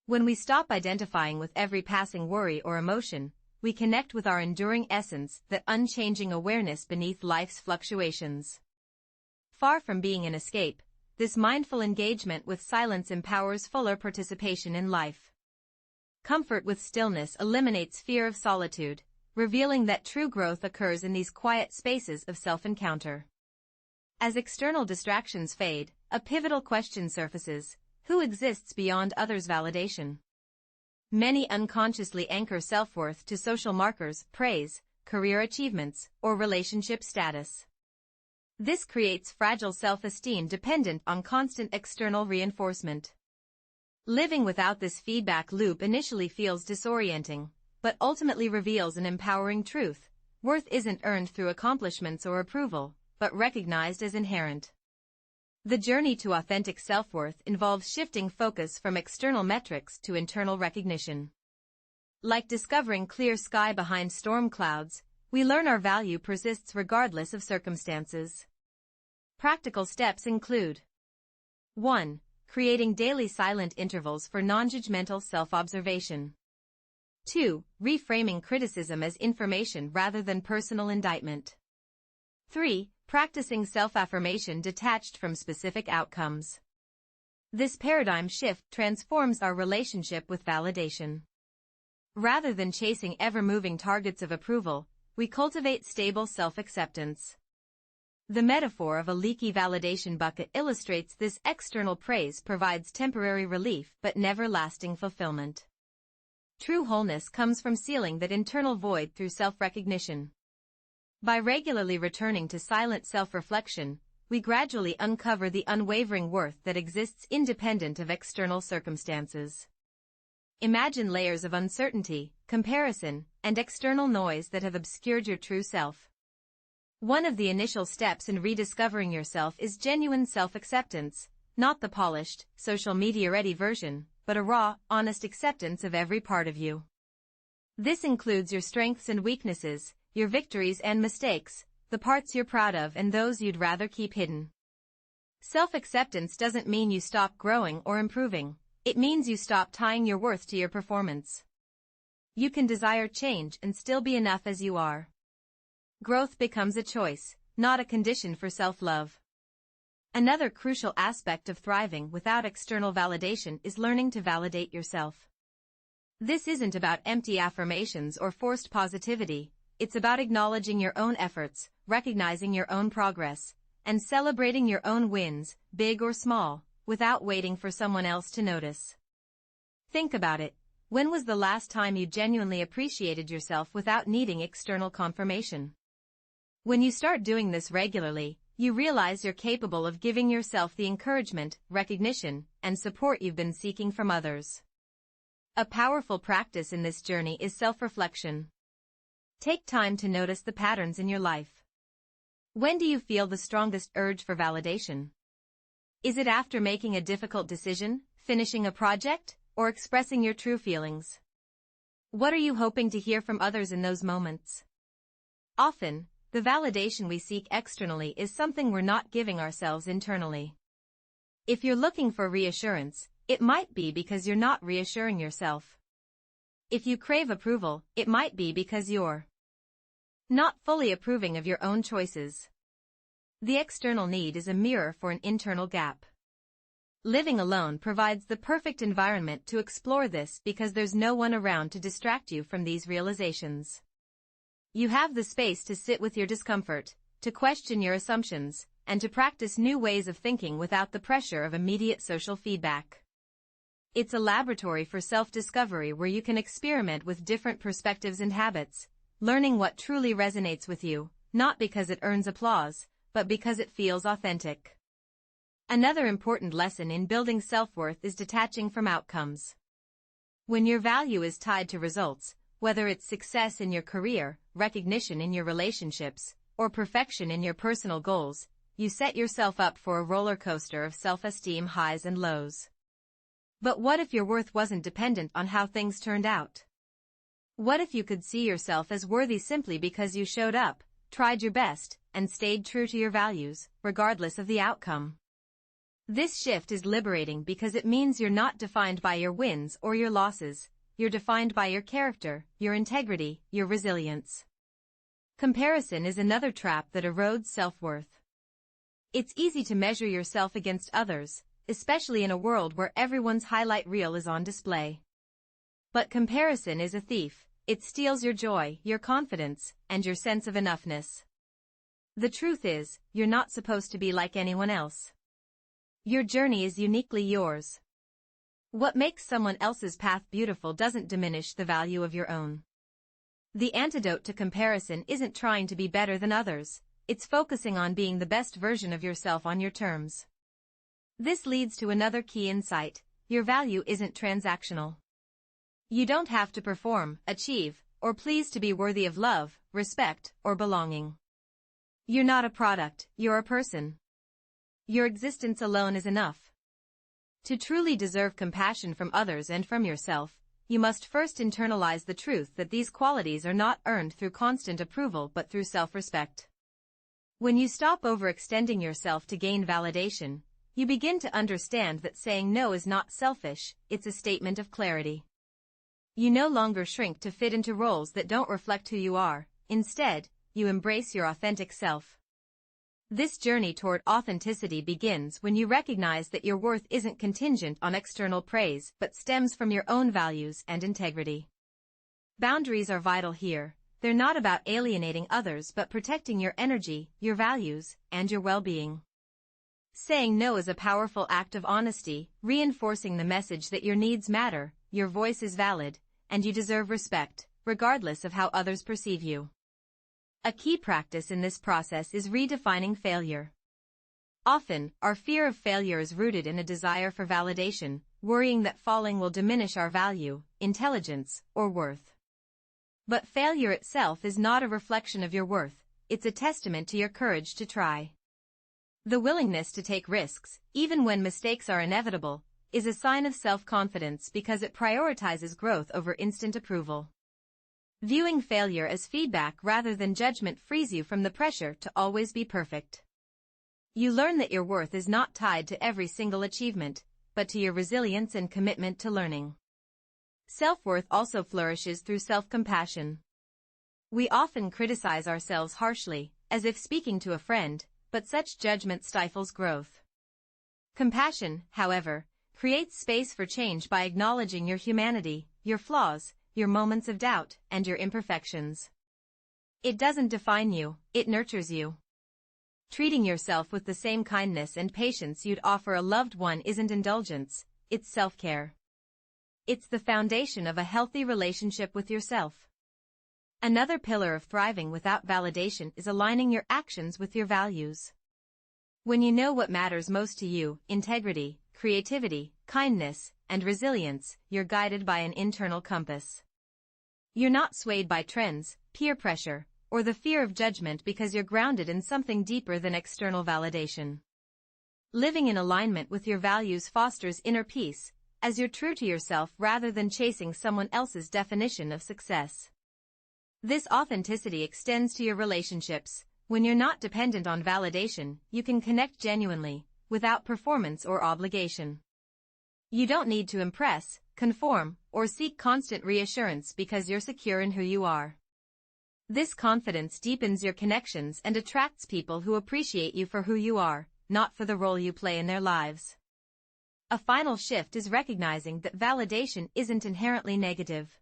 When we stop identifying with every passing worry or emotion, we connect with our enduring essence, that unchanging awareness beneath life's fluctuations. Far from being an escape, this mindful engagement with silence empowers fuller participation in life. Comfort with stillness eliminates fear of solitude, revealing that true growth occurs in these quiet spaces of self-encounter. As external distractions fade, a pivotal question surfaces: who exists beyond others' validation? Many unconsciously anchor self-worth to social markers, praise, career achievements, or relationship status. This creates fragile self-esteem dependent on constant external reinforcement. Living without this feedback loop initially feels disorienting, but ultimately reveals an empowering truth: worth isn't earned through accomplishments or approval, but recognized as inherent. The journey to authentic self-worth involves shifting focus from external metrics to internal recognition. Like discovering clear sky behind storm clouds, we learn our value persists regardless of circumstances. Practical steps include: 1. Creating daily silent intervals for non-judgmental self-observation. 2. Reframing criticism as information rather than personal indictment. 3. Practicing self-affirmation detached from specific outcomes. This paradigm shift transforms our relationship with validation. Rather than chasing ever-moving targets of approval, we cultivate stable self-acceptance. The metaphor of a leaky validation bucket illustrates this: external praise provides temporary relief but never lasting fulfillment. True wholeness comes from sealing that internal void through self-recognition. By regularly returning to silent self-reflection, we gradually uncover the unwavering worth that exists independent of external circumstances. Imagine layers of uncertainty, comparison, and external noise that have obscured your true self. One of the initial steps in rediscovering yourself is genuine self-acceptance, not the polished, social media-ready version, but a raw, honest acceptance of every part of you. This includes your strengths and weaknesses, your victories and mistakes, the parts you're proud of and those you'd rather keep hidden. Self-acceptance doesn't mean you stop growing or improving. It means you stop tying your worth to your performance. You can desire change and still be enough as you are. Growth becomes a choice, not a condition for self-love. Another crucial aspect of thriving without external validation is learning to validate yourself. This isn't about empty affirmations or forced positivity. It's about acknowledging your own efforts, recognizing your own progress, and celebrating your own wins, big or small, without waiting for someone else to notice. Think about it. When was the last time you genuinely appreciated yourself without needing external confirmation? When you start doing this regularly, you realize you're capable of giving yourself the encouragement, recognition, and support you've been seeking from others. A powerful practice in this journey is self-reflection. Take time to notice the patterns in your life. When do you feel the strongest urge for validation? Is it after making a difficult decision, finishing a project, or expressing your true feelings? What are you hoping to hear from others in those moments? Often, the validation we seek externally is something we're not giving ourselves internally. If you're looking for reassurance, it might be because you're not reassuring yourself. If you crave approval, it might be because you're not fully approving of your own choices. The external need is a mirror for an internal gap. Living alone provides the perfect environment to explore this because there's no one around to distract you from these realizations. You have the space to sit with your discomfort, to question your assumptions, and to practice new ways of thinking without the pressure of immediate social feedback. It's a laboratory for self-discovery where you can experiment with different perspectives and habits, learning what truly resonates with you, not because it earns applause, but because it feels authentic. Another important lesson in building self-worth is detaching from outcomes. When your value is tied to results, whether it's success in your career, recognition in your relationships, or perfection in your personal goals, you set yourself up for a roller coaster of self-esteem highs and lows. But what if your worth wasn't dependent on how things turned out? What if you could see yourself as worthy simply because you showed up, tried your best, and stayed true to your values, regardless of the outcome? This shift is liberating because it means you're not defined by your wins or your losses. You're defined by your character, your integrity, your resilience. Comparison is another trap that erodes self-worth. It's easy to measure yourself against others, especially in a world where everyone's highlight reel is on display. But comparison is a thief. It steals your joy, your confidence, and your sense of enoughness. The truth is, you're not supposed to be like anyone else. Your journey is uniquely yours. What makes someone else's path beautiful doesn't diminish the value of your own. The antidote to comparison isn't trying to be better than others, it's focusing on being the best version of yourself on your terms. This leads to another key insight: your value isn't transactional. You don't have to perform, achieve, or please to be worthy of love, respect, or belonging. You're not a product, you're a person. Your existence alone is enough. To truly deserve compassion from others and from yourself, you must first internalize the truth that these qualities are not earned through constant approval but through self-respect. When you stop overextending yourself to gain validation, you begin to understand that saying no is not selfish, it's a statement of clarity. You no longer shrink to fit into roles that don't reflect who you are. Instead, you embrace your authentic self. This journey toward authenticity begins when you recognize that your worth isn't contingent on external praise but stems from your own values and integrity. Boundaries are vital here. They're not about alienating others but protecting your energy, your values, and your well-being. Saying no is a powerful act of honesty, reinforcing the message that your needs matter, your voice is valid, and you deserve respect, regardless of how others perceive you. A key practice in this process is redefining failure. Often, our fear of failure is rooted in a desire for validation, worrying that falling will diminish our value, intelligence, or worth. But failure itself is not a reflection of your worth, it's a testament to your courage to try. The willingness to take risks, even when mistakes are inevitable, is a sign of self-confidence because it prioritizes growth over instant approval. Viewing failure as feedback rather than judgment frees you from the pressure to always be perfect. You learn that your worth is not tied to every single achievement, but to your resilience and commitment to learning. Self-worth also flourishes through self-compassion. We often criticize ourselves harshly, as if speaking to a friend, but such judgment stifles growth. Compassion, however, creates space for change by acknowledging your humanity, your flaws, your moments of doubt, and your imperfections. It doesn't define you, it nurtures you. Treating yourself with the same kindness and patience you'd offer a loved one isn't indulgence, it's self-care. It's the foundation of a healthy relationship with yourself. Another pillar of thriving without validation is aligning your actions with your values. When you know what matters most to you, integrity, creativity, kindness, and resilience, you're guided by an internal compass. You're not swayed by trends, peer pressure, or the fear of judgment because you're grounded in something deeper than external validation. Living in alignment with your values fosters inner peace, as you're true to yourself rather than chasing someone else's definition of success. This authenticity extends to your relationships. When you're not dependent on validation, you can connect genuinely, without performance or obligation. You don't need to impress, conform, or seek constant reassurance because you're secure in who you are. This confidence deepens your connections and attracts people who appreciate you for who you are, not for the role you play in their lives. A final shift is recognizing that validation isn't inherently negative.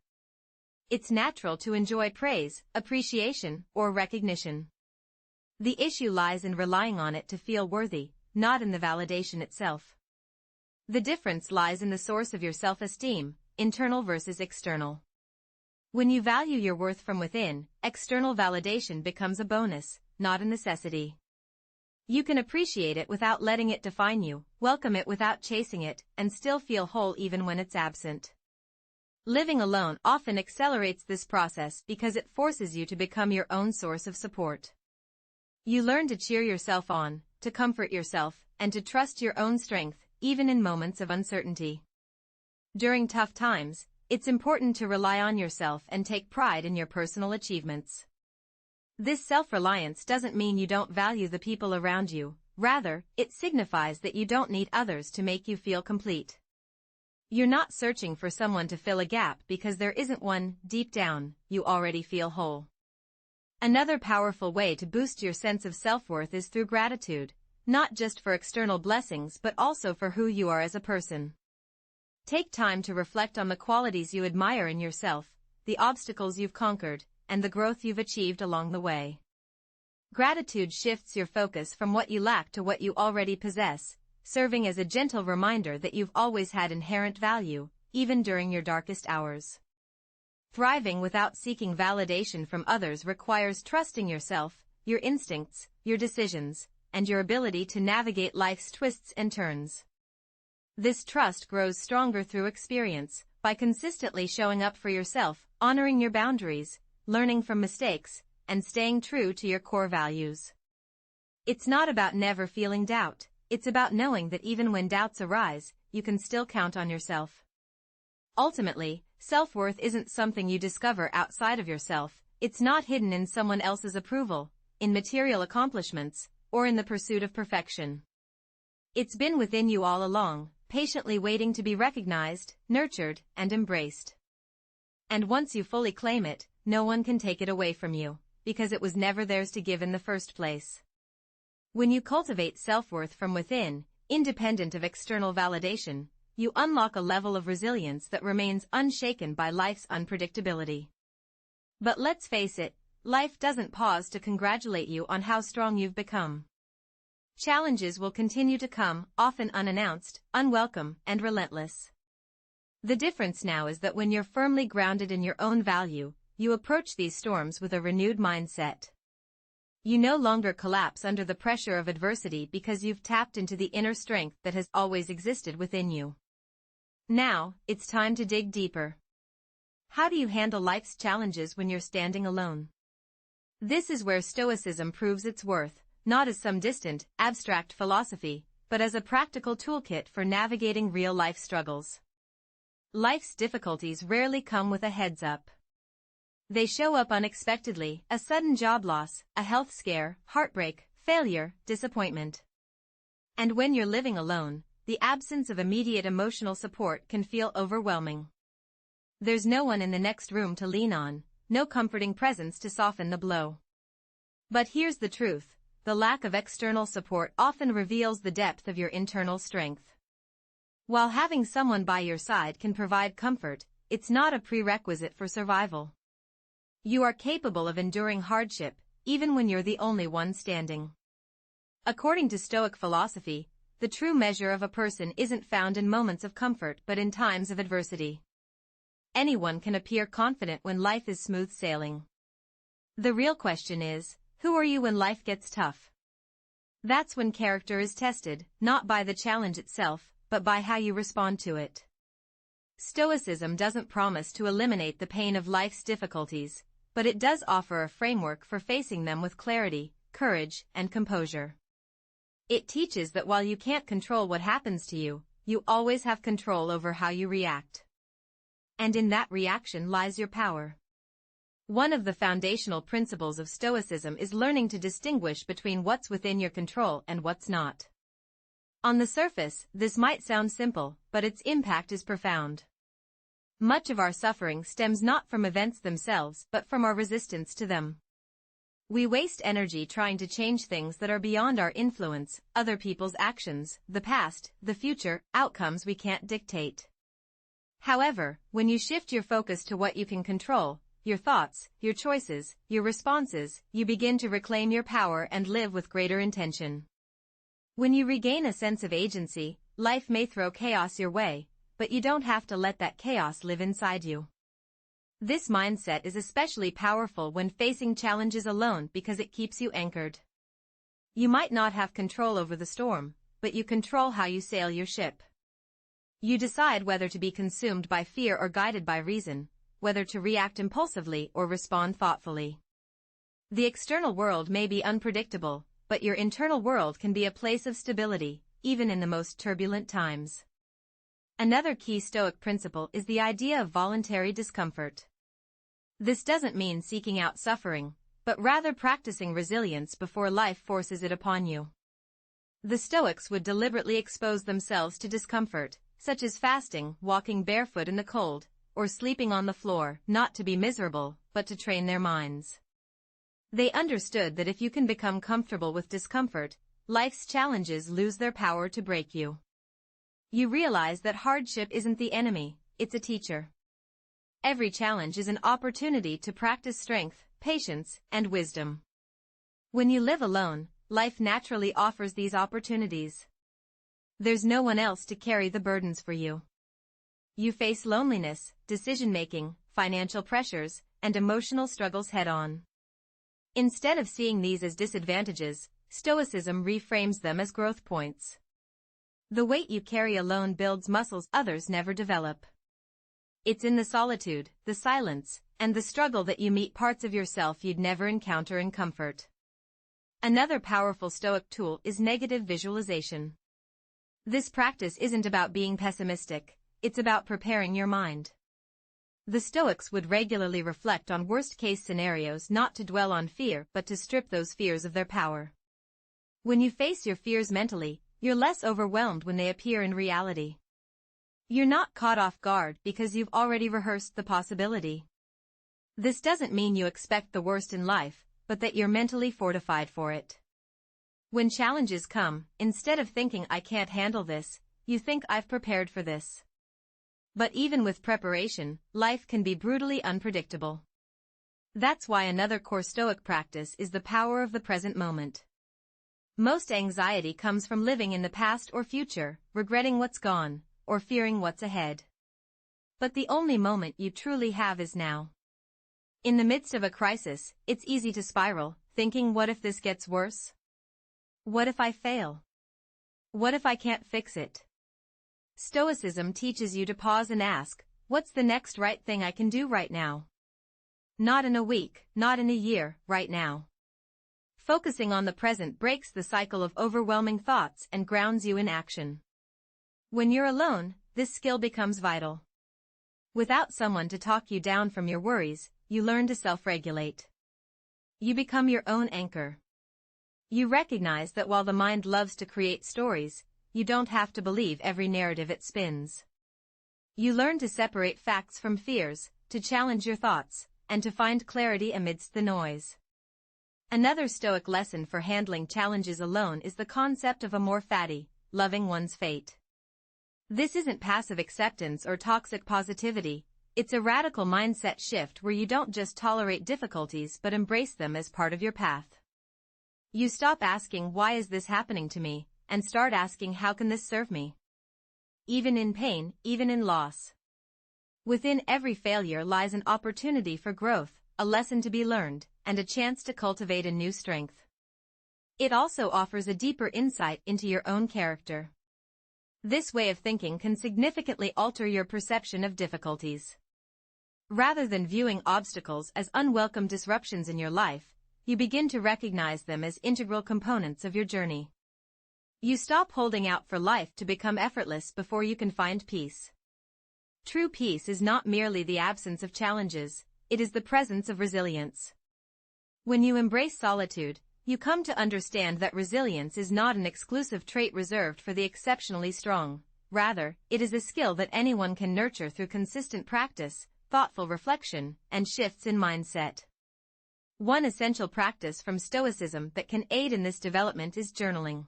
It's natural to enjoy praise, appreciation, or recognition. The issue lies in relying on it to feel worthy, not in the validation itself. The difference lies in the source of your self-esteem, internal versus external. When you value your worth from within, external validation becomes a bonus, not a necessity. You can appreciate it without letting it define you, welcome it without chasing it, and still feel whole even when it's absent. Living alone often accelerates this process because it forces you to become your own source of support. You learn to cheer yourself on, to comfort yourself, and to trust your own strength, even in moments of uncertainty. During tough times, it's important to rely on yourself and take pride in your personal achievements. This self-reliance doesn't mean you don't value the people around you, rather, it signifies that you don't need others to make you feel complete. You're not searching for someone to fill a gap because there isn't one. Deep down, you already feel whole. Another powerful way to boost your sense of self-worth is through gratitude. not just for external blessings but also for who you are as a person. Take time to reflect on the qualities you admire in yourself, the obstacles you've conquered, and the growth you've achieved along the way. Gratitude shifts your focus from what you lack to what you already possess, serving as a gentle reminder that you've always had inherent value, even during your darkest hours. Thriving without seeking validation from others requires trusting yourself, your instincts, your decisions, and your ability to navigate life's twists and turns. This trust grows stronger through experience, by consistently showing up for yourself, honoring your boundaries, learning from mistakes, and staying true to your core values. It's not about never feeling doubt, it's about knowing that even when doubts arise, you can still count on yourself. Ultimately, self-worth isn't something you discover outside of yourself, it's not hidden in someone else's approval, in material accomplishments, or in the pursuit of perfection. It's been within you all along, patiently waiting to be recognized, nurtured, and embraced. And once you fully claim it, no one can take it away from you, because it was never theirs to give in the first place. When you cultivate self-worth from within, independent of external validation, you unlock a level of resilience that remains unshaken by life's unpredictability. But let's face it, life doesn't pause to congratulate you on how strong you've become. Challenges will continue to come, often unannounced, unwelcome, and relentless. The difference now is that when you're firmly grounded in your own value, you approach these storms with a renewed mindset. You no longer collapse under the pressure of adversity because you've tapped into the inner strength that has always existed within you. Now, it's time to dig deeper. How do you handle life's challenges when you're standing alone? This is where Stoicism proves its worth, not as some distant, abstract philosophy, but as a practical toolkit for navigating real-life struggles. Life's difficulties rarely come with a heads-up. They show up unexpectedly, a sudden job loss, a health scare, heartbreak, failure, disappointment. And when you're living alone, the absence of immediate emotional support can feel overwhelming. There's no one in the next room to lean on, no comforting presence to soften the blow. But here's the truth, the lack of external support often reveals the depth of your internal strength. While having someone by your side can provide comfort, it's not a prerequisite for survival. You are capable of enduring hardship, even when you're the only one standing. According to Stoic philosophy, the true measure of a person isn't found in moments of comfort but in times of adversity. Anyone can appear confident when life is smooth sailing. The real question is, who are you when life gets tough? That's when character is tested, not by the challenge itself, but by how you respond to it. Stoicism doesn't promise to eliminate the pain of life's difficulties, but it does offer a framework for facing them with clarity, courage, and composure. It teaches that while you can't control what happens to you, you always have control over how you react. And in that reaction lies your power. One of the foundational principles of Stoicism is learning to distinguish between what's within your control and what's not. On the surface, this might sound simple, but its impact is profound. Much of our suffering stems not from events themselves but from our resistance to them. We waste energy trying to change things that are beyond our influence, other people's actions, the past, the future, outcomes we can't dictate. However, when you shift your focus to what you can control, your thoughts, your choices, your responses, you begin to reclaim your power and live with greater intention. When you regain a sense of agency, life may throw chaos your way, but you don't have to let that chaos live inside you. This mindset is especially powerful when facing challenges alone because it keeps you anchored. You might not have control over the storm, but you control how you sail your ship. You decide whether to be consumed by fear or guided by reason, whether to react impulsively or respond thoughtfully. The external world may be unpredictable, but your internal world can be a place of stability, even in the most turbulent times. Another key Stoic principle is the idea of voluntary discomfort. This doesn't mean seeking out suffering, but rather practicing resilience before life forces it upon you. The Stoics would deliberately expose themselves to discomfort, such as fasting, walking barefoot in the cold, or sleeping on the floor, not to be miserable, but to train their minds. They understood that if you can become comfortable with discomfort, life's challenges lose their power to break you. You realize that hardship isn't the enemy, it's a teacher. Every challenge is an opportunity to practice strength, patience, and wisdom. When you live alone, life naturally offers these opportunities. There's no one else to carry the burdens for you. You face loneliness, decision-making, financial pressures, and emotional struggles head-on. Instead of seeing these as disadvantages, Stoicism reframes them as growth points. The weight you carry alone builds muscles others never develop. It's in the solitude, the silence, and the struggle that you meet parts of yourself you'd never encounter in comfort. Another powerful Stoic tool is negative visualization. This practice isn't about being pessimistic, it's about preparing your mind. The Stoics would regularly reflect on worst-case scenarios, not to dwell on fear but to strip those fears of their power. When you face your fears mentally, you're less overwhelmed when they appear in reality. You're not caught off guard because you've already rehearsed the possibility. This doesn't mean you expect the worst in life, but that you're mentally fortified for it. When challenges come, instead of thinking I can't handle this, you think I've prepared for this. But even with preparation, life can be brutally unpredictable. That's why another core Stoic practice is the power of the present moment. Most anxiety comes from living in the past or future, regretting what's gone, or fearing what's ahead. But the only moment you truly have is now. In the midst of a crisis, it's easy to spiral, thinking, what if this gets worse? What if I fail? What if I can't fix it? Stoicism teaches you to pause and ask, what's the next right thing I can do right now? Not in a week, not in a year, right now. Focusing on the present breaks the cycle of overwhelming thoughts and grounds you in action. When you're alone, this skill becomes vital. Without someone to talk you down from your worries, you learn to self-regulate. You become your own anchor. You recognize that while the mind loves to create stories, you don't have to believe every narrative it spins. You learn to separate facts from fears, to challenge your thoughts, and to find clarity amidst the noise. Another Stoic lesson for handling challenges alone is the concept of amor fati, loving one's fate. This isn't passive acceptance or toxic positivity, it's a radical mindset shift where you don't just tolerate difficulties but embrace them as part of your path. You stop asking, why is this happening to me, and start asking, how can this serve me? Even in pain, even in loss. Within every failure lies an opportunity for growth, a lesson to be learned, and a chance to cultivate a new strength. It also offers a deeper insight into your own character. This way of thinking can significantly alter your perception of difficulties. Rather than viewing obstacles as unwelcome disruptions in your life, you begin to recognize them as integral components of your journey. You stop holding out for life to become effortless before you can find peace. True peace is not merely the absence of challenges, it is the presence of resilience. When you embrace solitude, you come to understand that resilience is not an exclusive trait reserved for the exceptionally strong. Rather, it is a skill that anyone can nurture through consistent practice, thoughtful reflection, and shifts in mindset. One essential practice from Stoicism that can aid in this development is journaling.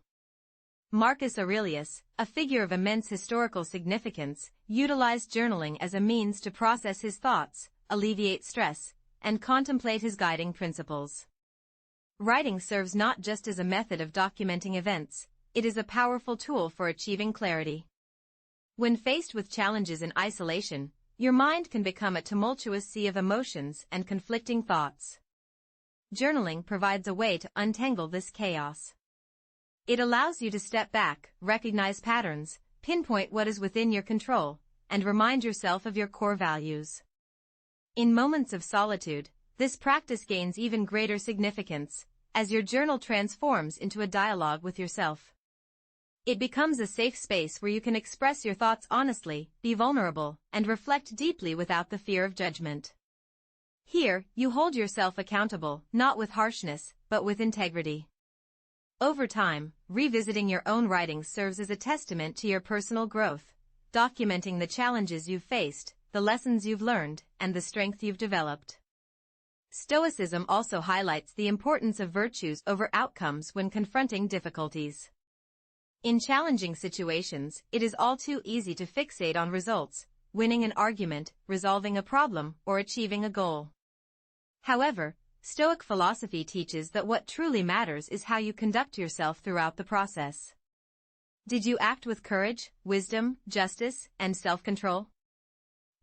Marcus Aurelius, a figure of immense historical significance, utilized journaling as a means to process his thoughts, alleviate stress, and contemplate his guiding principles. Writing serves not just as a method of documenting events, it is a powerful tool for achieving clarity. When faced with challenges in isolation, your mind can become a tumultuous sea of emotions and conflicting thoughts. Journaling provides a way to untangle this chaos. It allows you to step back, recognize patterns, pinpoint what is within your control, and remind yourself of your core values. In moments of solitude, this practice gains even greater significance, as your journal transforms into a dialogue with yourself. It becomes a safe space where you can express your thoughts honestly, be vulnerable, and reflect deeply without the fear of judgment. Here, you hold yourself accountable, not with harshness, but with integrity. Over time, revisiting your own writings serves as a testament to your personal growth, documenting the challenges you've faced, the lessons you've learned, and the strength you've developed. Stoicism also highlights the importance of virtues over outcomes when confronting difficulties. In challenging situations, it is all too easy to fixate on results, winning an argument, resolving a problem, or achieving a goal. However, Stoic philosophy teaches that what truly matters is how you conduct yourself throughout the process. Did you act with courage, wisdom, justice, and self-control?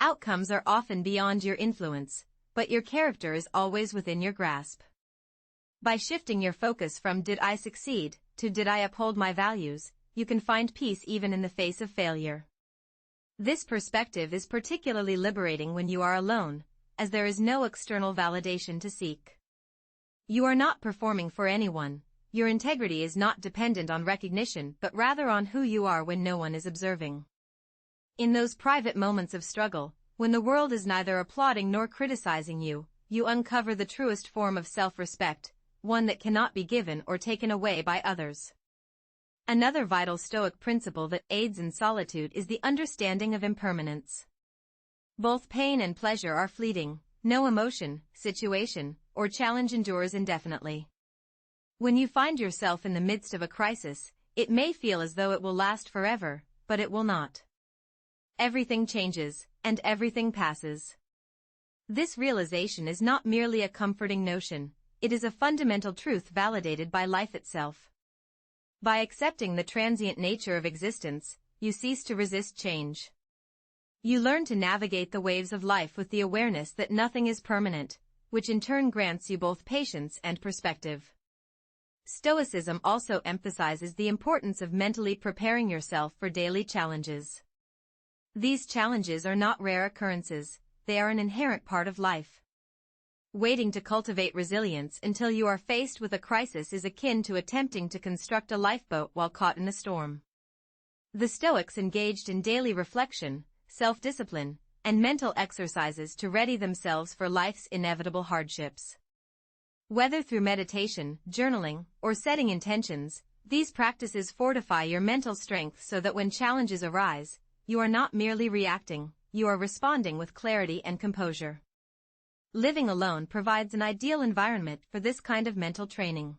Outcomes are often beyond your influence, but your character is always within your grasp. By shifting your focus from "did I succeed" to "did I uphold my values," you can find peace even in the face of failure. This perspective is particularly liberating when you are alone, as there is no external validation to seek. You are not performing for anyone. Your integrity is not dependent on recognition but rather on who you are when no one is observing. In those private moments of struggle, when the world is neither applauding nor criticizing you, you uncover the truest form of self-respect, one that cannot be given or taken away by others. Another vital Stoic principle that aids in solitude is the understanding of impermanence. Both pain and pleasure are fleeting. No emotion, situation, or challenge endures indefinitely. When you find yourself in the midst of a crisis, it may feel as though it will last forever, but it will not. Everything changes, and everything passes. This realization is not merely a comforting notion, it is a fundamental truth validated by life itself. By accepting the transient nature of existence, you cease to resist change. You learn to navigate the waves of life with the awareness that nothing is permanent, which in turn grants you both patience and perspective. Stoicism also emphasizes the importance of mentally preparing yourself for daily challenges. These challenges are not rare occurrences, they are an inherent part of life. Waiting to cultivate resilience until you are faced with a crisis is akin to attempting to construct a lifeboat while caught in a storm. The Stoics engaged in daily reflection, self-discipline, and mental exercises to ready themselves for life's inevitable hardships. Whether through meditation, journaling, or setting intentions, these practices fortify your mental strength so that when challenges arise, you are not merely reacting, you are responding with clarity and composure. Living alone provides an ideal environment for this kind of mental training.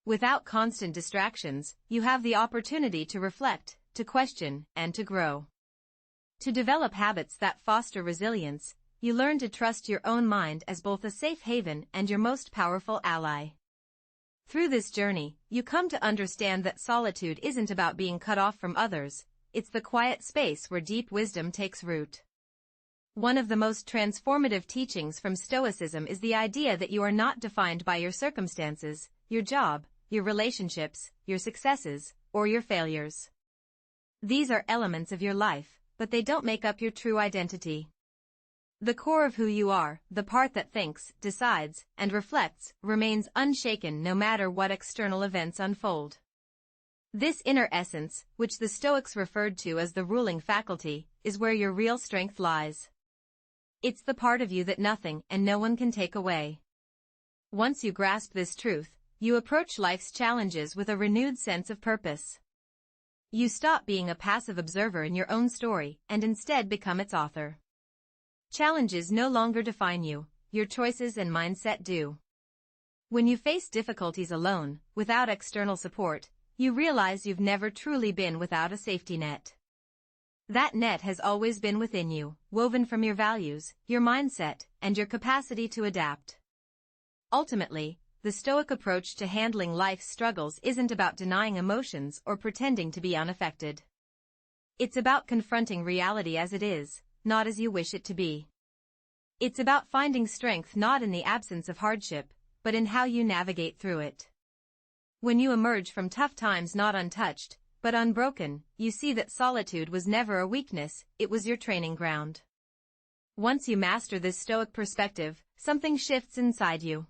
Without constant distractions, you have the opportunity to reflect, to question, and to grow. To develop habits that foster resilience, you learn to trust your own mind as both a safe haven and your most powerful ally. Through this journey, you come to understand that solitude isn't about being cut off from others, it's the quiet space where deep wisdom takes root. One of the most transformative teachings from Stoicism is the idea that you are not defined by your circumstances, your job, your relationships, your successes, or your failures. These are elements of your life, but they don't make up your true identity. The core of who you are, the part that thinks, decides, and reflects, remains unshaken no matter what external events unfold. This inner essence, which the Stoics referred to as the ruling faculty, is where your real strength lies. It's the part of you that nothing and no one can take away. Once you grasp this truth, you approach life's challenges with a renewed sense of purpose. You stop being a passive observer in your own story and instead become its author. Challenges no longer define you, your choices and mindset do. When you face difficulties alone, without external support, you realize you've never truly been without a safety net. That net has always been within you, woven from your values, your mindset, and your capacity to adapt. Ultimately, the Stoic approach to handling life's struggles isn't about denying emotions or pretending to be unaffected. It's about confronting reality as it is, not as you wish it to be. It's about finding strength not in the absence of hardship, but in how you navigate through it. When you emerge from tough times not untouched, but unbroken, you see that solitude was never a weakness, it was your training ground. Once you master this Stoic perspective, something shifts inside you.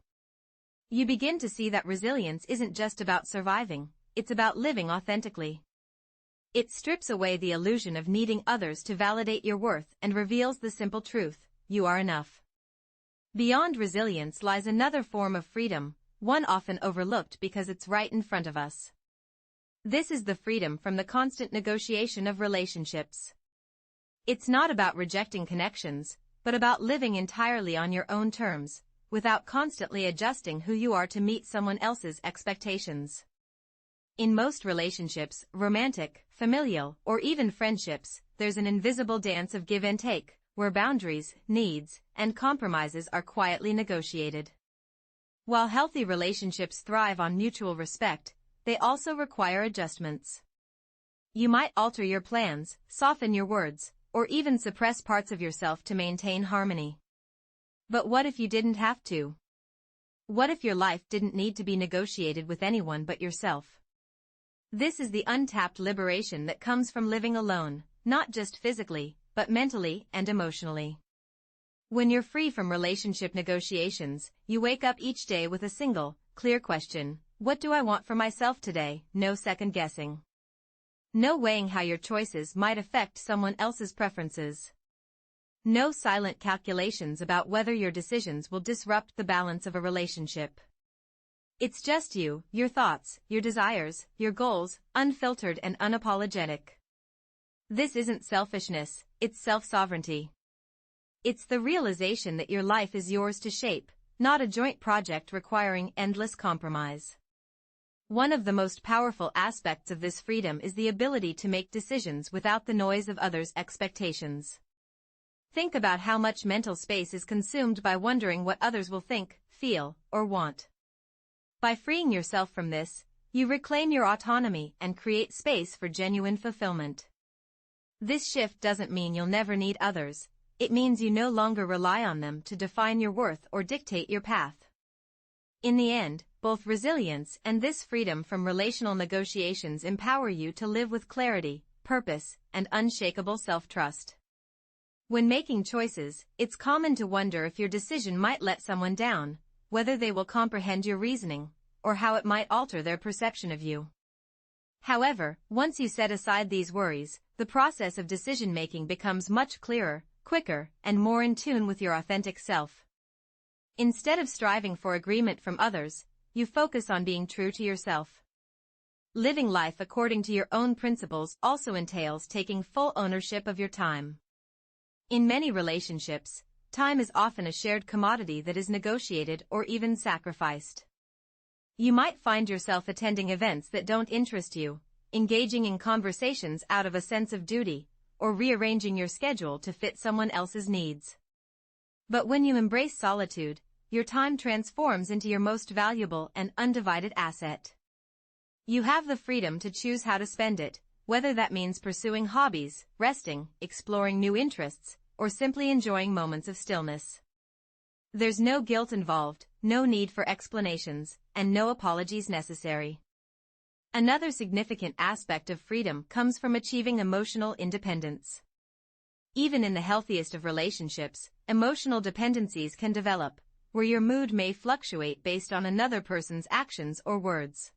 You begin to see that resilience isn't just about surviving, it's about living authentically. It strips away the illusion of needing others to validate your worth and reveals the simple truth: you are enough. Beyond resilience lies another form of freedom, one often overlooked because it's right in front of us. This is the freedom from the constant negotiation of relationships. It's not about rejecting connections, but about living entirely on your own terms, without constantly adjusting who you are to meet someone else's expectations. In most relationships, romantic, familial, or even friendships, there's an invisible dance of give and take, where boundaries, needs, and compromises are quietly negotiated. While healthy relationships thrive on mutual respect, they also require adjustments. You might alter your plans, soften your words, or even suppress parts of yourself to maintain harmony. But what if you didn't have to? What if your life didn't need to be negotiated with anyone but yourself? This is the untapped liberation that comes from living alone, not just physically, but mentally and emotionally. When you're free from relationship negotiations, you wake up each day with a single, clear question: what do I want for myself today? No second guessing. No weighing how your choices might affect someone else's preferences. No silent calculations about whether your decisions will disrupt the balance of a relationship. It's just you, your thoughts, your desires, your goals, unfiltered and unapologetic. This isn't selfishness, it's self-sovereignty. It's the realization that your life is yours to shape, not a joint project requiring endless compromise. One of the most powerful aspects of this freedom is the ability to make decisions without the noise of others' expectations. Think about how much mental space is consumed by wondering what others will think, feel, or want. By freeing yourself from this, you reclaim your autonomy and create space for genuine fulfillment. This shift doesn't mean you'll never need others. It means you no longer rely on them to define your worth or dictate your path. In the end, both resilience and this freedom from relational negotiations empower you to live with clarity, purpose, and unshakable self-trust. When making choices, it's common to wonder if your decision might let someone down, whether they will comprehend your reasoning, or how it might alter their perception of you. However, once you set aside these worries, the process of decision-making becomes much clearer, quicker, and more in tune with your authentic self. Instead of striving for agreement from others, you focus on being true to yourself. Living life according to your own principles also entails taking full ownership of your time. In many relationships, time is often a shared commodity that is negotiated or even sacrificed. You might find yourself attending events that don't interest you, engaging in conversations out of a sense of duty, or rearranging your schedule to fit someone else's needs. But when you embrace solitude, your time transforms into your most valuable and undivided asset. You have the freedom to choose how to spend it, whether that means pursuing hobbies, resting, exploring new interests, or simply enjoying moments of stillness. There's no guilt involved, no need for explanations, and no apologies necessary. Another significant aspect of freedom comes from achieving emotional independence. Even in the healthiest of relationships, emotional dependencies can develop, where your mood may fluctuate based on another person's actions or words.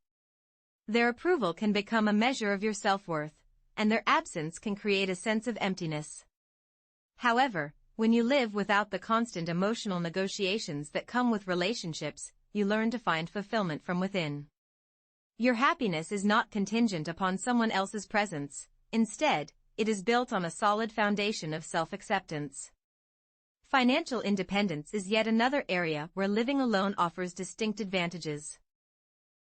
Their approval can become a measure of your self-worth, and their absence can create a sense of emptiness. However, when you live without the constant emotional negotiations that come with relationships, you learn to find fulfillment from within. Your happiness is not contingent upon someone else's presence. Instead, it is built on a solid foundation of self-acceptance. Financial independence is yet another area where living alone offers distinct advantages.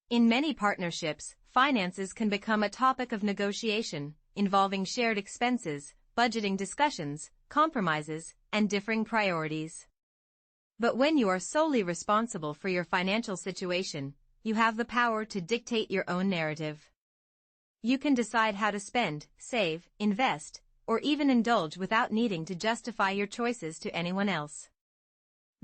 In many partnerships, finances can become a topic of negotiation, involving shared expenses, budgeting discussions, compromises, and differing priorities. But when you are solely responsible for your financial situation, you have the power to dictate your own narrative. You can decide how to spend, save, invest, or even indulge without needing to justify your choices to anyone else.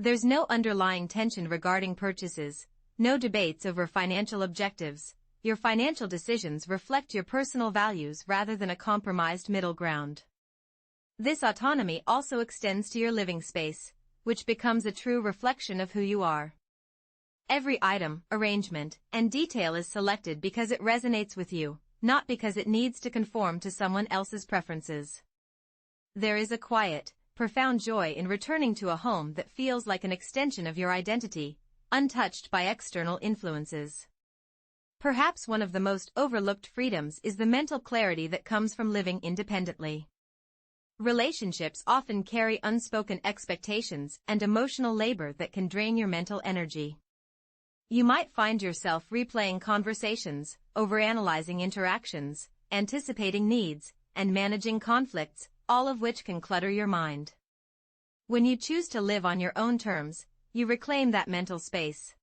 There's no underlying tension regarding purchases, no debates over financial objectives. Your financial decisions reflect your personal values rather than a compromised middle ground. This autonomy also extends to your living space, which becomes a true reflection of who you are. Every item, arrangement, and detail is selected because it resonates with you, not because it needs to conform to someone else's preferences. There is a quiet, profound joy in returning to a home that feels like an extension of your identity, untouched by external influences. Perhaps one of the most overlooked freedoms is the mental clarity that comes from living independently. Relationships often carry unspoken expectations and emotional labor that can drain your mental energy. You might find yourself replaying conversations, overanalyzing interactions, anticipating needs, and managing conflicts, all of which can clutter your mind. When you choose to live on your own terms, you reclaim that mental space.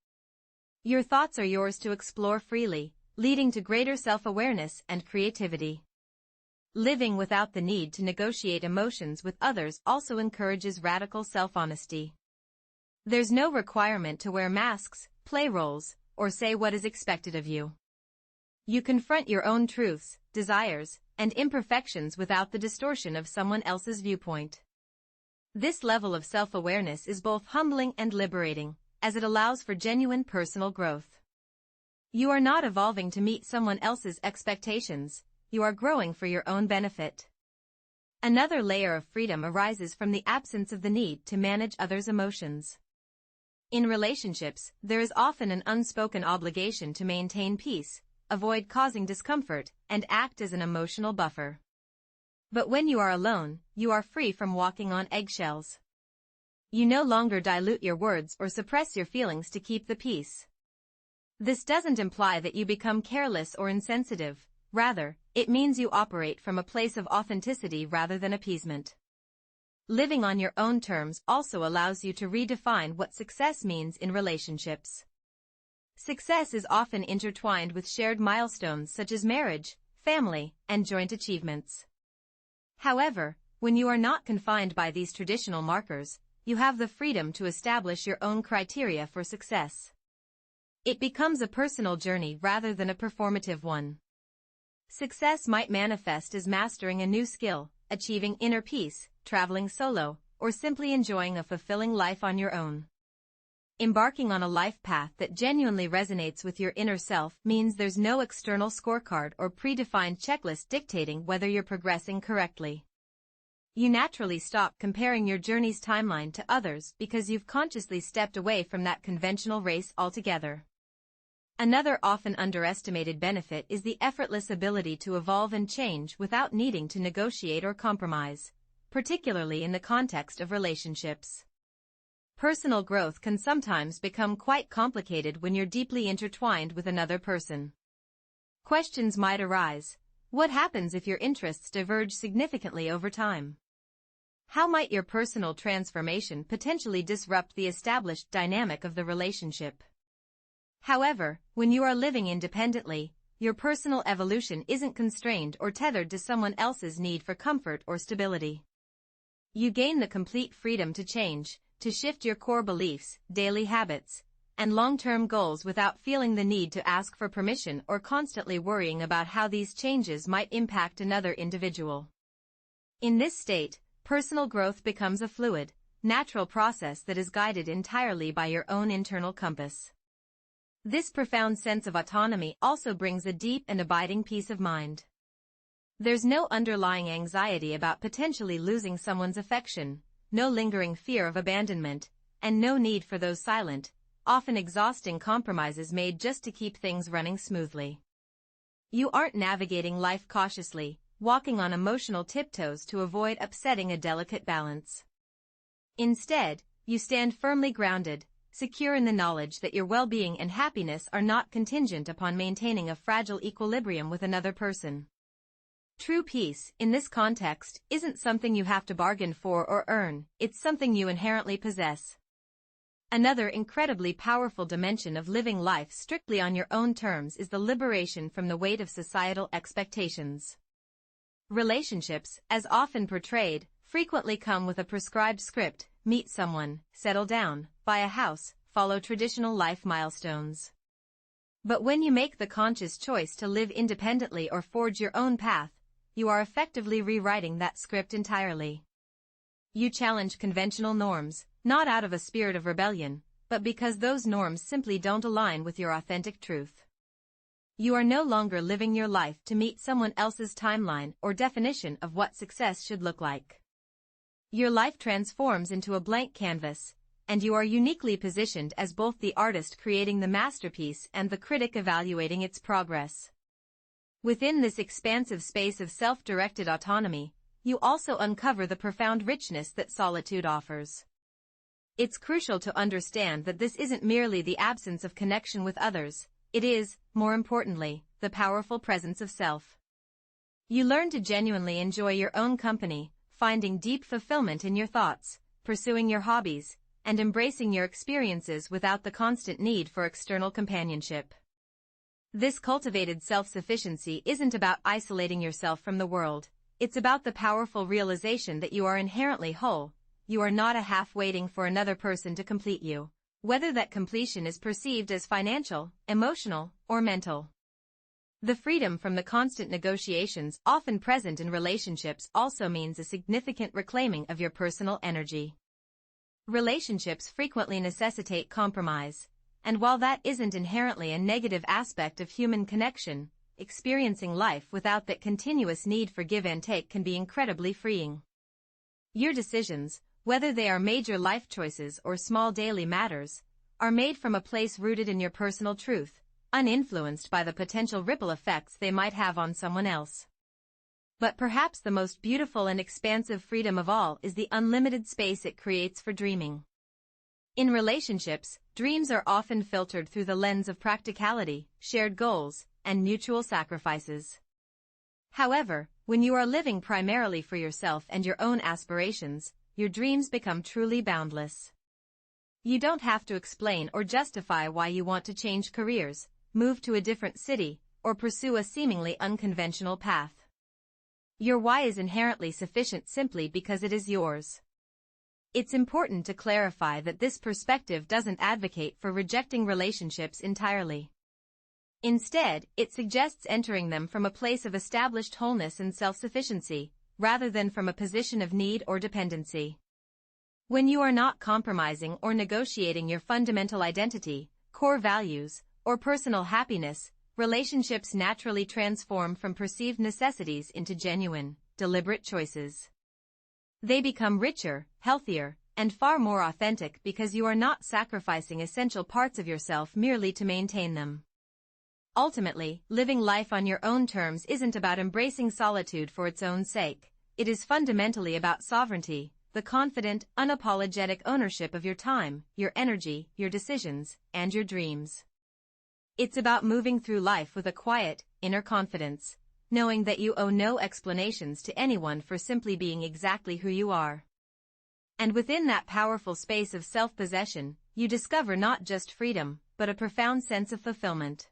Your thoughts are yours to explore freely, leading to greater self-awareness and creativity. Living without the need to negotiate emotions with others also encourages radical self-honesty. There's no requirement to wear masks, play roles, or say what is expected of you. You confront your own truths, desires, and imperfections without the distortion of someone else's viewpoint. This level of self-awareness is both humbling and liberating, as it allows for genuine personal growth. You are not evolving to meet someone else's expectations, you are growing for your own benefit. Another layer of freedom arises from the absence of the need to manage others' emotions. In relationships, there is often an unspoken obligation to maintain peace, avoid causing discomfort, and act as an emotional buffer. But when you are alone, you are free from walking on eggshells. You no longer dilute your words or suppress your feelings to keep the peace. This doesn't imply that you become careless or insensitive, rather, it means you operate from a place of authenticity rather than appeasement. Living on your own terms also allows you to redefine what success means in relationships. Success is often intertwined with shared milestones such as marriage, family, and joint achievements. However, when you are not confined by these traditional markers, you have the freedom to establish your own criteria for success. It becomes a personal journey rather than a performative one. Success might manifest as mastering a new skill, achieving inner peace, traveling solo, or simply enjoying a fulfilling life on your own. Embarking on a life path that genuinely resonates with your inner self means there's no external scorecard or predefined checklist dictating whether you're progressing correctly. You naturally stop comparing your journey's timeline to others because you've consciously stepped away from that conventional race altogether. Another often underestimated benefit is the effortless ability to evolve and change without needing to negotiate or compromise, particularly in the context of relationships. Personal growth can sometimes become quite complicated when you're deeply intertwined with another person. Questions might arise. What happens if your interests diverge significantly over time? How might your personal transformation potentially disrupt the established dynamic of the relationship? However, when you are living independently, your personal evolution isn't constrained or tethered to someone else's need for comfort or stability. You gain the complete freedom to change, to shift your core beliefs, daily habits, and long-term goals without feeling the need to ask for permission or constantly worrying about how these changes might impact another individual. In this state, personal growth becomes a fluid, natural process that is guided entirely by your own internal compass. This profound sense of autonomy also brings a deep and abiding peace of mind. There's no underlying anxiety about potentially losing someone's affection, no lingering fear of abandonment, and no need for those silent, often exhausting compromises made just to keep things running smoothly. You aren't navigating life cautiously, walking on emotional tiptoes to avoid upsetting a delicate balance. Instead, you stand firmly grounded, secure in the knowledge that your well-being and happiness are not contingent upon maintaining a fragile equilibrium with another person. True peace, in this context, isn't something you have to bargain for or earn, it's something you inherently possess. Another incredibly powerful dimension of living life strictly on your own terms is the liberation from the weight of societal expectations. Relationships, as often portrayed, frequently come with a prescribed script: meet someone, settle down, buy a house, follow traditional life milestones. But when you make the conscious choice to live independently or forge your own path, you are effectively rewriting that script entirely. You challenge conventional norms, not out of a spirit of rebellion, but because those norms simply don't align with your authentic truth. You are no longer living your life to meet someone else's timeline or definition of what success should look like. Your life transforms into a blank canvas, and you are uniquely positioned as both the artist creating the masterpiece and the critic evaluating its progress. Within this expansive space of self-directed autonomy, you also uncover the profound richness that solitude offers. It's crucial to understand that this isn't merely the absence of connection with others, it is, more importantly, the powerful presence of self. You learn to genuinely enjoy your own company, finding deep fulfillment in your thoughts, pursuing your hobbies, and embracing your experiences without the constant need for external companionship. This cultivated self-sufficiency isn't about isolating yourself from the world, it's about the powerful realization that you are inherently whole, you are not a half waiting for another person to complete you, whether that completion is perceived as financial, emotional, or mental. The freedom from the constant negotiations often present in relationships also means a significant reclaiming of your personal energy. Relationships frequently necessitate compromise, and while that isn't inherently a negative aspect of human connection, experiencing life without that continuous need for give and take can be incredibly freeing. Your decisions, whether they are major life choices or small daily matters, are made from a place rooted in your personal truth, uninfluenced by the potential ripple effects they might have on someone else. But perhaps the most beautiful and expansive freedom of all is the unlimited space it creates for dreaming. In relationships, dreams are often filtered through the lens of practicality, shared goals, and mutual sacrifices. However, when you are living primarily for yourself and your own aspirations, your dreams become truly boundless. You don't have to explain or justify why you want to change careers, move to a different city, or pursue a seemingly unconventional path. Your why is inherently sufficient simply because it is yours. It's important to clarify that this perspective doesn't advocate for rejecting relationships entirely. Instead, it suggests entering them from a place of established wholeness and self-sufficiency, rather than from a position of need or dependency. When you are not compromising or negotiating your fundamental identity, core values, or personal happiness, relationships naturally transform from perceived necessities into genuine, deliberate choices. They become richer, healthier, and far more authentic because you are not sacrificing essential parts of yourself merely to maintain them. Ultimately, living life on your own terms isn't about embracing solitude for its own sake. It is fundamentally about sovereignty, the confident, unapologetic ownership of your time, your energy, your decisions, and your dreams. It's about moving through life with a quiet, inner confidence, knowing that you owe no explanations to anyone for simply being exactly who you are. And within that powerful space of self-possession, you discover not just freedom, but a profound sense of fulfillment.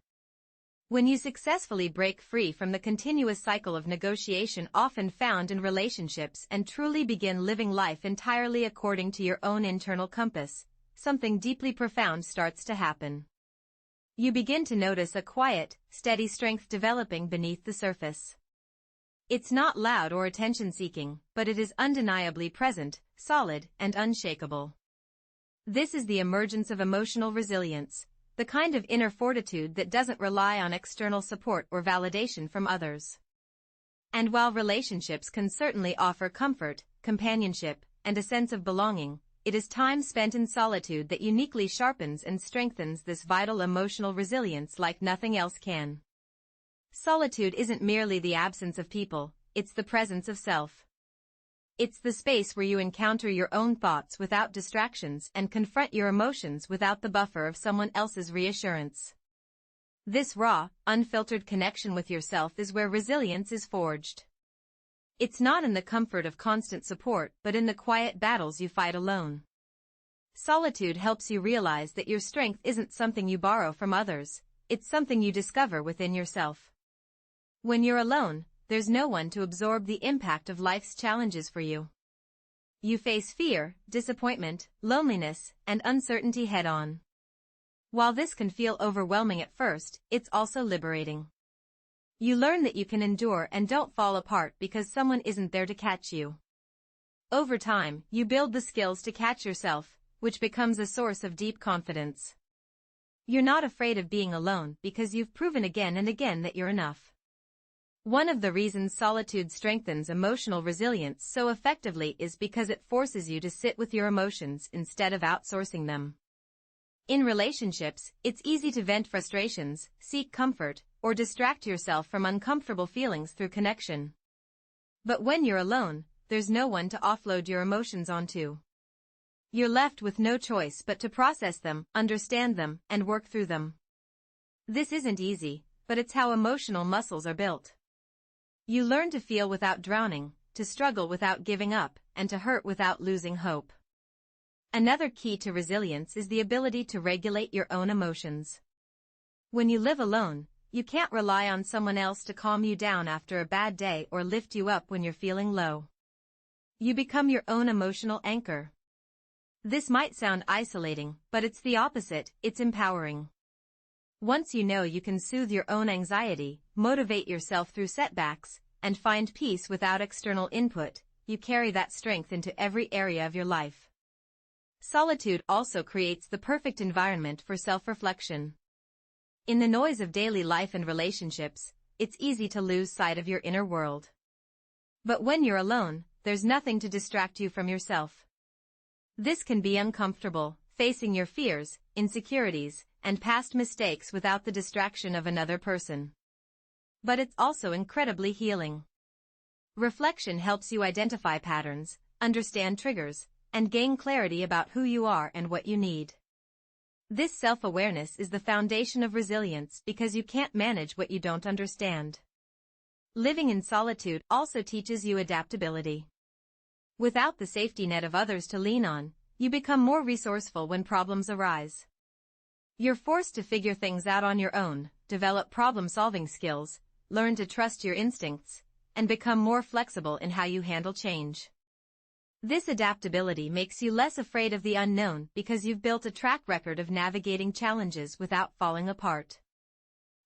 When you successfully break free from the continuous cycle of negotiation often found in relationships and truly begin living life entirely according to your own internal compass, something deeply profound starts to happen. You begin to notice a quiet, steady strength developing beneath the surface. It's not loud or attention-seeking, but it is undeniably present, solid, and unshakable. This is the emergence of emotional resilience, the kind of inner fortitude that doesn't rely on external support or validation from others. And while relationships can certainly offer comfort, companionship, and a sense of belonging, it is time spent in solitude that uniquely sharpens and strengthens this vital emotional resilience like nothing else can. Solitude isn't merely the absence of people, it's the presence of self. It's the space where you encounter your own thoughts without distractions and confront your emotions without the buffer of someone else's reassurance. This raw, unfiltered connection with yourself is where resilience is forged. It's not in the comfort of constant support but in the quiet battles you fight alone. Solitude helps you realize that your strength isn't something you borrow from others, it's something you discover within yourself. When you're alone, there's no one to absorb the impact of life's challenges for you. You face fear, disappointment, loneliness, and uncertainty head-on. While this can feel overwhelming at first, it's also liberating. You learn that you can endure and don't fall apart because someone isn't there to catch you. Over time, you build the skills to catch yourself, which becomes a source of deep confidence. You're not afraid of being alone because you've proven again and again that you're enough. One of the reasons solitude strengthens emotional resilience so effectively is because it forces you to sit with your emotions instead of outsourcing them. In relationships, it's easy to vent frustrations, seek comfort, or distract yourself from uncomfortable feelings through connection. But when you're alone, there's no one to offload your emotions onto. You're left with no choice but to process them, understand them, and work through them. This isn't easy, but it's how emotional muscles are built. You learn to feel without drowning, to struggle without giving up, and to hurt without losing hope. Another key to resilience is the ability to regulate your own emotions. When you live alone, you can't rely on someone else to calm you down after a bad day or lift you up when you're feeling low. You become your own emotional anchor. This might sound isolating, but it's the opposite, it's empowering. Once you know you can soothe your own anxiety, motivate yourself through setbacks, and find peace without external input, you carry that strength into every area of your life. Solitude also creates the perfect environment for self-reflection. In the noise of daily life and relationships, it's easy to lose sight of your inner world. But when you're alone, there's nothing to distract you from yourself. This can be uncomfortable, facing your fears, insecurities, and past mistakes without the distraction of another person. But it's also incredibly healing. Reflection helps you identify patterns, understand triggers, and gain clarity about who you are and what you need. This self-awareness is the foundation of resilience because you can't manage what you don't understand. Living in solitude also teaches you adaptability. Without the safety net of others to lean on, you become more resourceful when problems arise. You're forced to figure things out on your own, develop problem-solving skills, learn to trust your instincts, and become more flexible in how you handle change. This adaptability makes you less afraid of the unknown because you've built a track record of navigating challenges without falling apart.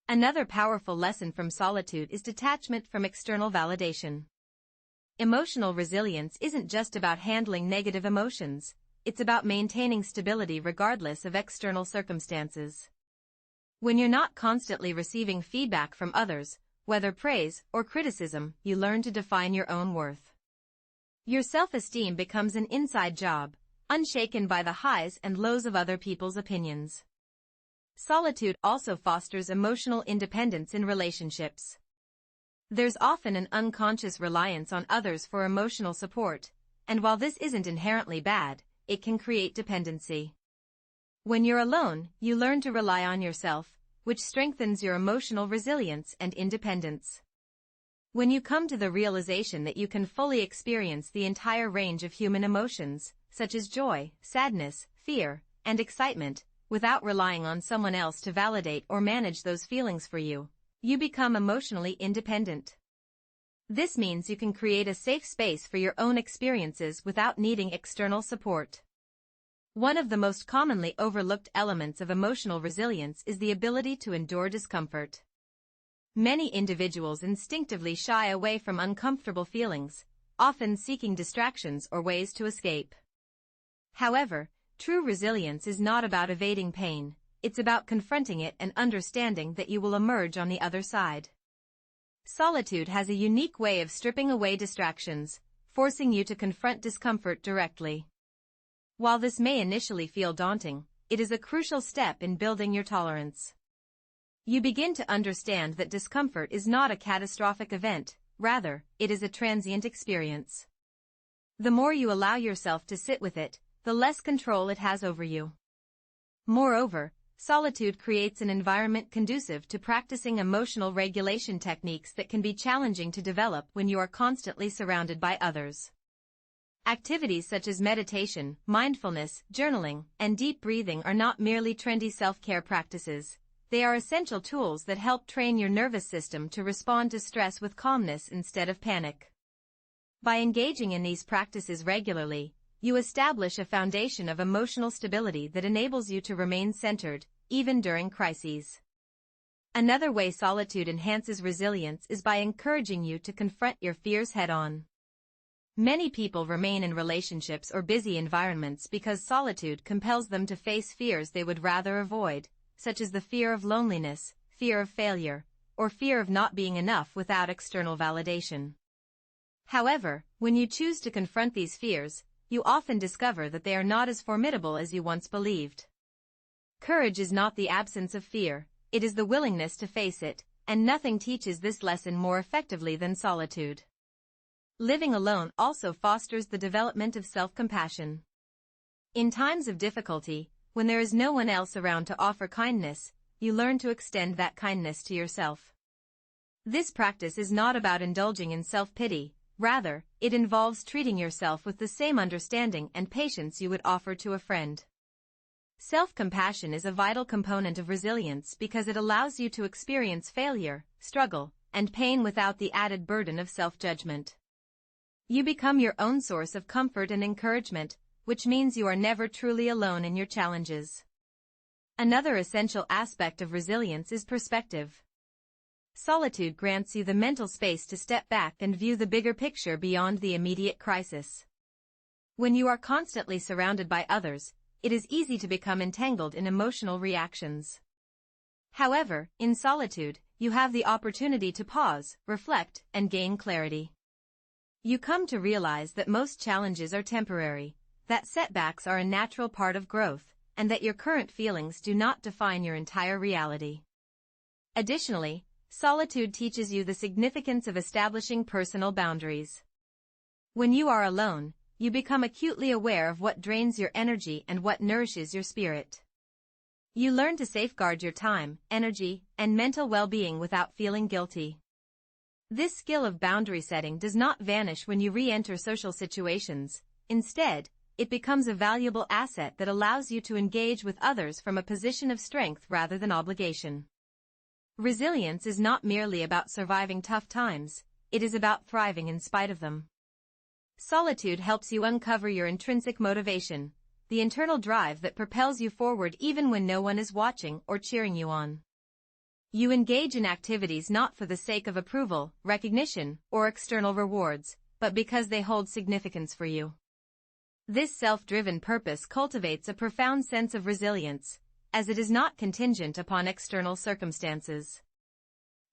Another powerful lesson from solitude is detachment from external validation. Emotional resilience isn't just about handling negative emotions, it's about maintaining stability regardless of external circumstances. When you're not constantly receiving feedback from others, whether praise or criticism, you learn to define your own worth. Your self-esteem becomes an inside job, unshaken by the highs and lows of other people's opinions. Solitude also fosters emotional independence in relationships. There's often an unconscious reliance on others for emotional support, and while this isn't inherently bad, it can create dependency. When you're alone, you learn to rely on yourself, which strengthens your emotional resilience and independence. When you come to the realization that you can fully experience the entire range of human emotions, such as joy, sadness, fear, and excitement, without relying on someone else to validate or manage those feelings for you, you become emotionally independent. This means you can create a safe space for your own experiences without needing external support. One of the most commonly overlooked elements of emotional resilience is the ability to endure discomfort. Many individuals instinctively shy away from uncomfortable feelings, often seeking distractions or ways to escape. However, true resilience is not about evading pain, it's about confronting it and understanding that you will emerge on the other side. Solitude has a unique way of stripping away distractions, forcing you to confront discomfort directly. While this may initially feel daunting, it is a crucial step in building your tolerance. You begin to understand that discomfort is not a catastrophic event, rather, it is a transient experience. The more you allow yourself to sit with it, the less control it has over you. Moreover, solitude creates an environment conducive to practicing emotional regulation techniques that can be challenging to develop when you are constantly surrounded by others. Activities such as meditation, mindfulness, journaling, and deep breathing are not merely trendy self-care practices. They are essential tools that help train your nervous system to respond to stress with calmness instead of panic. By engaging in these practices regularly, you establish a foundation of emotional stability that enables you to remain centered, even during crises. Another way solitude enhances resilience is by encouraging you to confront your fears head-on. Many people remain in relationships or busy environments because solitude compels them to face fears they would rather avoid, such as the fear of loneliness, fear of failure, or fear of not being enough without external validation. However, when you choose to confront these fears, you often discover that they are not as formidable as you once believed. Courage is not the absence of fear, it is the willingness to face it, and nothing teaches this lesson more effectively than solitude. Living alone also fosters the development of self-compassion. In times of difficulty, when there is no one else around to offer kindness, you learn to extend that kindness to yourself. This practice is not about indulging in self-pity, rather, it involves treating yourself with the same understanding and patience you would offer to a friend. Self-compassion is a vital component of resilience because it allows you to experience failure, struggle, and pain without the added burden of self-judgment. You become your own source of comfort and encouragement, which means you are never truly alone in your challenges. Another essential aspect of resilience is perspective. Solitude grants you the mental space to step back and view the bigger picture beyond the immediate crisis. When you are constantly surrounded by others, it is easy to become entangled in emotional reactions. However, in solitude, you have the opportunity to pause, reflect, and gain clarity. You come to realize that most challenges are temporary, that setbacks are a natural part of growth, and that your current feelings do not define your entire reality. Additionally, solitude teaches you the significance of establishing personal boundaries. When you are alone, you become acutely aware of what drains your energy and what nourishes your spirit. You learn to safeguard your time, energy, and mental well-being without feeling guilty. This skill of boundary setting does not vanish when you re-enter social situations. Instead, it becomes a valuable asset that allows you to engage with others from a position of strength rather than obligation. Resilience is not merely about surviving tough times, it is about thriving in spite of them. Solitude helps you uncover your intrinsic motivation, the internal drive that propels you forward even when no one is watching or cheering you on. You engage in activities not for the sake of approval, recognition, or external rewards, but because they hold significance for you. This self-driven purpose cultivates a profound sense of resilience, as it is not contingent upon external circumstances.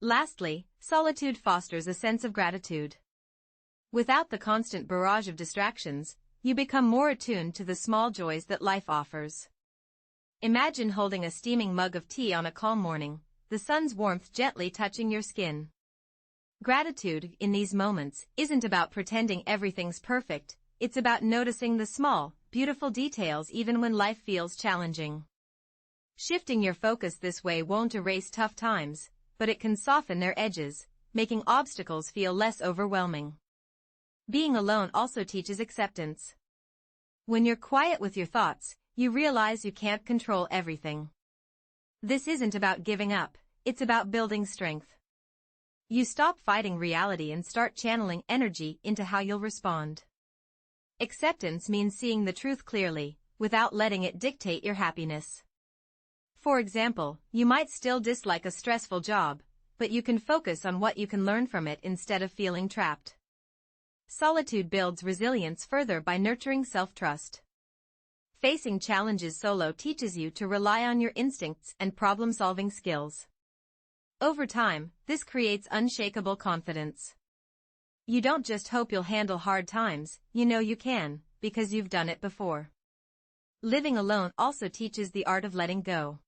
Lastly, solitude fosters a sense of gratitude. Without the constant barrage of distractions, you become more attuned to the small joys that life offers. Imagine holding a steaming mug of tea on a calm morning, the sun's warmth gently touching your skin. Gratitude, in these moments, isn't about pretending everything's perfect, it's about noticing the small, beautiful details even when life feels challenging. Shifting your focus this way won't erase tough times, but it can soften their edges, making obstacles feel less overwhelming. Being alone also teaches acceptance. When you're quiet with your thoughts, you realize you can't control everything. This isn't about giving up, it's about building strength. You stop fighting reality and start channeling energy into how you'll respond. Acceptance means seeing the truth clearly, without letting it dictate your happiness. For example, you might still dislike a stressful job, but you can focus on what you can learn from it instead of feeling trapped. Solitude builds resilience further by nurturing self-trust. Facing challenges solo teaches you to rely on your instincts and problem-solving skills. Over time, this creates unshakable confidence. You don't just hope you'll handle hard times, you know you can, because you've done it before. Living alone also teaches the art of letting go.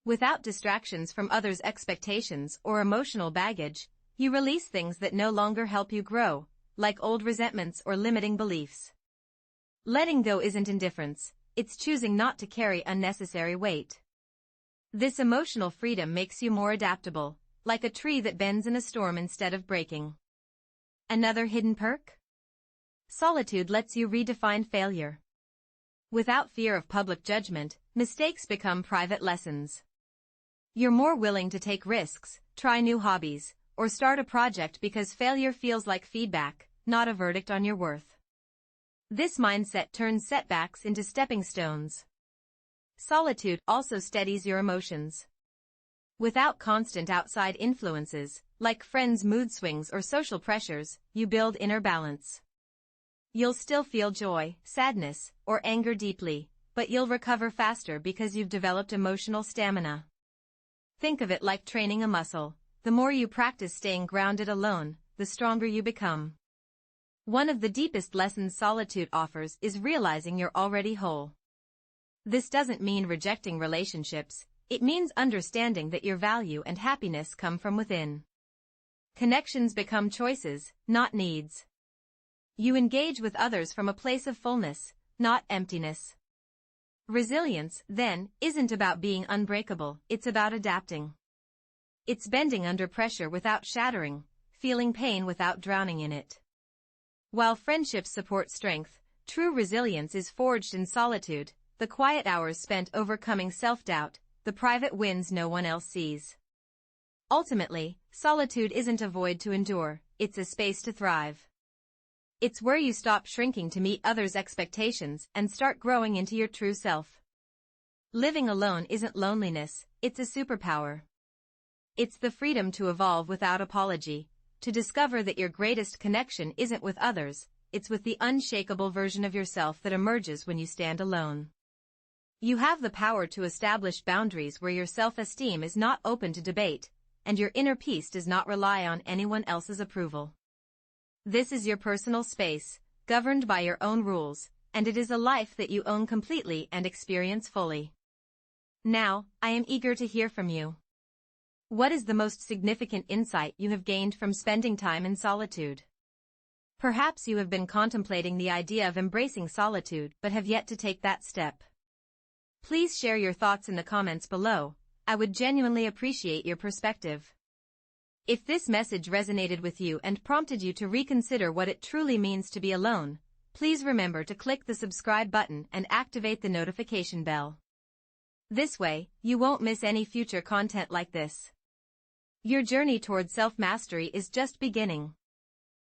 Without distractions from others' expectations or emotional baggage, you release things that no longer help you grow, like old resentments or limiting beliefs. Letting go isn't indifference, it's choosing not to carry unnecessary weight. This emotional freedom makes you more adaptable, like a tree that bends in a storm instead of breaking. Another hidden perk? Solitude lets you redefine failure. Without fear of public judgment, mistakes become private lessons. You're more willing to take risks, try new hobbies, or start a project because failure feels like feedback, not a verdict on your worth. This mindset turns setbacks into stepping stones. Solitude also steadies your emotions. Without constant outside influences, like friends' mood swings or social pressures, you build inner balance. You'll still feel joy, sadness, or anger deeply, but you'll recover faster because you've developed emotional stamina. Think of it like training a muscle. The more you practice staying grounded alone, the stronger you become. One of the deepest lessons solitude offers is realizing you're already whole. This doesn't mean rejecting relationships, it means understanding that your value and happiness come from within. Connections become choices, not needs. You engage with others from a place of fullness, not emptiness. Resilience, then, isn't about being unbreakable, it's about adapting. It's bending under pressure without shattering, feeling pain without drowning in it. While friendships support strength, true resilience is forged in solitude, the quiet hours spent overcoming self-doubt, the private wins no one else sees. Ultimately, solitude isn't a void to endure, it's a space to thrive. It's where you stop shrinking to meet others' expectations and start growing into your true self. Living alone isn't loneliness, it's a superpower. It's the freedom to evolve without apology, to discover that your greatest connection isn't with others, it's with the unshakable version of yourself that emerges when you stand alone. You have the power to establish boundaries where your self-esteem is not open to debate, and your inner peace does not rely on anyone else's approval. This is your personal space, governed by your own rules, and it is a life that you own completely and experience fully. Now, I am eager to hear from you. What is the most significant insight you have gained from spending time in solitude? Perhaps you have been contemplating the idea of embracing solitude but have yet to take that step. Please share your thoughts in the comments below. I would genuinely appreciate your perspective. If this message resonated with you and prompted you to reconsider what it truly means to be alone, please remember to click the subscribe button and activate the notification bell. This way, you won't miss any future content like this. Your journey toward self-mastery is just beginning.